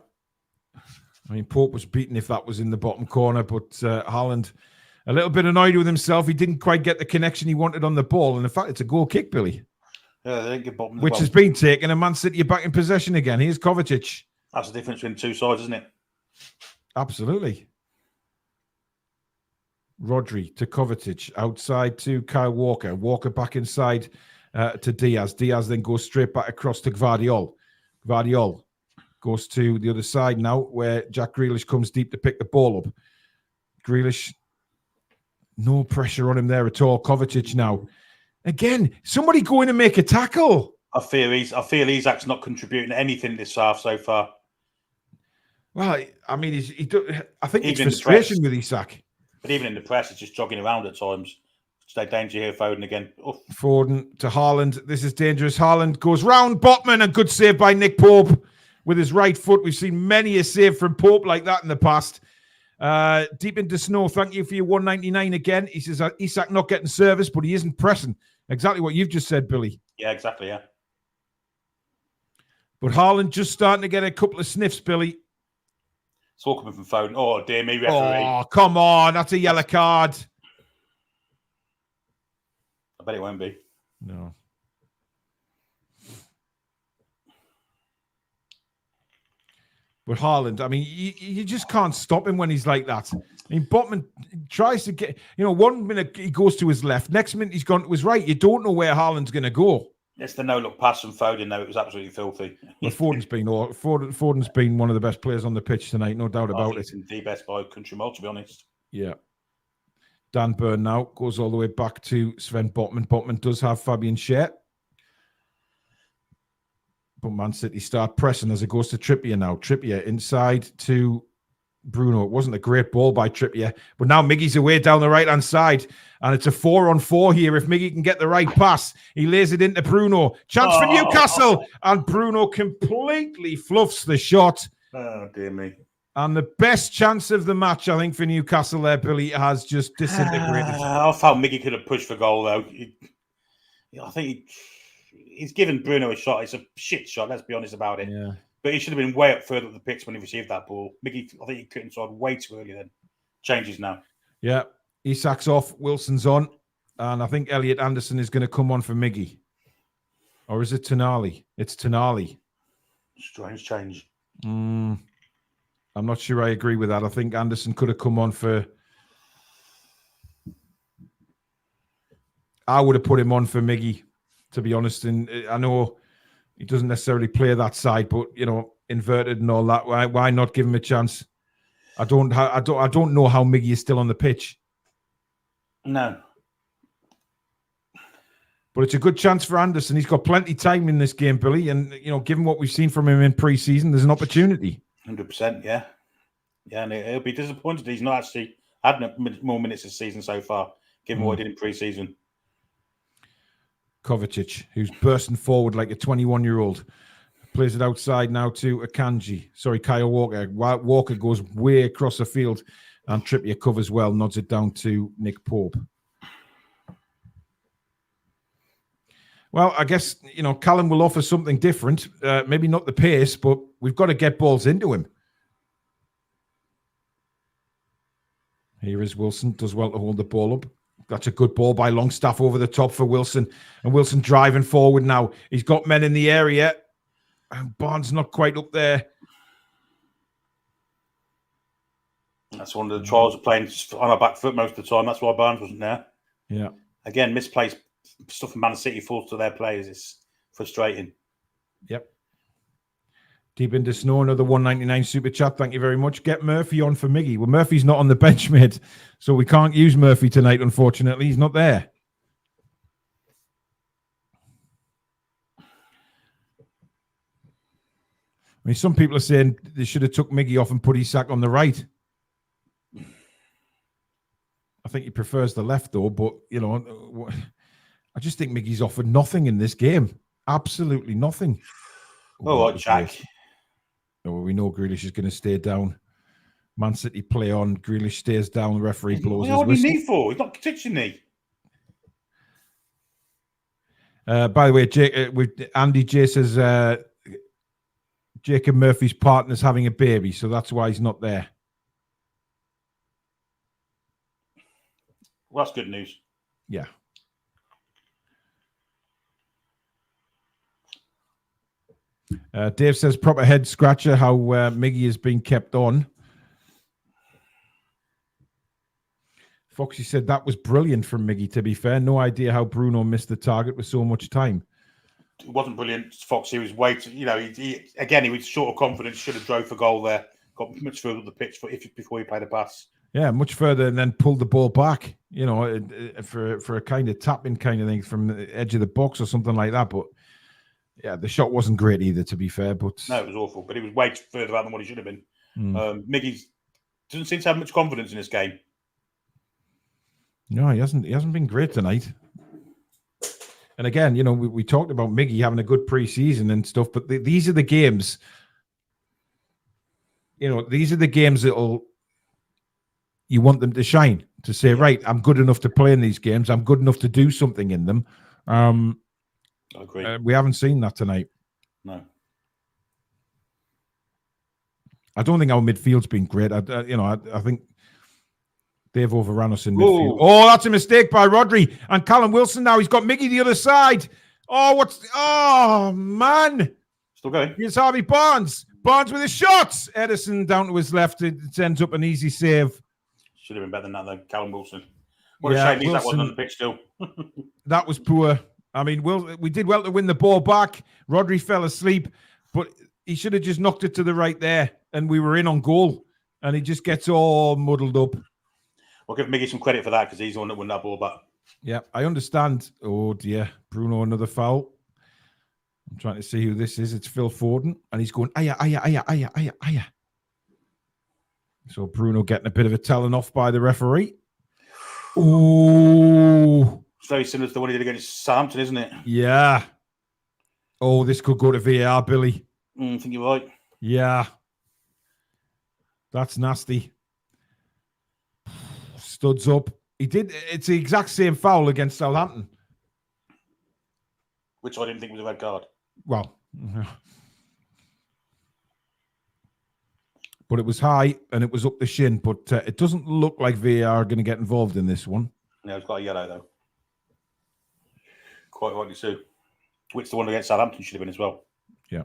B: I mean, Pope was beaten if that was in the bottom corner, but Haaland, a little bit annoyed with himself. He didn't quite get the connection he wanted on the ball. And in fact, it's a goal kick, Billy.
C: Yeah, they didn't give Botman
B: which has been taken, and Man City are back in possession again. Here's Kovacic.
C: That's the difference between two sides, isn't it?
B: Absolutely. Rodri to Kovacic, outside to Kyle Walker. Walker back inside to Diaz. Diaz then goes straight back across to Gvardiol. Gvardiol goes to the other side now, where Jack Grealish comes deep to pick the ball up. Grealish, no pressure on him there at all. Kovacic now. Again, somebody go in and make a tackle.
C: I feel Isak's not contributing anything this half so far.
B: Well, I mean, I think it's frustration with Isak.
C: But even in the press, it's just jogging around at times. Stay danger here, Foden again. Oof.
B: Foden to Haaland. This is dangerous. Haaland goes round Botman. A good save by Nick Pope with his right foot. We've seen many a save from Pope like that in the past. Deep into snow. Thank you for your 199 again. He says Isak not getting service, but he isn't pressing. Exactly what you've just said, Billy.
C: Yeah, exactly, yeah.
B: But Haaland just starting to get a couple of sniffs, Billy.
C: It's all coming from Foden. Oh, dear me, referee.
B: Oh, come on. That's a yellow card.
C: I bet it won't be.
B: No. But Haaland, I mean, you just can't stop him when he's like that. I mean, Botman tries to get, 1 minute he goes to his left, next minute he's gone to his right. You don't know where Haaland's going to go.
C: It's the no-look pass from Foden, though. It was absolutely filthy.
B: But Foden's been one of the best players on the pitch tonight, no doubt about it.
C: The best by country mile, to be honest.
B: Yeah. Dan Burn now goes all the way back to Sven Botman. Botman does have Fabian Schär. But Man City start pressing as it goes to Trippier now. Trippier inside to Bruno. It wasn't a great ball by Trippier. But now Miggy's away down the right-hand side. And it's a 4-on-4 here. If Miggy can get the right pass, he lays it into Bruno. Chance for Newcastle. And Bruno completely fluffs the shot.
C: Oh, dear me.
B: And the best chance of the match, I think, for Newcastle there, Billy, has just disintegrated.
C: I felt Miggy could have pushed for goal, though. I think he's given Bruno a shot. It's a shit shot, let's be honest about it.
B: Yeah.
C: But he should have been way up further up the pitch when he received that ball. Miggy, I think he cut inside way too early then. Changes now.
B: Yeah. Isak's off. Wilson's on. And I think Elliot Anderson is going to come on for Miggy. Or is it Tonali? It's Tonali.
C: Strange change.
B: I'm not sure I agree with that. I think Anderson could have come on for... I would have put him on for Miggy, to be honest. And I know he doesn't necessarily play that side, but, you know, inverted and all that. Why not give him a chance? I don't know how Miggy is still on the pitch.
C: No.
B: But it's a good chance for Anderson. He's got plenty of time in this game, Billy. And, you know, given what we've seen from him in pre-season, there's an opportunity.
C: 100%, yeah. Yeah, and he'll be disappointed he's not actually had more minutes this season so far, given what he did in pre-season.
B: Kovacic, who's bursting forward like a 21-year-old. Plays it outside now to Akanji. Sorry, Kyle Walker. Walker goes way across the field, and Trippier covers well, nods it down to Nick Pope. Well, I guess, you know, Callum will offer something different. Maybe not the pace, but we've got to get balls into him. Here is Wilson. Does well to hold the ball up. That's a good ball by Longstaff over the top for Wilson. And Wilson driving forward now. He's got men in the area. And Barnes not quite up there.
C: That's one of the trials of playing on our back foot most of the time. That's why Barnes wasn't there.
B: Yeah.
C: Again, misplaced stuff from Man City falls to their players. It's frustrating.
B: Yep. Deep into snow, another 199 super chat. Thank you very much. Get Murphy on for Miggy. Well, Murphy's not on the bench, mate. So we can't use Murphy tonight, unfortunately. He's not there. I mean, some people are saying they should have took Miggy off and put Isak on the right. I think he prefers the left, though. But, you know, I just think Miggy's offered nothing in this game. Absolutely nothing.
C: Oh, Jack.
B: Oh, we know Grealish is going to stay down. Man City play on. Grealish stays down. The referee blows his
C: What do
B: whistle.
C: you need for? He's not touching me.
B: By the way, Andy J says Jacob Murphy's partner's having a baby, so that's why he's not there.
C: Well, that's good news.
B: Yeah. Dave says proper head scratcher how Miggy is being kept on. Foxy said that was brilliant from Miggy, to be fair. No idea how Bruno missed the target with so much time.
C: It wasn't brilliant, Foxy. He was waiting. You know, he was short of confidence. Should have drove for goal there. Got much further up the pitch before he played a pass.
B: Yeah, much further and then pulled the ball back, you know, for a kind of tapping kind of thing from the edge of the box or something like that. But yeah, the shot wasn't great either, to be fair. But
C: no, it was awful. But he was way further out than what he should have been. Miggy doesn't seem to have much confidence in this game.
B: No, he hasn't been great tonight. And again, you know, we talked about Miggy having a good pre-season and stuff, but these are the games. You know, these are the games that'll. You want them to shine, to say, right, I'm good enough to play in these games. I'm good enough to do something in them.
C: I agree.
B: We haven't seen that tonight.
C: No.
B: I don't think our midfield's been great. I think they've overrun us in midfield. Oh, that's a mistake by Rodri. And Callum Wilson now. He's got Miggy the other side. Oh, man.
C: Still going.
B: Here's Harvey Barnes. Barnes with his shots. Edison down to his left. It ends up an easy save.
C: Should have been better than that, though. Callum Wilson. What a shame that wasn't on the pitch still.
B: That was poor. I mean, we did well to win the ball back. Rodri fell asleep, but he should have just knocked it to the right there, and we were in on goal. And he just gets all muddled up.
C: I'll give Miggy some credit for that because he's the one that won that ball back.
B: Yeah, I understand. Oh dear, Bruno, another foul. I'm trying to see who this is. It's Phil Foden, and he's going, aya, aya, aya, aya, aya, aya. So Bruno getting a bit of a telling off by the referee. Ooh.
C: It's very similar to the one he did against Southampton, isn't it?
B: Yeah. Oh, this could go to VAR, Billy.
C: I think you're right.
B: Yeah. That's nasty. Studs up. He did. It's the exact same foul against Southampton.
C: Which I didn't think was a red card.
B: Well, but it was high and it was up the shin. But it doesn't look like VAR are going to get involved in this one.
C: No, it's got a yellow though. Quite rightly so. Which the one against Southampton should have been as well.
B: Yeah.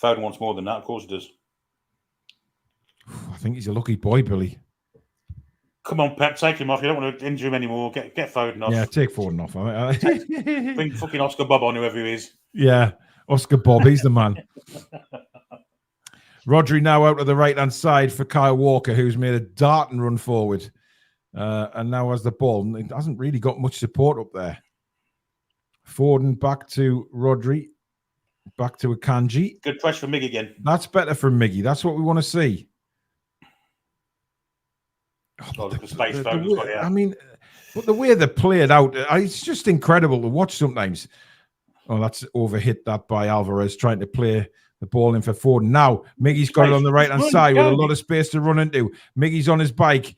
C: Foden wants more than that. Of course it does.
B: I think he's a lucky boy, Billy.
C: Come on, Pep, take him off. You don't want to injure him anymore. Get Foden off.
B: Yeah, take Foden off.
C: Bring fucking Oscar Bob on, whoever he is.
B: Yeah, Oscar Bob, he's the man. Rodri now out of the right-hand side for Kyle Walker, who's made a dart and run forward. And now has the ball. It hasn't really got much support up there. Foden back to Rodri. Back to Akanji.
C: Good pressure for Mig again.
B: That's better from Miggy. That's what we want to see.
C: Oh, the space Foden's got here.
B: I mean, but the way they play it out, it's just incredible to watch sometimes. Oh, that's overhit that by Alvarez trying to play the ball in for Foden. Now, Miggy's got it on the right-hand side with a lot of space to run into. Miggy's on his bike.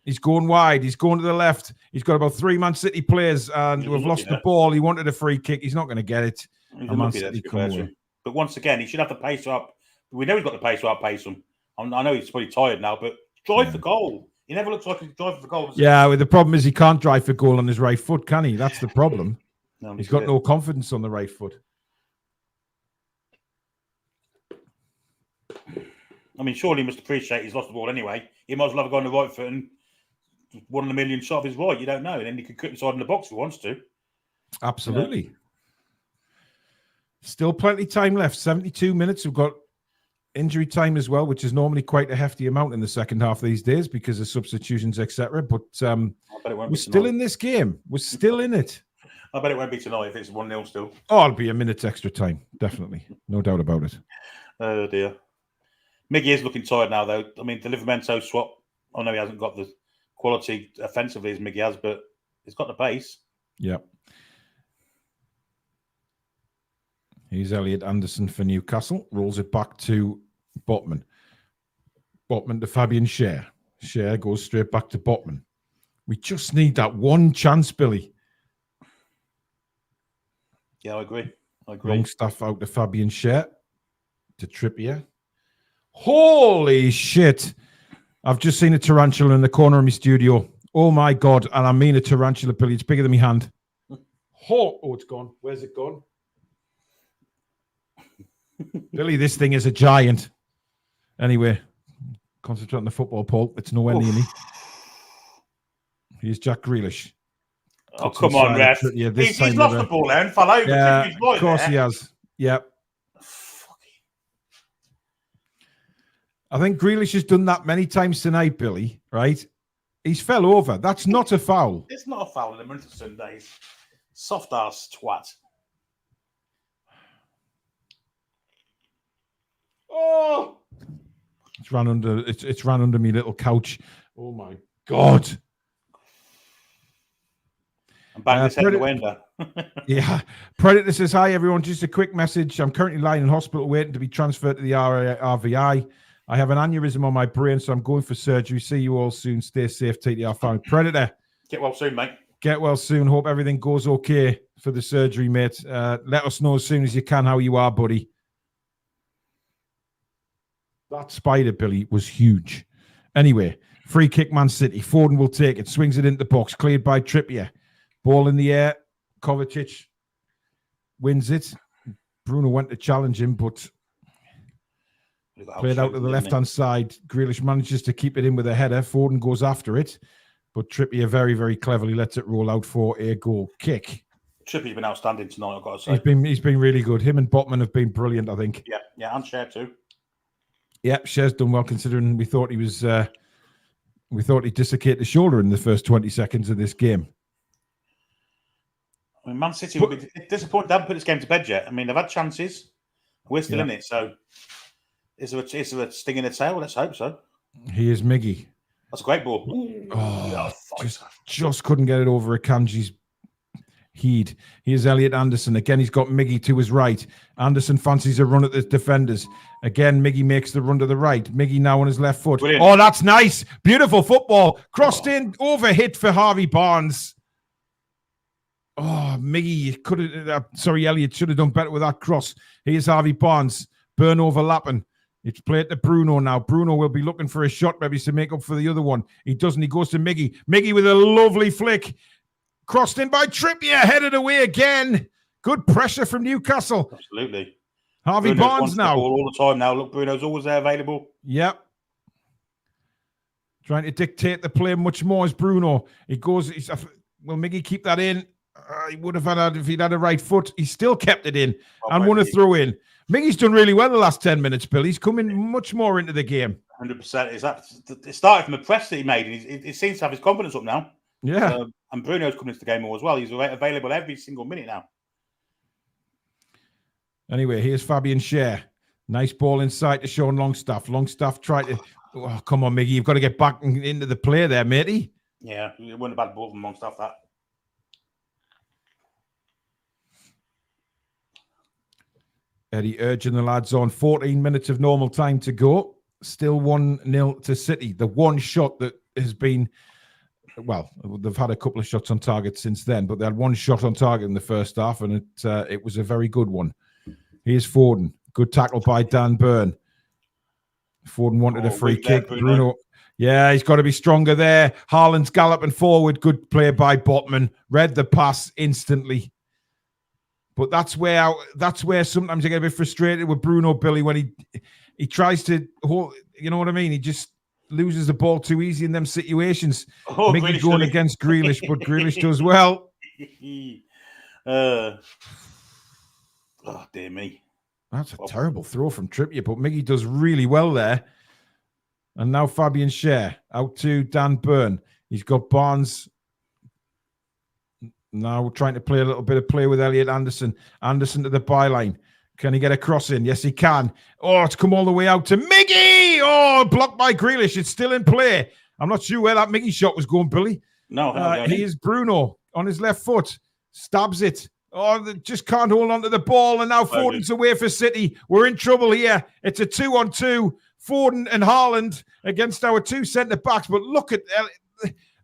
B: He's going wide. He's going to the left. He's got about 3 Man City players and we've lost the ball. He wanted a free kick. He's not going to get it.
C: But once again, he should have the pace up. We know he's got the pace to outpace him. I know he's probably tired now, but drive for goal. He never looks like he's driving for goal.
B: Yeah, well, the problem is he can't drive for goal on his right foot, can he? That's the problem.
C: No,
B: he's got no confidence on the right foot.
C: I mean, surely he must appreciate he's lost the ball anyway. He might as well have gone on the right foot and 1 in a million shot of his right. You don't know. And then he could cut inside in the box if he wants to.
B: Absolutely. Still plenty of time left. 72 minutes. We've got injury time as well, which is normally quite a hefty amount in the second half these days because of substitutions, etc. But we're still in this game. We're still in it.
C: I bet it won't be tonight if it's 1-0 still.
B: Oh, it'll be a minute's extra time. Definitely. No doubt about it.
C: Oh, dear. Miggy is looking tired now, though. I mean, the Livermento swap, I know he hasn't got the quality offensively as Miggy has, but he's got the pace.
B: Yeah. Here's Elliot Anderson for Newcastle. Rolls it back to Botman. Botman to Fabian Schär. Schär goes straight back to Botman. We just need that one chance, Billy.
C: Yeah, I agree.
B: Long stuff out to Fabian Schär. To Trippier. Holy shit. I've just seen a tarantula in the corner of my studio. Oh, my God. And I mean a tarantula, Billy. It's bigger than my hand. Oh, it's gone. Where's it gone? Billy, this thing is a giant. Anyway, concentrate on the football, Paul. It's nowhere near me. Here's Jack Grealish.
C: Oh, come on, ref. He's lost the ball there and fell over.
B: Yeah, of course he has. Yep. I think Grealish has done that many times tonight, Billy, right? He's fell over. That's not a foul.
C: It's not a foul in the month of Sundays. Soft ass twat. Oh! It's ran
B: under me little couch. Oh my God.
C: I'm banging his head in the window.
B: Yeah. Predator says, hi, everyone. Just a quick message. I'm currently lying in hospital waiting to be transferred to the RVI. I have an aneurysm on my brain, so I'm going for surgery. See you all soon. Stay safe. TTR family. Predator.
C: Get well soon, mate.
B: Get well soon. Hope everything goes okay for the surgery, mate. Let us know as soon as you can how you are, buddy. That spider, Billy, was huge. Anyway, free kick Man City. Foden will take it. Swings it into the box. Cleared by Trippier. Ball in the air. Kovacic wins it. Bruno went to challenge him, but played out to the left-hand side. Grealish manages to keep it in with a header. Foden goes after it, but Trippier very, very cleverly lets it roll out for a goal kick.
C: Trippier's been outstanding tonight, I've got to say.
B: He's been really good. Him and Botman have been brilliant, I think.
C: Yeah, and Schär too.
B: Yeah, Schär's done well considering we thought he was We thought he'd dislocate the shoulder in the first 20 seconds of this game.
C: I mean, Man City would be disappointed they haven't put this game to bed yet. I mean, they've had chances. We're still in it. So is there a sting in the tail? Let's hope so.
B: He is Miggy.
C: That's a great ball.
B: Just couldn't get it over Akanji's heed. Here's Elliot Anderson. Again, he's got Miggy to his right. Anderson fancies a run at the defenders. Again, Miggy makes the run to the right. Miggy now on his left foot.
C: Brilliant.
B: Oh, that's nice. Beautiful football. Crossed in, over hit for Harvey Barnes. Oh, Miggy could have. Elliot should have done better with that cross. Here's Harvey Barnes. Burn overlapping. It's played to Bruno now. Bruno will be looking for a shot maybe to make up for the other one. He doesn't. He goes to Miggy. Miggy with a lovely flick. Crossed in by Trippier. Headed away again. Good pressure from Newcastle.
C: Absolutely.
B: Harvey
C: Bruno's
B: Barnes now.
C: All the time now. Look, Bruno's always there available.
B: Yep. Trying to dictate the play much more is Bruno. He goes. Will Miggy keep that in? He would have had if he'd had a right foot. He still kept it in and won a throw in. Miggy's done really well the last 10 minutes, Bill. He's coming much more into the game.
C: 100%. It started from the press that he made. It seems to have his confidence up now.
B: Yeah.
C: And Bruno's coming into the game more as well. He's available every single minute now.
B: Anyway, here's Fabian Schär. Nice ball inside to Sean Longstaff. Longstaff tried to... Oh, come on, Miggy. You've got to get back into the play there, matey.
C: Yeah, it wasn't a bad ball from Longstaff, that.
B: Eddie urging the lads on. 14 minutes of normal time to go. Still 1-0 to City. The one shot that has been... Well, they've had a couple of shots on target since then, but they had one shot on target in the first half, and it was a very good one. Here's Foden. Good tackle by Dan Burn. Foden wanted a free kick. Bruno. Yeah, he's got to be stronger there. Haaland's galloping forward. Good play by Botman. Read the pass instantly. But that's where sometimes I get a bit frustrated with Bruno, Billy, when he tries to hold, you know what I mean? He just loses the ball too easy in them situations. Miggy going against Grealish, but Grealish does well.
C: Oh, dear me.
B: That's a terrible throw from Trippier, but Miggy does really well there. And now Fabian Schär out to Dan Burn. He's got Barnes now trying to play a little bit of play with Elliot Anderson. Anderson to the byline. Can he get a cross in? Yes, he can. Oh, it's come all the way out to Miggy. Oh, blocked by Grealish. It's still in play. I'm not sure where that Miggy shot was going, Billy.
C: No.
B: Here's Bruno on his left foot. Stabs it. Oh, they just can't hold on to the ball. And now Foden's away for City. We're in trouble here. It's a 2-on-2. Foden and Haaland against our two centre-backs. But look at...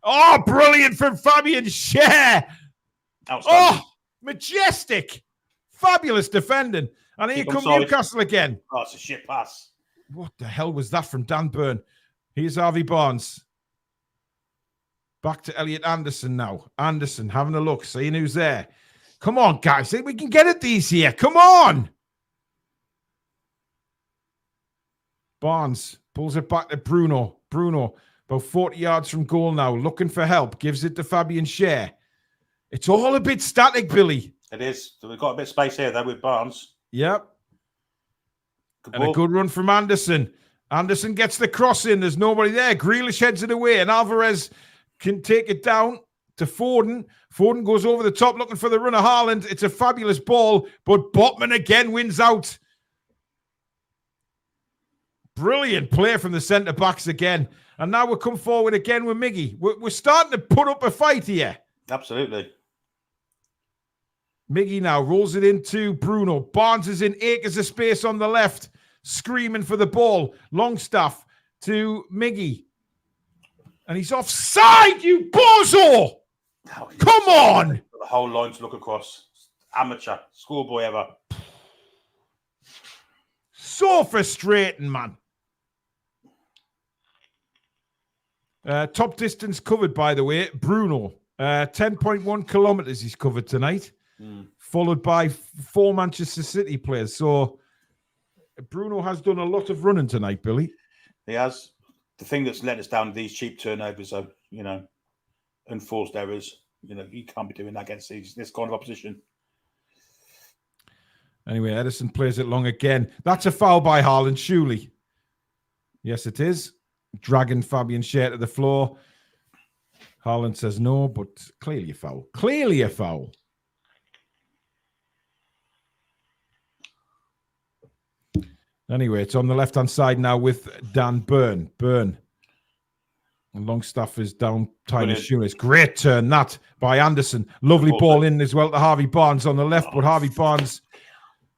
B: Oh, brilliant from Fabian Schär. Oh, majestic. Fabulous defending. And here comes Newcastle again.
C: Oh, it's a shit pass.
B: What the hell was that from Dan Burn? Here's Harvey Barnes. Back to Elliot Anderson now. Anderson having a look, seeing who's there. Come on, guys. We can get at these here. Come on. Barnes pulls it back to Bruno. Bruno, about 40 yards from goal now, looking for help. Gives it to Fabian Schär. It's all a bit static, Billy.
C: It is. So we've got a bit of space here, though, with Barnes.
B: Yep. And a good run from Anderson. Anderson gets the cross in. There's nobody there. Grealish heads it away, and Alvarez can take it down to Foden. Foden goes over the top looking for the run of Haaland. It's a fabulous ball, but Botman again wins out. Brilliant play from the centre-backs again. And now we'll come forward again with Miggy. We're starting to put up a fight here.
C: Absolutely.
B: Miggy now rolls it into Bruno. Barnes is in acres of space on the left, screaming for the ball. Longstaff to Miggy. And he's offside, you bozo! Come on!
C: The whole line to look across. Amateur, schoolboy ever.
B: So frustrating, man. Top distance covered, by the way, Bruno. 10.1 kilometres he's covered tonight, followed by 4 Manchester City players. So Bruno has done a lot of running tonight, Billy.
C: He has. The thing that's let us down are these cheap turnovers, though, enforced errors. You can't be doing that against this kind of opposition.
B: Anyway, Edison plays it long again. That's a foul by Haaland, surely. Yes, it is. dragging Fabian Schär to the floor. Haaland says no, but clearly a foul. Clearly a foul. Anyway, it's on the left-hand side now with Dan Burn. And Longstaff is down tying his shoe. It's great turn, that, by Anderson. Lovely ball in as well to Harvey Barnes on the left, but Harvey Barnes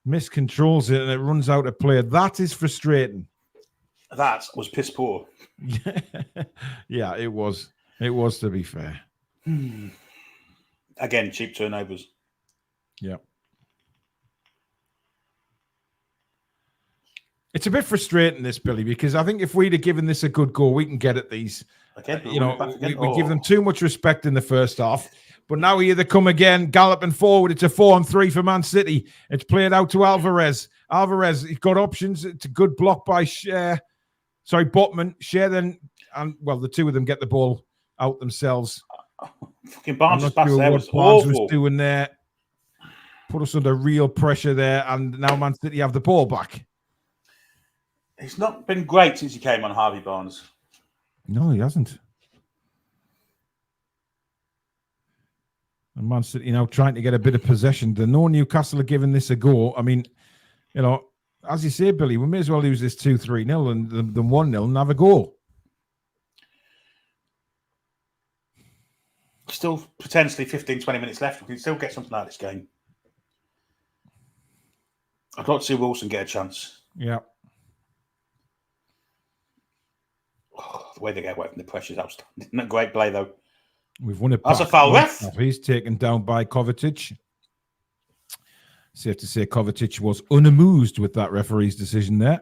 B: miscontrols it and it runs out of play. That is frustrating.
C: That was piss poor.
B: Yeah, it was. It was, to be fair.
C: Again, cheap turnovers.
B: Yeah. It's a bit frustrating, this, Billy, because I think if we'd have given this a good go, we can get at these.
C: Again,
B: we give them too much respect in the first half. But now here they come again, galloping forward. It's a 4-on-3 for Man City. It's played out to Alvarez. Alvarez, he's got options. It's a good block by Botman. Schär then, and well, the two of them get the ball out themselves.
C: Fucking Barnes' pass
B: sure
C: there
B: what
C: was
B: Barnes
C: awful.
B: was doing there. Put us under real pressure there, and now Man City have the ball back.
C: He's not been great since he came on, Harvey Barnes.
B: No, he hasn't. And Man City now trying to get a bit of possession. The no Newcastle are giving this a go. I mean, you know, as you say, Billy, we may as well lose this 2-3-0 than 1-0 and have a goal.
C: Still potentially 15, 20 minutes left. We can still get something out of this game. I'd like to see Wilson get a chance.
B: Yeah.
C: Oh, the way they get away from the pressure is outstanding. Not a great play, though.
B: We've won it.
C: That's a foul, ref.
B: He's taken down by Kovacic. Safe to say Kovacic was unamused with that referee's decision there.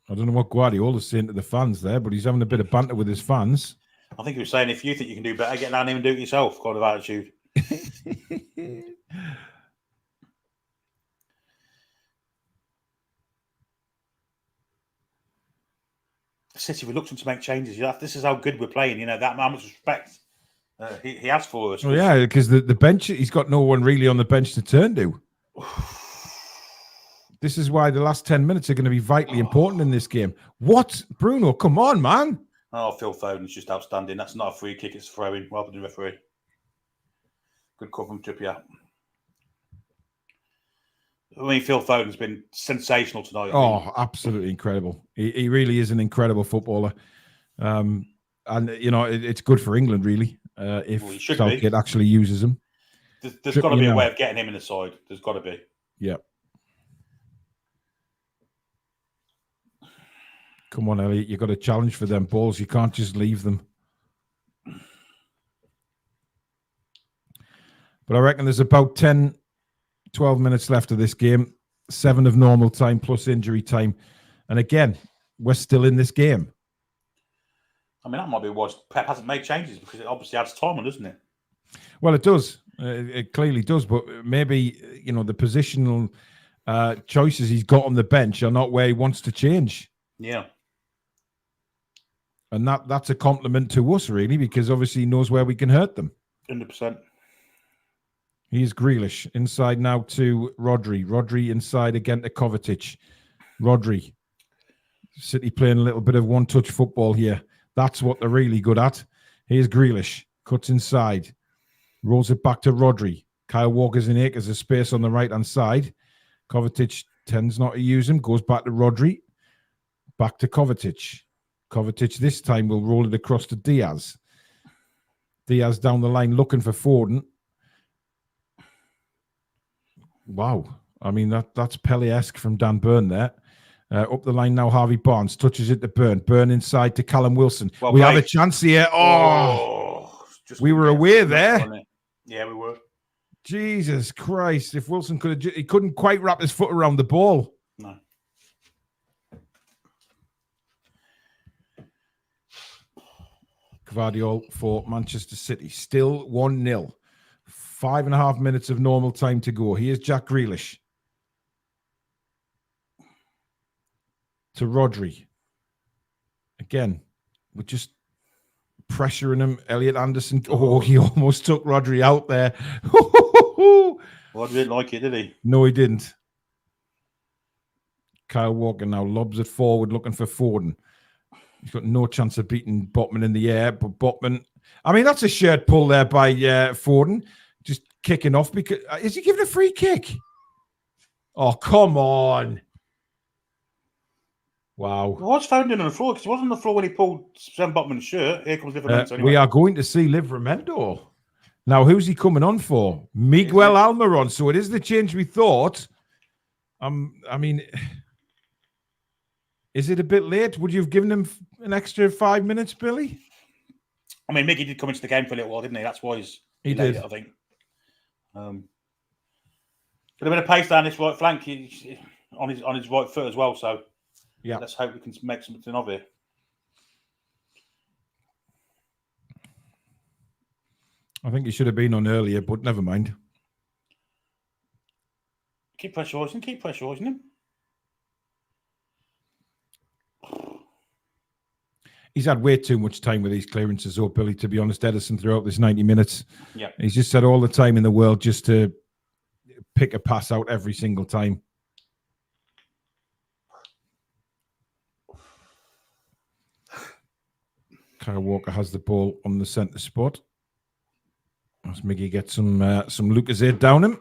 B: I don't know what Guardiola's saying to the fans there, but he's having a bit of banter with his fans.
C: I think he was saying, if you think you can do better, get down here and do it yourself, kind of attitude. City reluctant to make changes. This is how good we're playing. You know, that much respect he has for us.
B: Oh, yeah, because the bench, he's got no one really on the bench to turn to. This is why the last 10 minutes are going to be vitally important in this game. What? Bruno, come on, man.
C: Oh, Phil Foden's just outstanding. That's not a free kick, it's a throw-in. Well done, referee. Good cover from Trippier. I mean, Phil Foden's been sensational tonight.
B: Oh, absolutely incredible. He really is an incredible footballer. And, you know, it's good for England, really, if Southgate actually uses him.
C: There's got to be a way of getting him in the side. There's got to be.
B: Yeah. Come on, Elliot. You've got a challenge for them balls. You can't just leave them. But I reckon there's about 10, 12 minutes left of this game. 7 of normal time plus injury time. And again, we're still in this game.
C: I mean, that might be why Pep hasn't made changes, because it obviously adds time on, doesn't it?
B: Well, it does. It clearly does. But maybe, you know, the positional choices he's got on the bench are not where he wants to change.
C: Yeah.
B: And that's a compliment to us, really, because obviously he knows where we can hurt them.
C: 100%.
B: Here's Grealish inside now to Rodri. Rodri inside again to Kovacic. Rodri. City playing a little bit of one-touch football here. That's what they're really good at. Here's Grealish. Cuts inside. Rolls it back to Rodri. Kyle Walker's in acres of space on the right-hand side. Kovacic tends not to use him. Goes back to Rodri. Back to Kovacic. Kovacic this time will roll it across to Diaz. Diaz down the line looking for Foden. Wow. I mean, that's Pele-esque from Dan Burn there. Up the line now, Harvey Barnes touches it to Burn. Burn inside to Callum Wilson. Well, we have a chance here. We were away there.
C: Yeah, we were.
B: Jesus Christ. If Wilson he couldn't quite wrap his foot around the ball.
C: No.
B: Gvardiol for Manchester City. Still 1-0. 5.5 minutes of normal time to go. Here's Jack Grealish. To Rodri. Again, we're just pressuring him. Elliot Anderson. Oh, he almost took Rodri out there.
C: Rodri didn't like it, did he?
B: No, he didn't. Kyle Walker now lobs it forward, looking for Foden. He's got no chance of beating Botman in the air, but Botman... I mean, that's a shirt pull there by Foden. Just kicking off because... is he giving a free kick? Oh, come on. Wow.
C: Well, what's Foden on the floor? Because he wasn't on the floor when he pulled Sam Botman's shirt. Here comes Livermento anyway.
B: We are going to see Livermento. Now, who's he coming on for? Miguel Almiron. So it is the change we thought. I mean... Is it a bit late? Would you have given him an extra 5 minutes, Billy?
C: I mean, Miggy did come into the game for a little while, didn't he? That's why
B: he did.
C: I think. Got a bit of pace down this right flank on his right foot as well. So yeah, let's hope we can make something of it.
B: I think he should have been on earlier, but never mind.
C: Keep pressurising him.
B: He's had way too much time with these clearances, though, Billy, to be honest, Edison, throughout this 90 minutes.
C: Yeah.
B: He's just had all the time in the world just to pick a pass out every single time. Kyle Walker has the ball on the centre spot. As Miggy gets some Lucozade down him.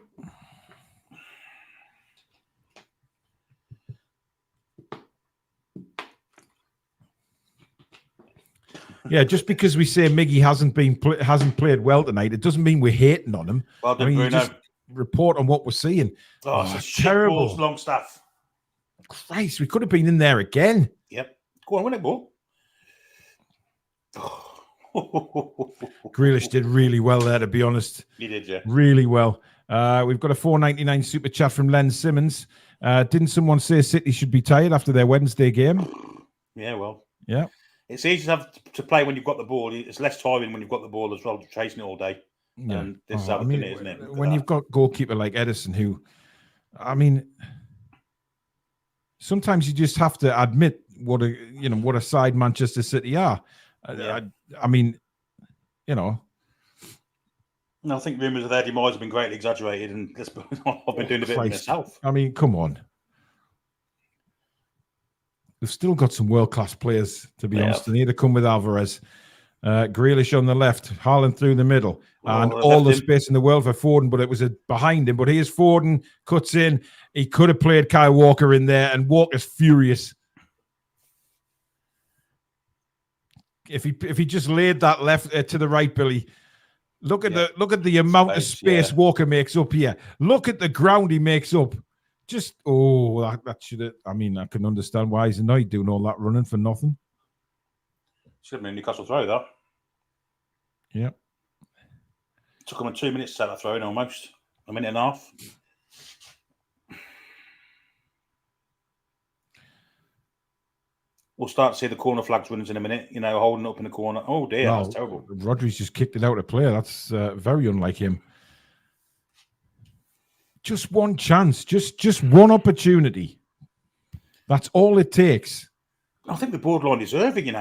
B: Yeah, just because we say Miggy hasn't played well tonight, it doesn't mean we're hating on him.
C: Well done, Bruno.
B: Just report on what we're seeing.
C: Oh, it's terrible. Long staff.
B: Christ, we could have been in there again.
C: Yep. Go on, win it, ball.
B: Grealish did really well there, to be honest.
C: He did, yeah.
B: Really well. We've got a $4.99 super chat from Len Simmons. Didn't someone say City should be tired after their Wednesday game?
C: Yeah, well.
B: Yeah.
C: It's easy to play when you've got the ball. It's less tiring when you've got the ball as well, chasing it all day.
B: Yeah.
C: And this is how they're doing it, isn't it?
B: When you've got goalkeeper like Edison, who, I mean, sometimes you just have to admit what a side Manchester City are.
C: Yeah.
B: I mean, you know.
C: I think rumours of their demise have been greatly exaggerated, and I've been doing a bit of myself.
B: I mean, come on. We've still got some world-class players, to be honest. They need to come with Alvarez. Grealish on the left, Haaland through the middle, and all the space in the world for Foden, but it was behind him. But here's Foden, cuts in. He could have played Kyle Walker in there, and Walker's furious. If he just laid that left to the right, Billy, look at the amount of space Walker makes up here. Look at the ground he makes up. Just, that should have... I mean, I can understand why he's annoyed doing all that running for nothing.
C: Should have been Newcastle throw, that.
B: Yeah.
C: Took him 2 minutes to set that throw in, almost. A minute and a half. We'll start to see the corner flags runners in a minute, holding up in the corner. Oh, dear, that's terrible.
B: Rodri's just kicked it out of play. That's very unlike him. Just one chance, just one opportunity. That's all it takes.
C: I think we're borderline deserving,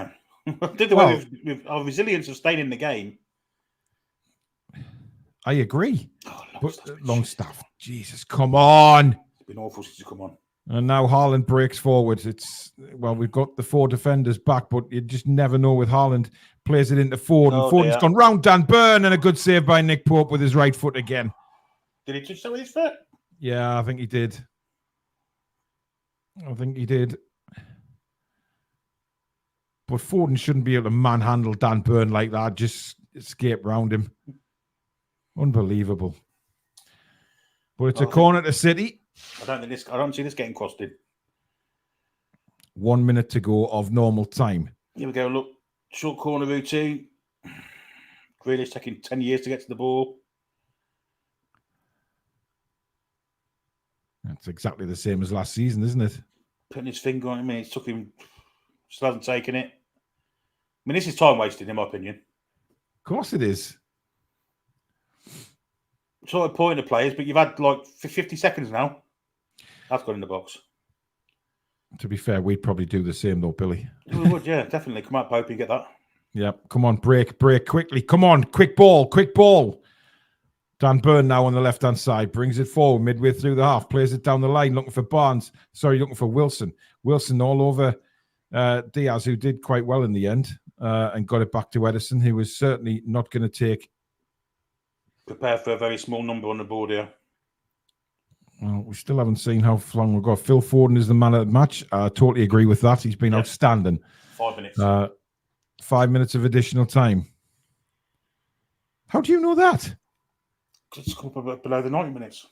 C: with our resilience of staying in the game.
B: I agree. Longstaff, Jesus, come on.
C: It's been awful since you come on.
B: And now Haaland breaks forward. We've got the 4 defenders back, but you just never know with Haaland. Plays it into Foden. Foden's gone round Dan Burn, and a good save by Nick Pope with his right foot again.
C: Did he touch that with his foot?
B: Yeah, I think he did. But Foden shouldn't be able to manhandle Dan Burn like that. Just escape round him. Unbelievable. But it's a corner to City.
C: I don't see this getting crossed in.
B: 1 minute to go of normal time.
C: Here we go. Look, short corner routine. Grealish taking 10 years to get to the ball.
B: That's exactly the same as last season, isn't it?
C: Putting his finger on him, it took him, still hasn't taken it. I mean, this is time wasted, in my opinion.
B: Of course it is.
C: Sort of pointing the players, but you've had like 50 seconds now. That's gone in the box.
B: To be fair, we'd probably do the same though, Billy.
C: We would, yeah, definitely. Come out, Pope, and get that.
B: Yep. Come on, break quickly. Come on, quick ball. Dan Burn now on the left-hand side, brings it forward midway through the half, plays it down the line, looking for Barnes. Sorry, looking for Wilson. Wilson all over Diaz, who did quite well in the end, and got it back to Edison, who was certainly not going to take.
C: Prepare for a very small number on the board here.
B: Well, we still haven't seen how long we've got. Phil Foden is the man of the match. I totally agree with that. He's been outstanding.
C: 5 minutes.
B: 5 minutes of additional time. How do you know that?
C: It's come up below the 90 minutes.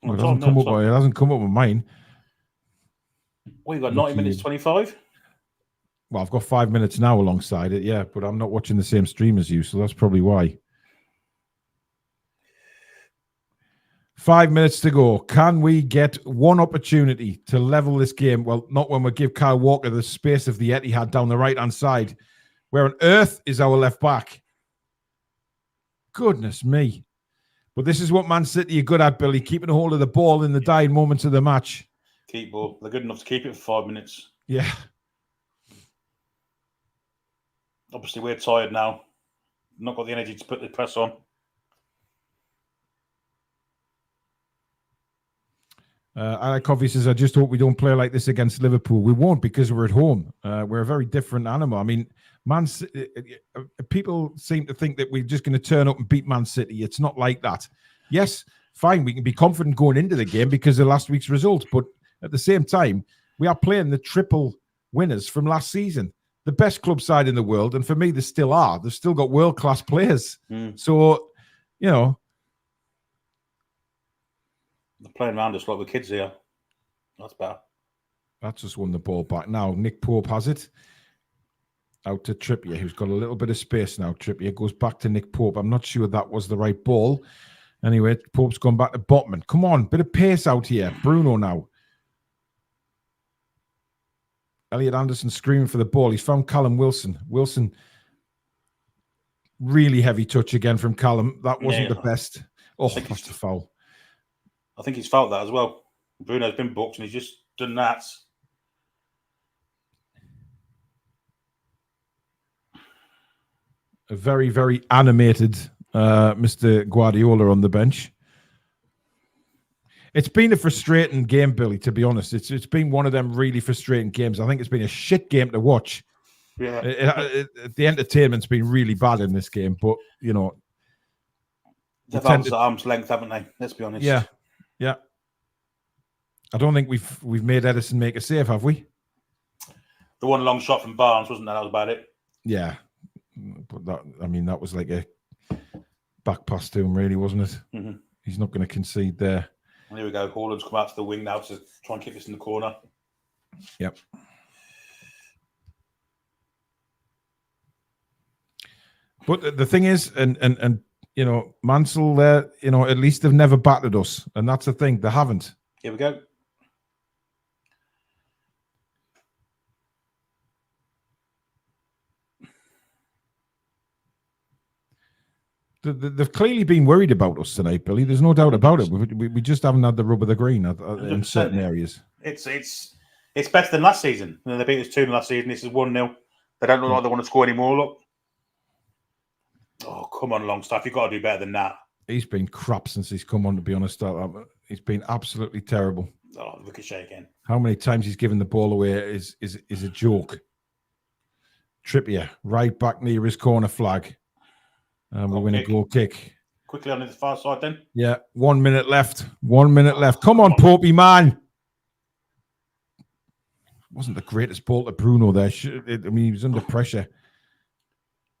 B: Well, it hasn't come up with mine.
C: Well, you've got 90 minutes 25?
B: Well, I've got 5 minutes now alongside it, yeah, but I'm not watching the same stream as you, so that's probably why. 5 minutes to go. Can we get one opportunity to level this game? Well, not when we give Kyle Walker the space of the Etihad down the right-hand side. Where on earth is our left back? Goodness me. But this is what Man City are good at, Billy, keeping a hold of the ball in the dying moments of the match.
C: Keep ball. They're good enough to keep it for 5 minutes.
B: Yeah.
C: Obviously, we're tired now. Not got the energy to put the press on.
B: Alec Coffey says, I just hope we don't play like this against Liverpool. We won't, because we're at home. We're a very different animal. I mean, people seem to think that we're just going to turn up and beat Man City. It's not like that. Yes, fine, we can be confident going into the game because of last week's result. But at the same time, we are playing the triple winners from last season. The best club side in the world. And for me, they still are. They've still got world-class players. So, you know.
C: They're playing around us like we're kids here. That's bad.
B: That's just won the ball back. Now, Nick Pope has it. Out to Trippier, who's got a little bit of space now. Trippier goes back to Nick Pope. I'm not sure that was the right ball. Anyway, Pope's gone back to Botman. Come on, bit of pace out here. Bruno now. Elliot Anderson screaming for the ball. He's found Callum Wilson. Wilson, really heavy touch again from Callum. That wasn't the best. Oh, that's a foul.
C: I think he's felt that as well. Bruno's been booked and he's just done that.
B: A very, very animated Mr. Guardiola on the bench. It's been a frustrating game, Billy, to be honest. It's been one of them really frustrating games. I think it's been a shit game to watch.
C: Yeah.
B: The entertainment's been really bad in this game, but, you know.
C: They've had at arm's length, haven't they? Let's be honest.
B: Yeah. Yeah. I don't think we've made Edison make a save, have we?
C: The one long shot from Barnes, wasn't that? That was about it.
B: Yeah. But that was like a back pass to him, really, wasn't it?
C: Mm-hmm.
B: He's not going to concede there.
C: And here we go. Haaland's come out to the wing now to try and kick this in the corner.
B: Yep. But the thing is, and you know, Mansell there, you know, at least they've never battered us, and that's the thing. They haven't.
C: Here we go.
B: They've clearly been worried about us tonight, Billy. There's no doubt about it. We just haven't had the rub of the green in certain areas.
C: It's better than last season. They beat us 2-0 last season. This is 1-0. They don't look like they want to score any more. Look. Oh, come on, Longstaff. You've got to do better than that.
B: He's been crap since he's come on, to be honest. He's been absolutely terrible.
C: Oh, ricochet again.
B: How many times he's given the ball away is a joke. Trippier, right back near his corner flag. And we win a goal kick.
C: Quickly on the far side then.
B: Yeah, 1 minute left. 1 minute left. Come on, Popey, man. Wasn't the greatest ball to Bruno there. He was under pressure.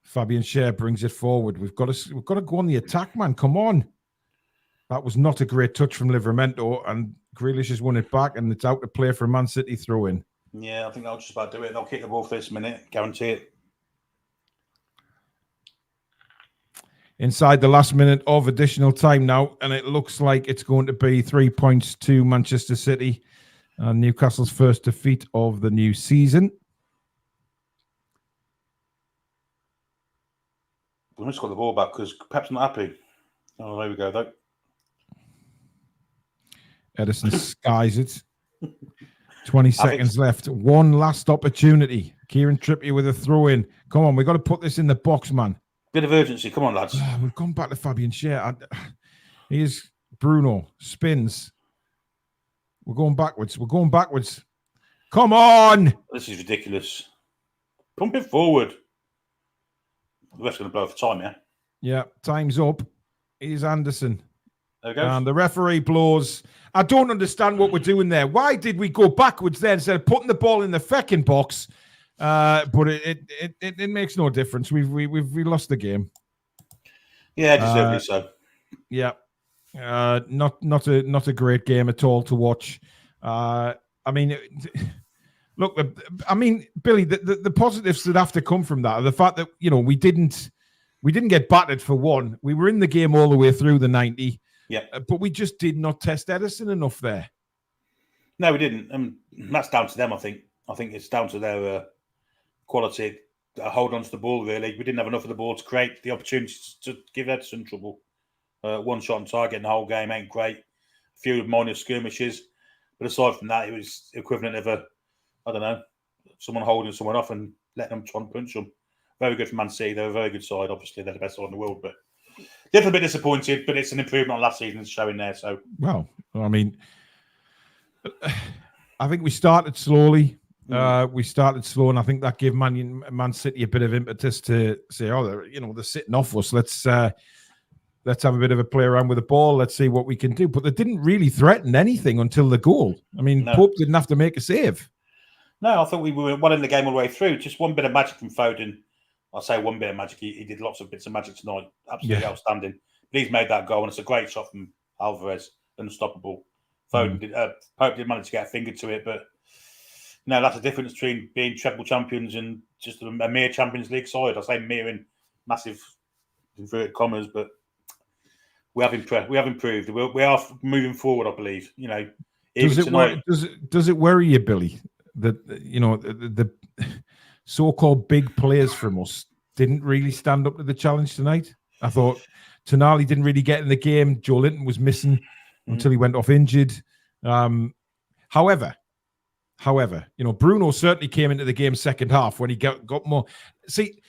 B: Fabian Schär brings it forward. We've got to go on the attack, man. Come on. That was not a great touch from Livramento, and Grealish has won it back, and it's out to play for a Man City throw-in.
C: Yeah, I think they'll just about do it. They'll kick the ball for this minute. Guarantee it.
B: Inside the last minute of additional time now, and it looks like it's going to be 3 points to Manchester City. Newcastle's first defeat of the new season.
C: We must got the ball back because Pep's not happy. Oh, there we go, though.
B: Edison skies it. 20 seconds left. One last opportunity. Kieran Trippier with a throw-in. Come on, we've got to put this in the box, man.
C: Bit of urgency. Come on, lads.
B: We've gone back to Fabian Schär. Here's Bruno. Spins. We're going backwards. We're going backwards. Come on!
C: This is ridiculous. Pump it forward. The ref's going to blow for time, yeah?
B: Yeah, time's up. Here's Anderson.
C: There it goes.
B: And the referee blows. I don't understand what we're doing there. Why did we go backwards there instead of putting the ball in the fecking box? But it makes no difference. We lost the game.
C: Yeah, deservedly so.
B: Yeah. Not a great game at all to watch. I mean, look, I mean, Billy, the positives that have to come from that are the fact that, you know, we didn't get battered for one. We were in the game all the way through the 90.
C: Yeah.
B: But we just did not test Edison enough there.
C: No, we didn't. And that's down to them, I think. I think it's down to their quality, hold on to the ball, really. We didn't have enough of the ball to create the opportunities to give Edison trouble. One shot on target in the whole game ain't great. A few minor skirmishes. But aside from that, it was equivalent of someone holding someone off and letting them try and punch them. Very good for Man City. They're a very good side. Obviously, they're the best side in the world. But a little bit disappointed, but it's an improvement on last season's showing there. So,
B: well, I mean, I think we started slowly. We started slow, and I think that gave Man City a bit of impetus to say, "Oh, they're sitting off us. Let's have a bit of a play around with the ball. Let's see what we can do." But they didn't really threaten anything until the goal. I mean, no. Pope didn't have to make a save.
C: No, I thought we were well in the game all the way through. Just one bit of magic from Foden. I'll say one bit of magic. He did lots of bits of magic tonight. Absolutely outstanding. But he's made that goal, and it's a great shot from Alvarez. Unstoppable. Foden Pope did manage to get a finger to it, but no, that's the difference between being treble champions and just a mere Champions League side. I say mere in massive inverted commas, but we have improved. We are moving forward, I believe. You know,
B: does it worry you, Billy, that the so-called big players from us didn't really stand up to the challenge tonight? I thought Tonali didn't really get in the game. Joe Linton was missing until he went off injured. However, Bruno certainly came into the game second half when he got more. See,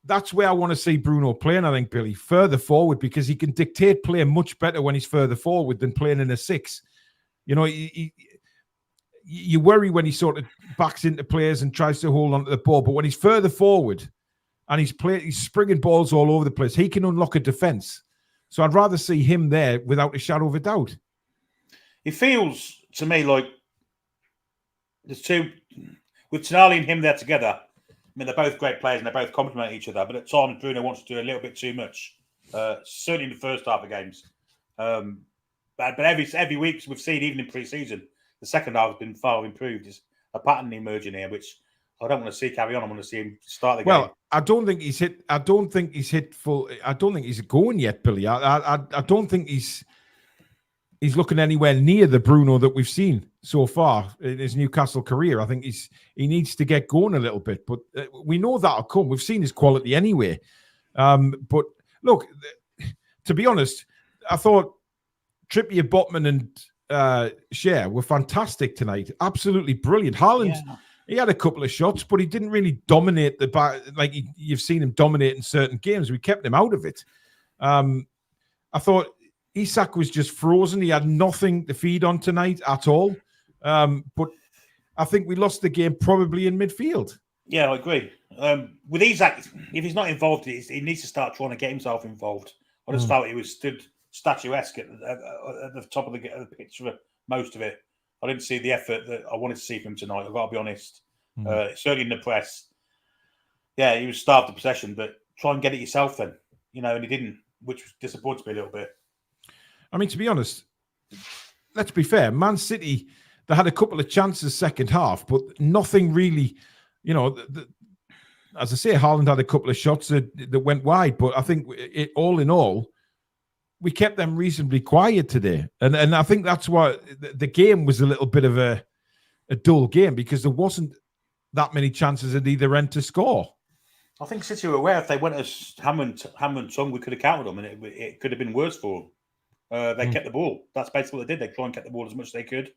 B: that's where I want to see Bruno playing, I think, Billy, further forward, because he can dictate play much better when he's further forward than playing in a six. You know, you worry when he sort of backs into players and tries to hold on to the ball, but when he's further forward and he's springing balls all over the place, he can unlock a defence. So I'd rather see him there without a shadow of a doubt.
C: It feels to me like there's two, with Tonali and him there together. I mean, they're both great players and they both complement each other, but at times Bruno wants to do a little bit too much. Certainly in the first half of games. But every week we've seen, even in pre-season, the second half has been far improved. There's a pattern emerging here, which I don't want to see carry on. I want to see him start the game.
B: Well, I don't think he's hit full. I don't think he's going yet, Billy. I don't think he's looking anywhere near the Bruno that we've seen so far in his Newcastle career. I think he needs to get going a little bit, but we know that'll come. We've seen his quality anyway. But look, to be honest, I thought Trippier, Botman, and Cher were fantastic tonight. Absolutely brilliant. Haaland, he had a couple of shots, but he didn't really dominate the back like you've seen him dominate in certain games. We kept him out of it. I thought Isak was just frozen. He had nothing to feed on tonight at all. But I think we lost the game probably in midfield.
C: Yeah, I agree. With Isak, if he's not involved, he needs to start trying to get himself involved. I just felt he was stood statuesque at the top of the pitch for most of it. I didn't see the effort that I wanted to see from him tonight. I've got to be honest. Certainly in the press. Yeah, he was starved of possession, but try and get it yourself then. And he didn't, which disappoints me a little bit.
B: I mean, to be honest, let's be fair. Man City, they had a couple of chances second half, but nothing really, as I say, Haaland had a couple of shots that went wide, but I think all in all, we kept them reasonably quiet today. And I think that's why the game was a little bit of a dull game, because there wasn't that many chances at either end to score.
C: I think City were aware if they went as hammer and tongue, we could have counted them, and it could have been worse for them. They kept the ball. That's basically what they did. They tried and kept the ball as much as they could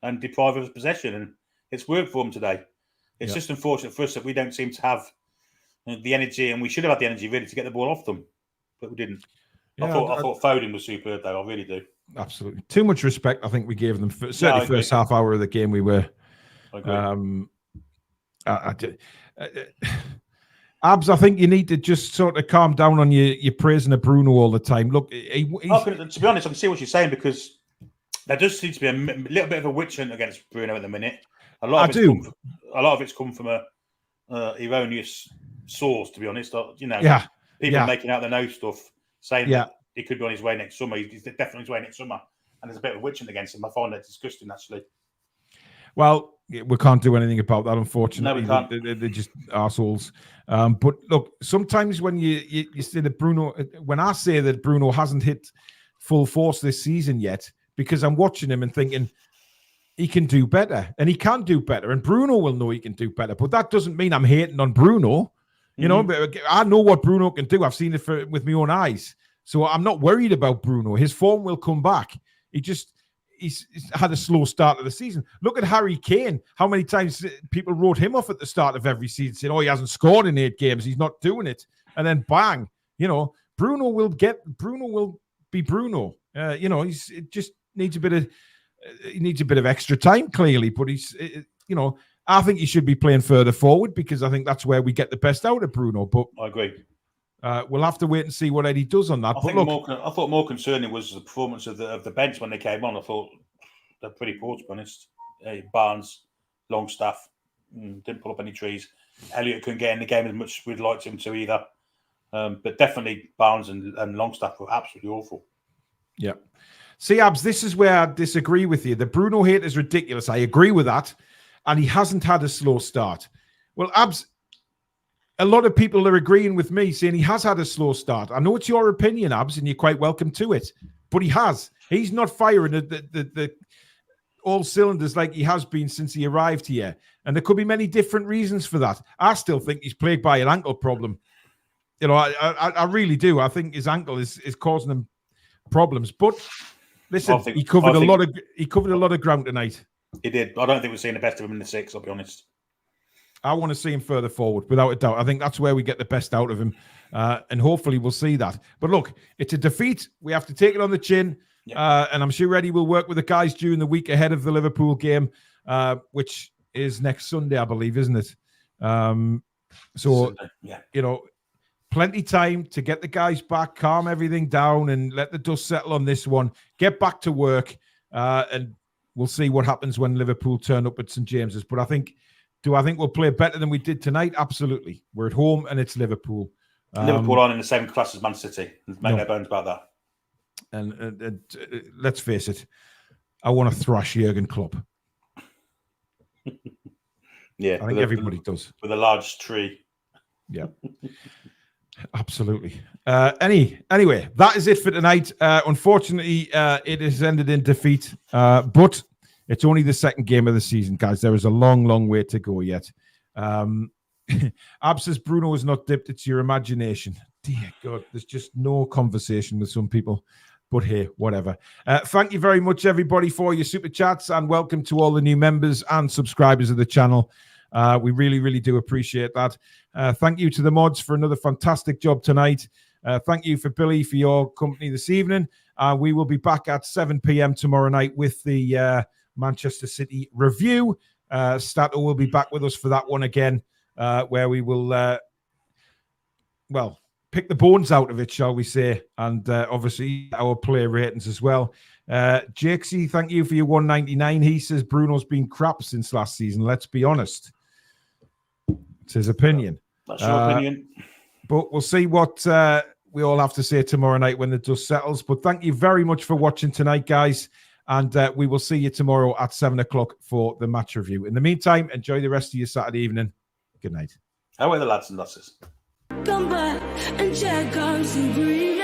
C: and deprive us of possession. And it's worked for them today. It's just unfortunate for us that we don't seem to have the energy, and we should have had the energy really to get the ball off them, but we didn't. I thought Foden was superb, though. I really do.
B: Absolutely. Too much respect, I think we gave them. Certainly first half hour of the game we were.
C: I agree.
B: Abs, I think you need to just sort of calm down on your praising of Bruno all the time. Look,
C: to be honest, I can see what you're saying, because there does seem to be a little bit of a witch hunt against Bruno at the minute. A lot of it's come from a erroneous source, to be honest. People making out the no stuff, saying that he could be on his way next summer. He's definitely on his way next summer, and there's a bit of a witch hunt against him. I find that disgusting, actually. Well,
B: we can't do anything about that, unfortunately.
C: No, we can't.
B: They're just arseholes. But look, sometimes when you say that Bruno, when I say that Bruno hasn't hit full force this season yet, because I'm watching him and thinking he can do better, and he can do better, and Bruno will know he can do better. But that doesn't mean I'm hating on Bruno. You know, I know what Bruno can do. I've seen it with my own eyes. So I'm not worried about Bruno. His form will come back. He's had a slow start of the season. Look at Harry Kane. How many times people wrote him off at the start of every season, saying, "Oh, he hasn't scored in 8 games. He's not doing it." And then bang, Bruno will be Bruno. He just needs a bit of extra time, clearly. But I think he should be playing further forward, because I think that's where we get the best out of Bruno. But
C: I agree.
B: We'll have to wait and see what Eddie does on that.
C: I thought more concerning was the performance of the bench when they came on. I thought they're pretty poor, to be honest. Barnes, Longstaff, didn't pull up any trees. Elliott couldn't get in the game as much as we'd like him to either. But definitely Barnes and Longstaff were absolutely awful.
B: Yeah. See, Abs, this is where I disagree with you. The Bruno hate is ridiculous. I agree with that. And he hasn't had a slow start. Well, Abs, a lot of people are agreeing with me, saying he has had a slow start. I know it's your opinion, Abs, and you're quite welcome to it. But he has. He's not firing the all cylinders like he has been since he arrived here. And there could be many different reasons for that. I still think he's plagued by an ankle problem. I really do. I think his ankle is causing him problems. But listen, he covered a lot of ground tonight.
C: He did. I don't think we're seeing the best of him in the 6, I'll be honest.
B: I want to see him further forward, without a doubt. I think that's where we get the best out of him. And hopefully we'll see that. But look, it's a defeat. We have to take it on the chin. Yeah. And I'm sure Eddie will work with the guys during the week ahead of the Liverpool game, which is next Sunday, I believe, isn't it? Plenty time to get the guys back, calm everything down, and let the dust settle on this one. Get back to work, and we'll see what happens when Liverpool turn up at St. James's. But I think we'll play better than we did tonight? Absolutely. We're at home and it's Liverpool.
C: Liverpool aren't in the same class as Man City. Make no bones about that.
B: And let's face it, I want to thrash Jurgen Klopp.
C: Yeah,
B: I think everybody does.
C: With a large tree.
B: Yeah. Absolutely. Anyway, that is it for tonight. Unfortunately, it has ended in defeat, but it's only the second game of the season, guys. There is a long, long way to go yet. Ab says Bruno is not dipped. It's your imagination. Dear God, there's just no conversation with some people. But hey, whatever. Thank you very much, everybody, for your super chats, and welcome to all the new members and subscribers of the channel. We really, really do appreciate that. Thank you to the mods for another fantastic job tonight. Thank you for Billy for your company this evening. We will be back at 7 p.m. tomorrow night with the Manchester City review. Stato will be back with us for that one again, where we will, pick the bones out of it, shall we say, and obviously our player ratings as well. Jakesy, thank you for your 199. He says Bruno's been crap since last season. Let's be honest. It's his opinion.
C: That's your opinion.
B: But we'll see what we all have to say tomorrow night when the dust settles. But thank you very much for watching tonight, guys. And we will see you tomorrow at 7 o'clock for the match review. In the meantime, enjoy the rest of your Saturday evening. Good night.
C: How are the lads and lasses?
A: Come back and check on some green.